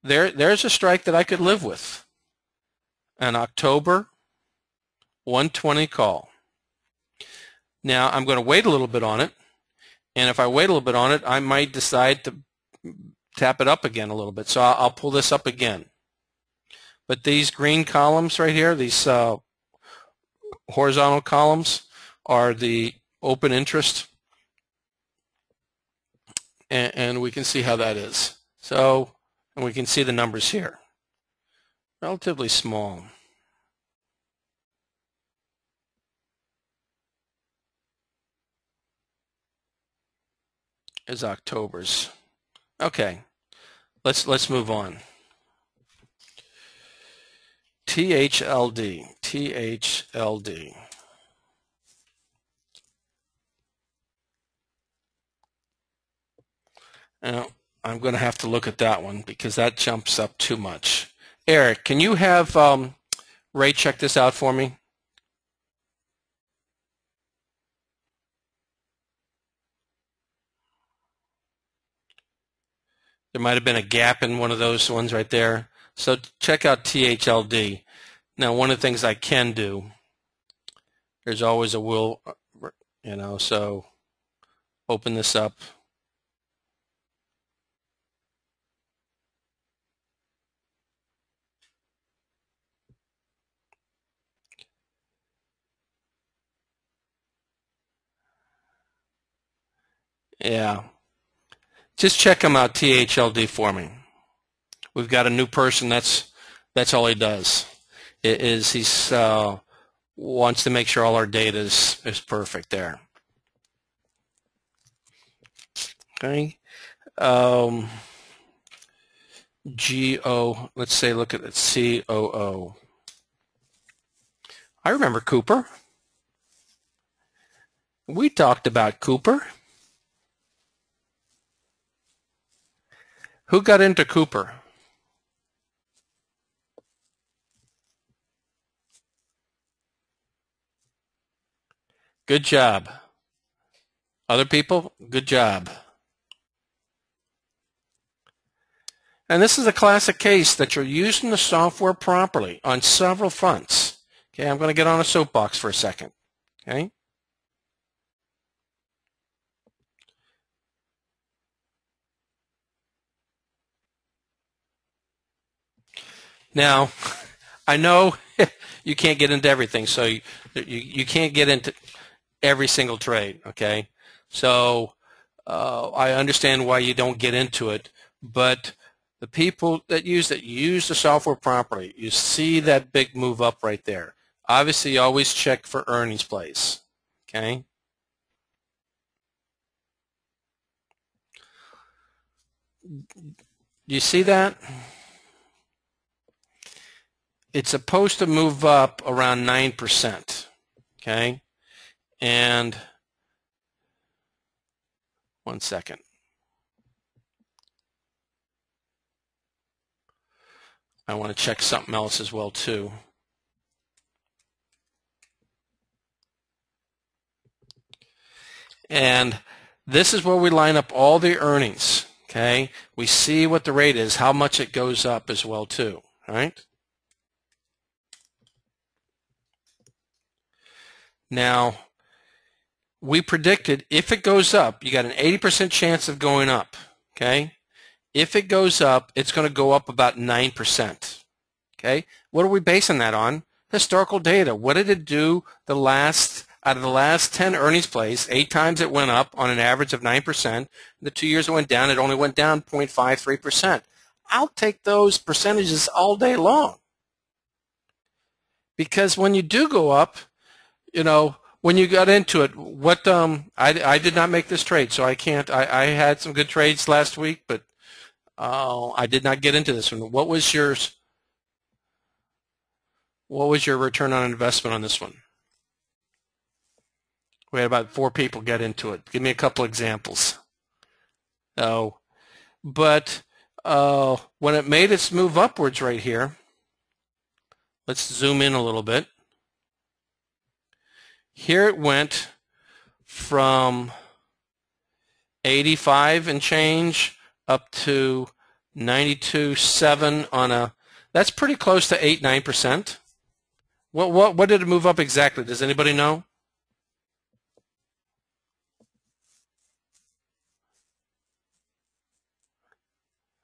there's a strike that I could live with. An October 120 call. Now, I'm going to wait a little bit on it. And if I wait a little bit on it, I might decide to tap it up again a little bit. So I'll pull this up again. But these green columns right here, these horizontal columns are the open interest, and we can see how that is. So, and we can see the numbers here. Relatively small. Is October's. Okay, let's move on. THLD. Now, I'm going to have to look at that one because that jumps up too much. Eric, can you have Ray check this out for me? There might have been a gap in one of those ones right there. So check out THLD. Now, one of the things I can do, there's always a will, you know, so open this up. Yeah. Just check him out, THLD, for me. We've got a new person. That's all he does. He's wants to make sure all our data is perfect there. Okay. GO. Let's say look at it. COO. I remember Cooper. We talked about Cooper. Who got into Cooper? Good job. Other people? Good job. And this is a classic case that you're using the software properly on several fronts. Okay, I'm going to get on a soapbox for a second. Okay. Now, I know you can't get into everything, so you can't get into every single trade, okay? So I understand why you don't get into it, but the people that use the software properly. You see that big move up right there. Obviously, you always check for earnings plays, okay? You see that? It's supposed to move up around 9%, okay? And one second. I want to check something else as well too. And this is where we line up all the earnings, okay? We see what the rate is, how much it goes up as well too, all right? Now, we predicted if it goes up, you got an 80% chance of going up, okay? If it goes up, it's going to go up about 9%, okay? What are we basing that on? Historical data. What did it do out of the last 10 earnings plays? 8 times it went up on an average of 9%. The 2 years it went down, it only went down 0.53%. I'll take those percentages all day long. Because when you do go up, you know, when you got into it, what I did not make this trade, so I can't. I had some good trades last week, but I did not get into this one. What was your return on investment on this one? We had about 4 people get into it. Give me a couple examples. Oh, but when it made its move upwards right here, let's zoom in a little bit. Here it went from 85 and change up to 92.7 on a. That's pretty close to 8-9%. What did it move up exactly? Does anybody know?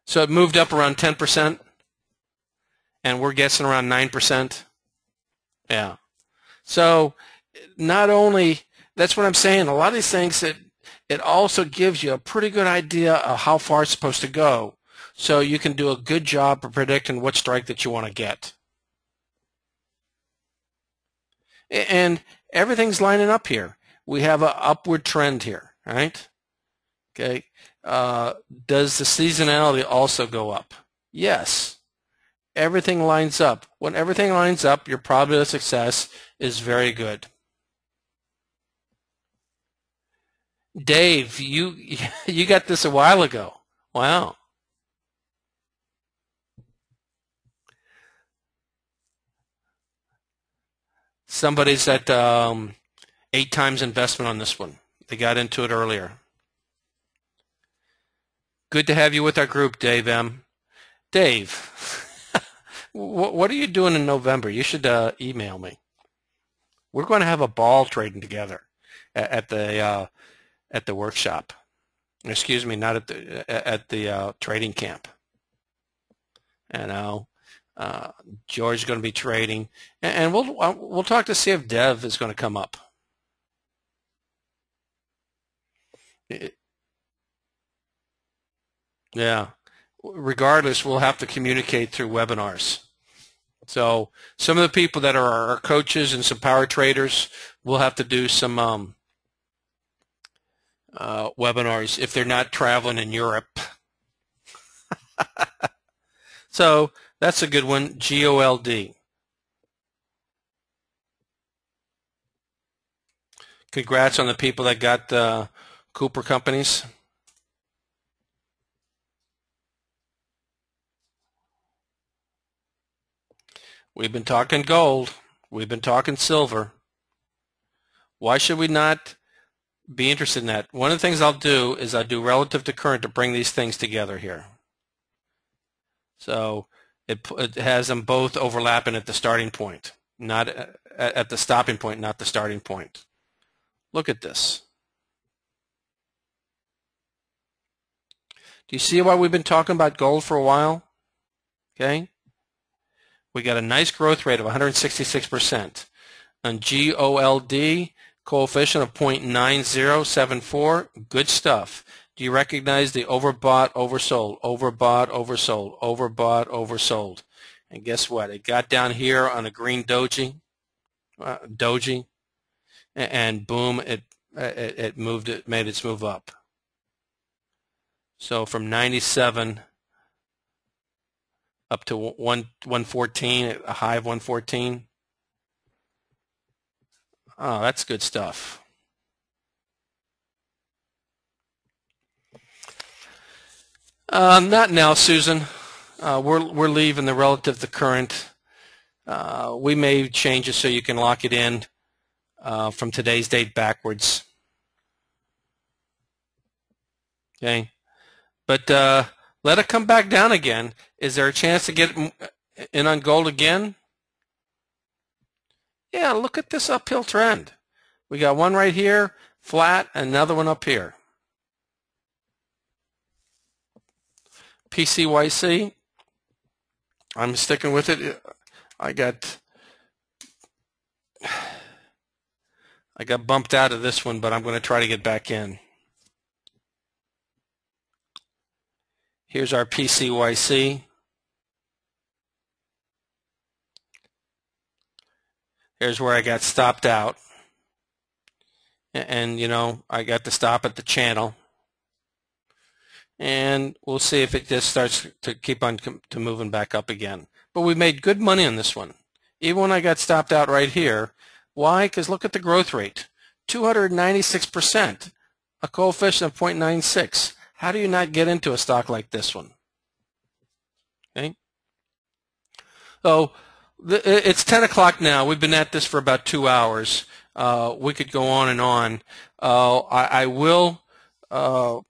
So it moved up around 10%, and we're guessing around 9%. Yeah. So not only, that's what I'm saying, a lot of these things, it also gives you a pretty good idea of how far it's supposed to go. So you can do a good job of predicting what strike that you want to get. And everything's lining up here. We have an upward trend here, right? Okay. Does the seasonality also go up? Yes. Everything lines up. When everything lines up, your probability of success is very good. Dave, you got this a while ago. Wow. Somebody's at 8 times investment on this one. They got into it earlier. Good to have you with our group, Dave M. Dave, what are you doing in November? You should email me. We're going to have a ball trading together at the workshop. Excuse me, not at the trading camp. And George is going to be trading, and we'll talk to see if Dev is going to come up. Yeah. Regardless, we'll have to communicate through webinars. So some of the people that are our coaches and some power traders will have to do some webinars if they're not traveling in Europe. So that's a good one, GOLD. Congrats on the people that got the Cooper companies. We've been talking gold. We've been talking silver. Why should we not be interested in that? One of the things I'll do is I'll do relative to current to bring these things together here. So it has them both overlapping at the starting point, not at the stopping point, not the starting point. Look at this. Do you see why we've been talking about gold for a while? Okay. We got a nice growth rate of 166%. On GOLD, coefficient of 0.9074, good stuff. Do you recognize the overbought, oversold, overbought, oversold, overbought, oversold? And guess what? It got down here on a green doji, and boom, it moved. It made its move up. So from 97 up to 114, a high of 114. Oh, that's good stuff. Not now, Susan. We're leaving the relative to current. We may change it so you can lock it in from today's date backwards. Okay, but let it come back down again. Is there a chance to get in on gold again? Yeah, look at this uphill trend. We got one right here, flat, another one up here. PCYC, I'm sticking with it. I got bumped out of this one, but I'm going to try to get back in. Here's our PCYC. Here's where I got stopped out. And you know, I got to stop at the channel. And we'll see if it just starts to keep on to moving back up again. But we made good money on this one. Even when I got stopped out right here. Why? Because look at the growth rate. 296%. A coefficient of 0.96. How do you not get into a stock like this one? Okay. So it's 10 o'clock now. We've been at this for about 2 hours. We could go on and on. I will, for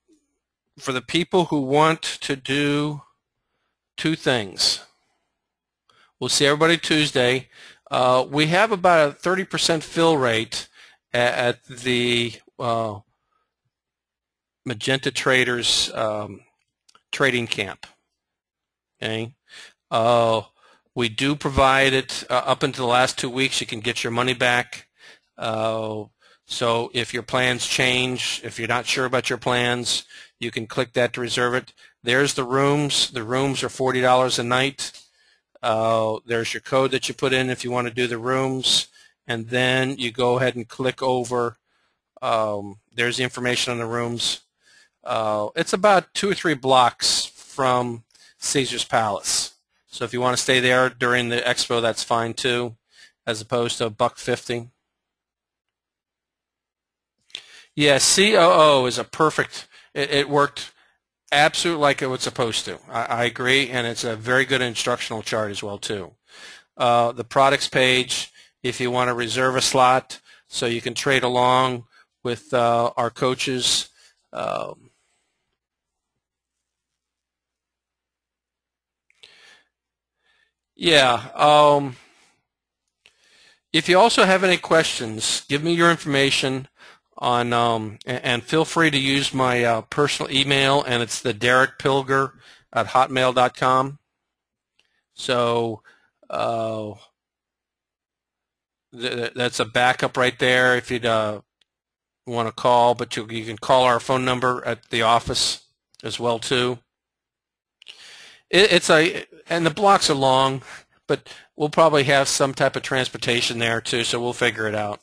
the people who want to do 2 things, we'll see everybody Tuesday. We have about a 30% fill rate at the Magenta Traders trading camp. Okay. We do provide it up until the last 2 weeks. You can get your money back. So if your plans change, if you're not sure about your plans, you can click that to reserve it. There's the rooms. The rooms are $40 a night. There's your code that you put in if you want to do the rooms, and then you go ahead and click over. There's the information on the rooms. It's about 2 or 3 blocks from Caesar's Palace. So if you want to stay there during the expo, that's fine too, as opposed to $150. Yeah, COO is a perfect. It worked absolutely like it was supposed to. I agree, and it's a very good instructional chart as well too. The products page, if you want to reserve a slot so you can trade along with our coaches. If you also have any questions, give me your information on, and feel free to use my personal email, and it's the derekpilger@hotmail.com. So that's a backup right there if you'd want to call, but you can call our phone number at the office as well too. And the blocks are long, but we'll probably have some type of transportation there too, so we'll figure it out.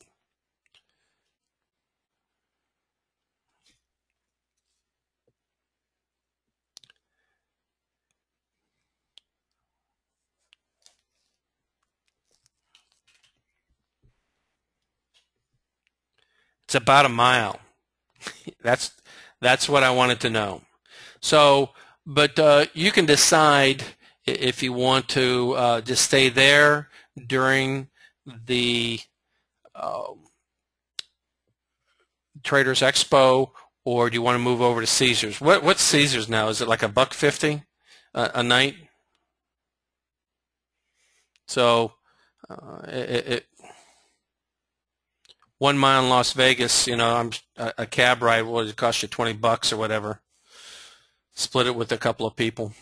It's about a mile. That's what I wanted to know. So, but you can decide if you want to just stay there during the Traders Expo, or do you want to move over to Caesars? What's Caesars now? Is it like $150 a night? So 1 mile in Las Vegas, a cab ride would cost you $20 or whatever. Split it with a couple of people.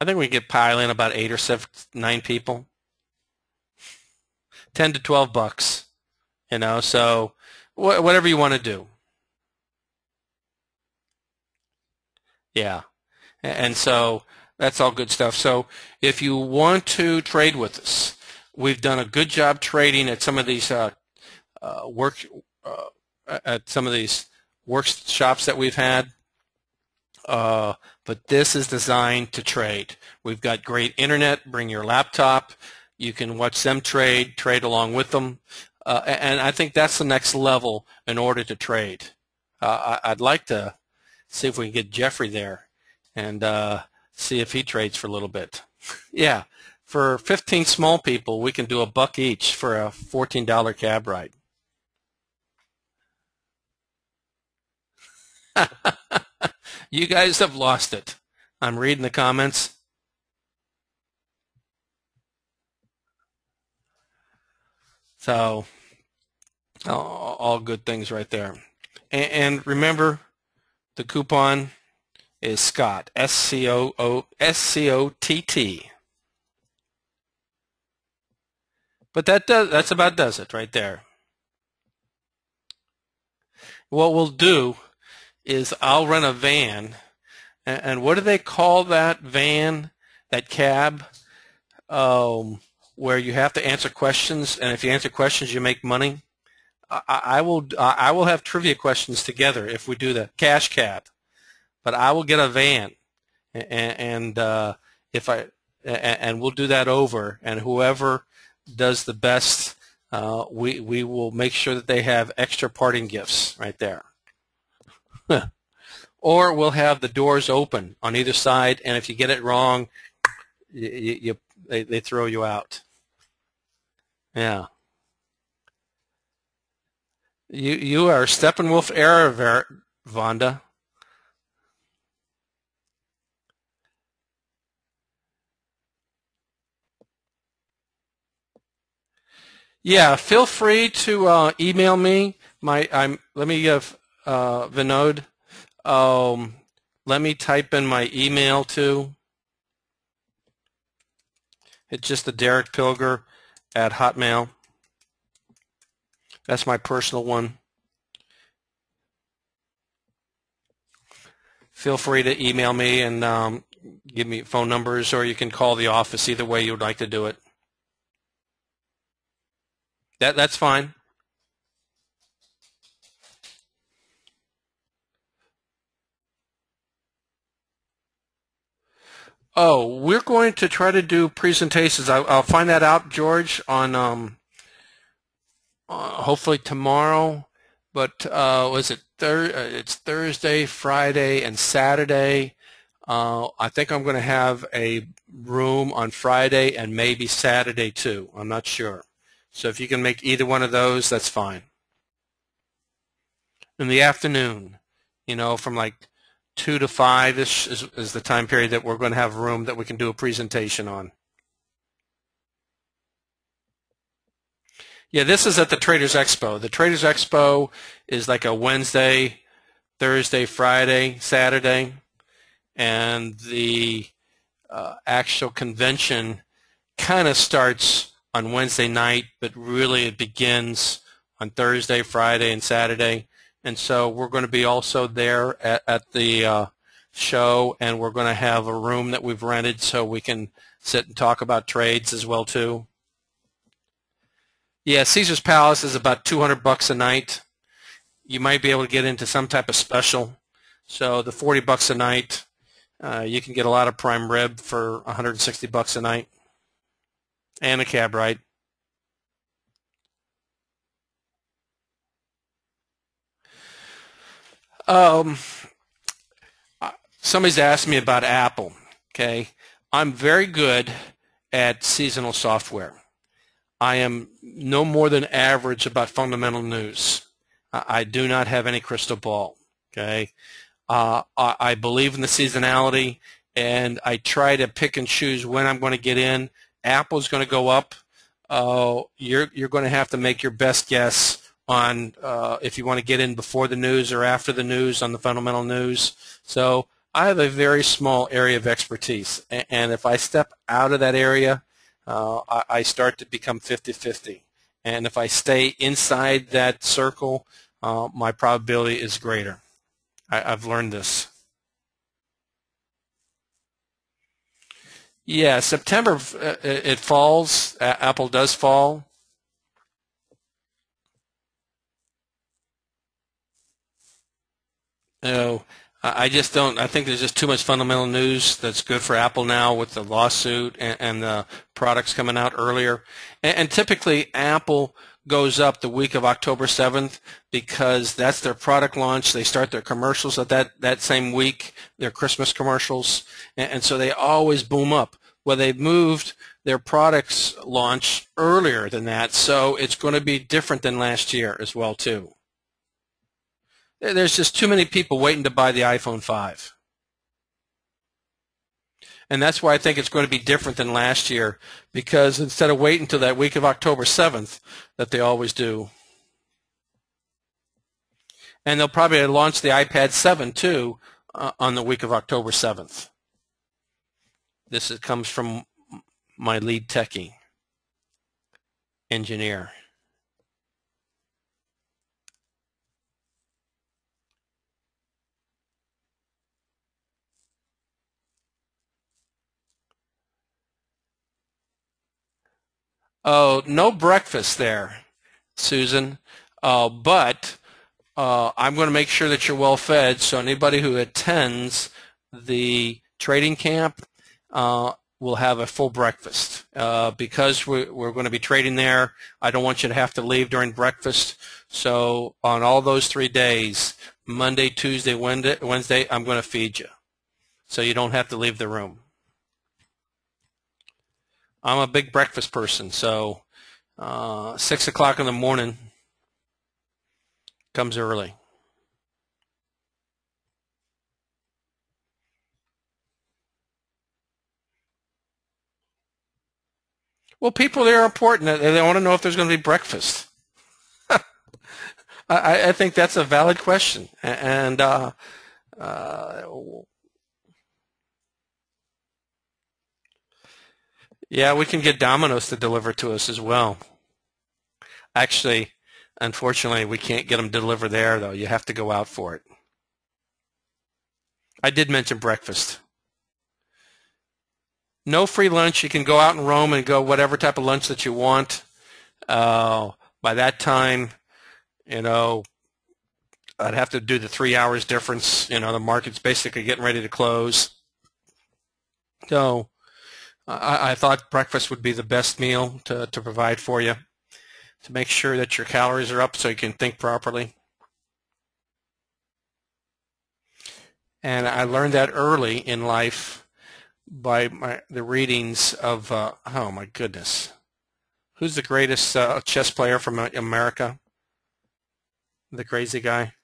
I think we could pile in about 8 or 9 people. $10 to $12, so whatever you want to do. Yeah, and so that's all good stuff. So if you want to trade with us, we've done a good job trading at some of these workshops that we've had. But this is designed to trade. We've got great internet. Bring your laptop. You can watch them trade along with them. And I think that's the next level in order to trade. I'd like to see if we can get Jeffrey there and see if he trades for a little bit. Yeah, for 15 small people, we can do $1 each for a $14 cab ride. You guys have lost it. I'm reading the comments. So, all good things right there. And remember, the coupon is Scott, SCOTT. But that's about does it right there. What we'll do is I'll rent a van, and what do they call that van, that cab, where you have to answer questions, and if you answer questions you make money? I will have trivia questions together if we do the cash cab, but I will get a van, and we'll do that over, and whoever does the best, we will make sure that they have extra parting gifts right there. Or we'll have the doors open on either side, and if you get it wrong, they throw you out. Yeah. You are Steppenwolf era, Vonda. Yeah, feel free to email me. Let me give Vinod. Let me type in my email too. It's just the Derek Pilger at Hotmail. That's my personal one. Feel free to email me and give me phone numbers, or you can call the office, either way you would like to do it. That's fine. Oh, we're going to try to do presentations. I'll find that out, George, on hopefully tomorrow. But was it it's Thursday, Friday, and Saturday. I think I'm going to have a room on Friday and maybe Saturday too. I'm not sure. So if you can make either one of those, that's fine. In the afternoon, from like 2 to 5-ish is the time period that we're going to have room that we can do a presentation on. Yeah, this is at the Traders Expo. The Traders Expo is like a Wednesday, Thursday, Friday, Saturday, and the actual convention kind of starts on Wednesday night, but really it begins on Thursday, Friday, and Saturday. And so we're going to be also there at the show, and we're going to have a room that we've rented so we can sit and talk about trades as well too. Yeah, Caesar's Palace is about $200 a night. You might be able to get into some type of special. So the $40 a night, you can get a lot of prime rib for $160 a night, and a cab ride. Somebody's asked me about Apple. Okay, I'm very good at seasonal software. I am no more than average about fundamental news. I do not have any crystal ball. Okay, I believe in the seasonality, and I try to pick and choose when I'm going to get in. Apple's going to go up. You're going to have to make your best guess on if you want to get in before the news or after the news on the fundamental news. So I have a very small area of expertise, and if I step out of that area, I start to become 50-50. And if I stay inside that circle, my probability is greater. I've learned this. Yeah, September, it falls. Apple does fall. No, I just don't. I think there's just too much fundamental news that's good for Apple now with the lawsuit and the products coming out earlier. And typically, Apple goes up the week of October 7th because that's their product launch. They start their commercials at that same week, their Christmas commercials, and so they always boom up. Well, they've moved their products launch earlier than that, so it's going to be different than last year as well too. There's just too many people waiting to buy the iPhone 5. And that's why I think it's going to be different than last year, because instead of waiting until that week of October 7th that they always do. And they'll probably launch the iPad 7 too on the week of October 7th. This comes from my lead techie engineer. Oh, no breakfast there, Susan, but I'm going to make sure that you're well fed, so anybody who attends the trading camp will have a full breakfast. Because we're going to be trading there, I don't want you to have to leave during breakfast. So on all those 3 days, Monday, Tuesday, Wednesday, I'm going to feed you, so you don't have to leave the room. I'm a big breakfast person, so 6 o'clock in the morning comes early. Well, people there are important. They want to know if there's going to be breakfast. I think that's a valid question, and Yeah, we can get Domino's to deliver to us as well. Actually, unfortunately, we can't get them delivered there, though. You have to go out for it. I did mention breakfast. No free lunch. You can go out and roam and go whatever type of lunch that you want. By that time, you know, I'd have to do the 3 hours difference. You know, the market's basically getting ready to close. So I thought breakfast would be the best meal to provide for you, to make sure that your calories are up so you can think properly. And I learned that early in life by the readings of, oh my goodness, who's the greatest chess player from America? The crazy guy?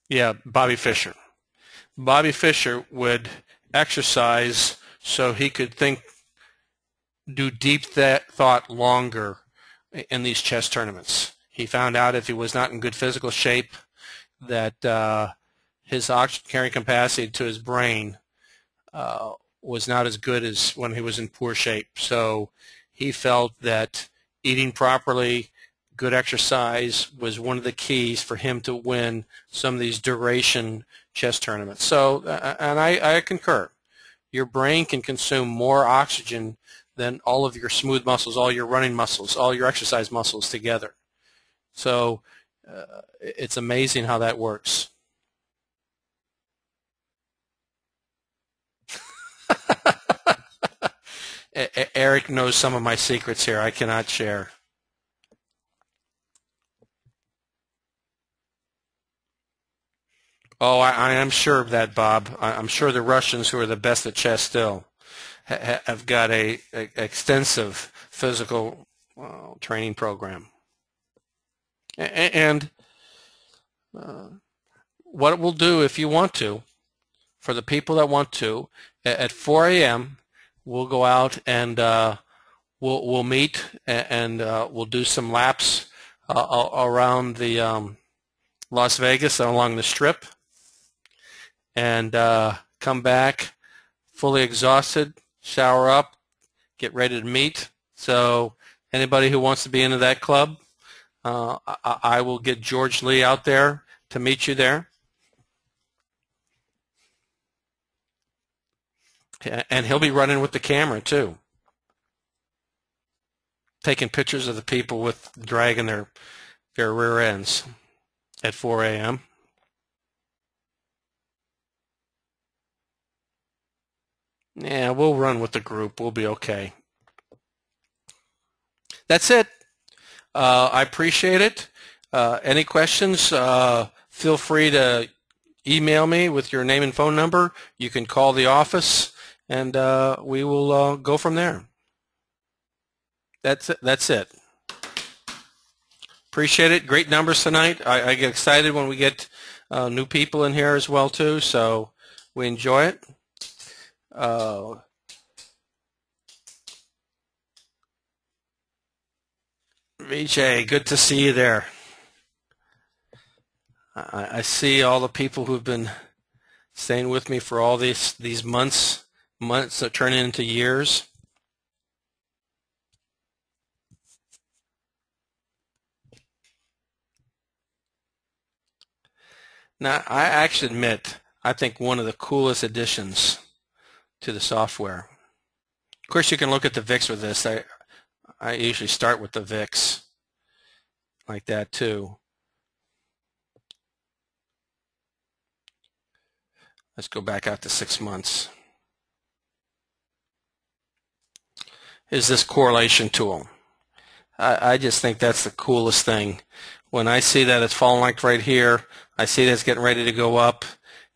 Yeah, Bobby Fischer. Bobby Fischer would exercise so he could do deep thought longer in these chess tournaments. He found out if he was not in good physical shape that his oxygen carrying capacity to his brain was not as good as when he was in poor shape. So he felt that eating properly, good exercise was one of the keys for him to win some of these duration chess tournaments. So, and I concur. Your brain can consume more oxygen than all of your smooth muscles, all your running muscles, all your exercise muscles together. So it's amazing how that works. Eric knows some of my secrets here I cannot share. Oh, I am sure of that, Bob. I'm sure the Russians, who are the best at chess still, have got a extensive physical training program. And what it will do, if you want to, for the people that want to, at 4 a.m. we'll go out and we'll meet and we'll do some laps around the Las Vegas along the Strip, and come back fully exhausted, shower up, get ready to meet. So anybody who wants to be into that club, I will get George Lee out there to meet you there. And he'll be running with the camera too, taking pictures of the people with dragging their rear ends at 4 a.m. Yeah, we'll run with the group. We'll be okay. That's it. I appreciate it. Any questions, feel free to email me with your name and phone number. You can call the office, and we will go from there. That's it. That's it. Appreciate it. Great numbers tonight. I get excited when we get new people in here as well too, so we enjoy it. VJ, good to see you there. I see all the people who've been staying with me for all these months that turn into years. Now, I actually admit, I think one of the coolest additions to the software. Of course, you can look at the VIX with this. I usually start with the VIX like that too. Let's go back out to 6 months. Is this correlation tool. I just think that's the coolest thing. When I see that it's falling like right here, I see that it's getting ready to go up.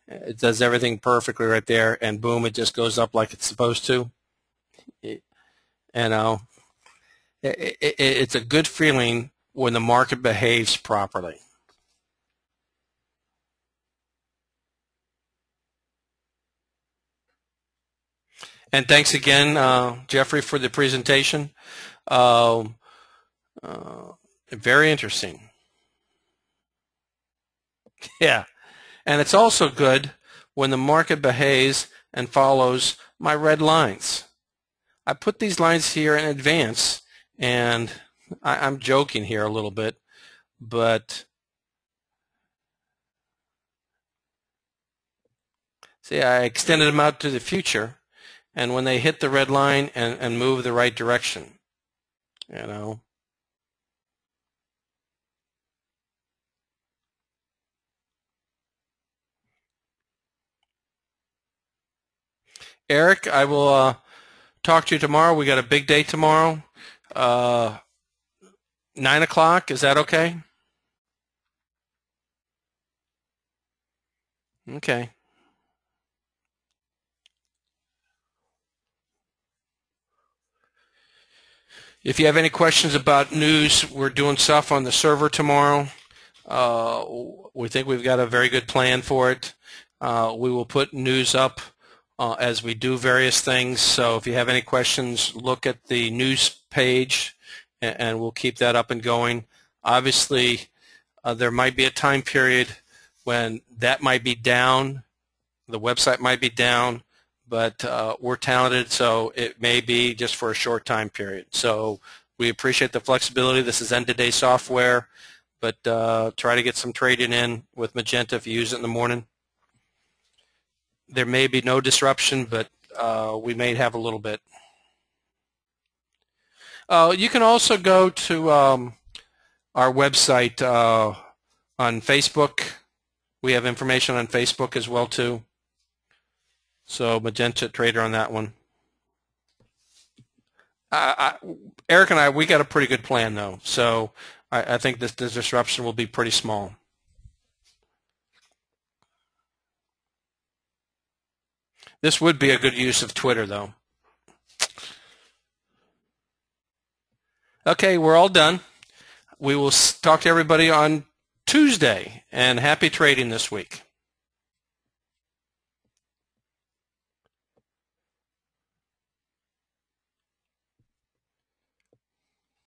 It does everything perfectly right there, and boom, it just goes up like it's supposed to. You know, it's a good feeling when the market behaves properly. And thanks again, Jeffrey, for the presentation. Very interesting. Yeah, and it's also good when the market behaves and follows my red lines. I put these lines here in advance, and I'm joking here a little bit, but see, I extended them out to the future, and when they hit the red line and move the right direction, you know. Eric, I will talk to you tomorrow. We got a big day tomorrow. 9 o'clock, is that okay? Okay. If you have any questions about news, we're doing stuff on the server tomorrow. We think we've got a very good plan for it. We will put news up as we do various things. So if you have any questions, look at the news page, and we'll keep that up and going. Obviously, there might be a time period when that might be down, the website might be down, but we're talented, so it may be just for a short time period. So we appreciate the flexibility. This is end-of-day software, but try to get some trading in with Magenta if you use it in the morning. There may be no disruption, but we may have a little bit. You can also go to our website on Facebook. We have information on Facebook as well too. So Magenta Trader on that one. Eric and I, we got a pretty good plan though. So I think this disruption will be pretty small. This would be a good use of Twitter though. Okay, we're all done. We will talk to everybody on Tuesday, and happy trading this week.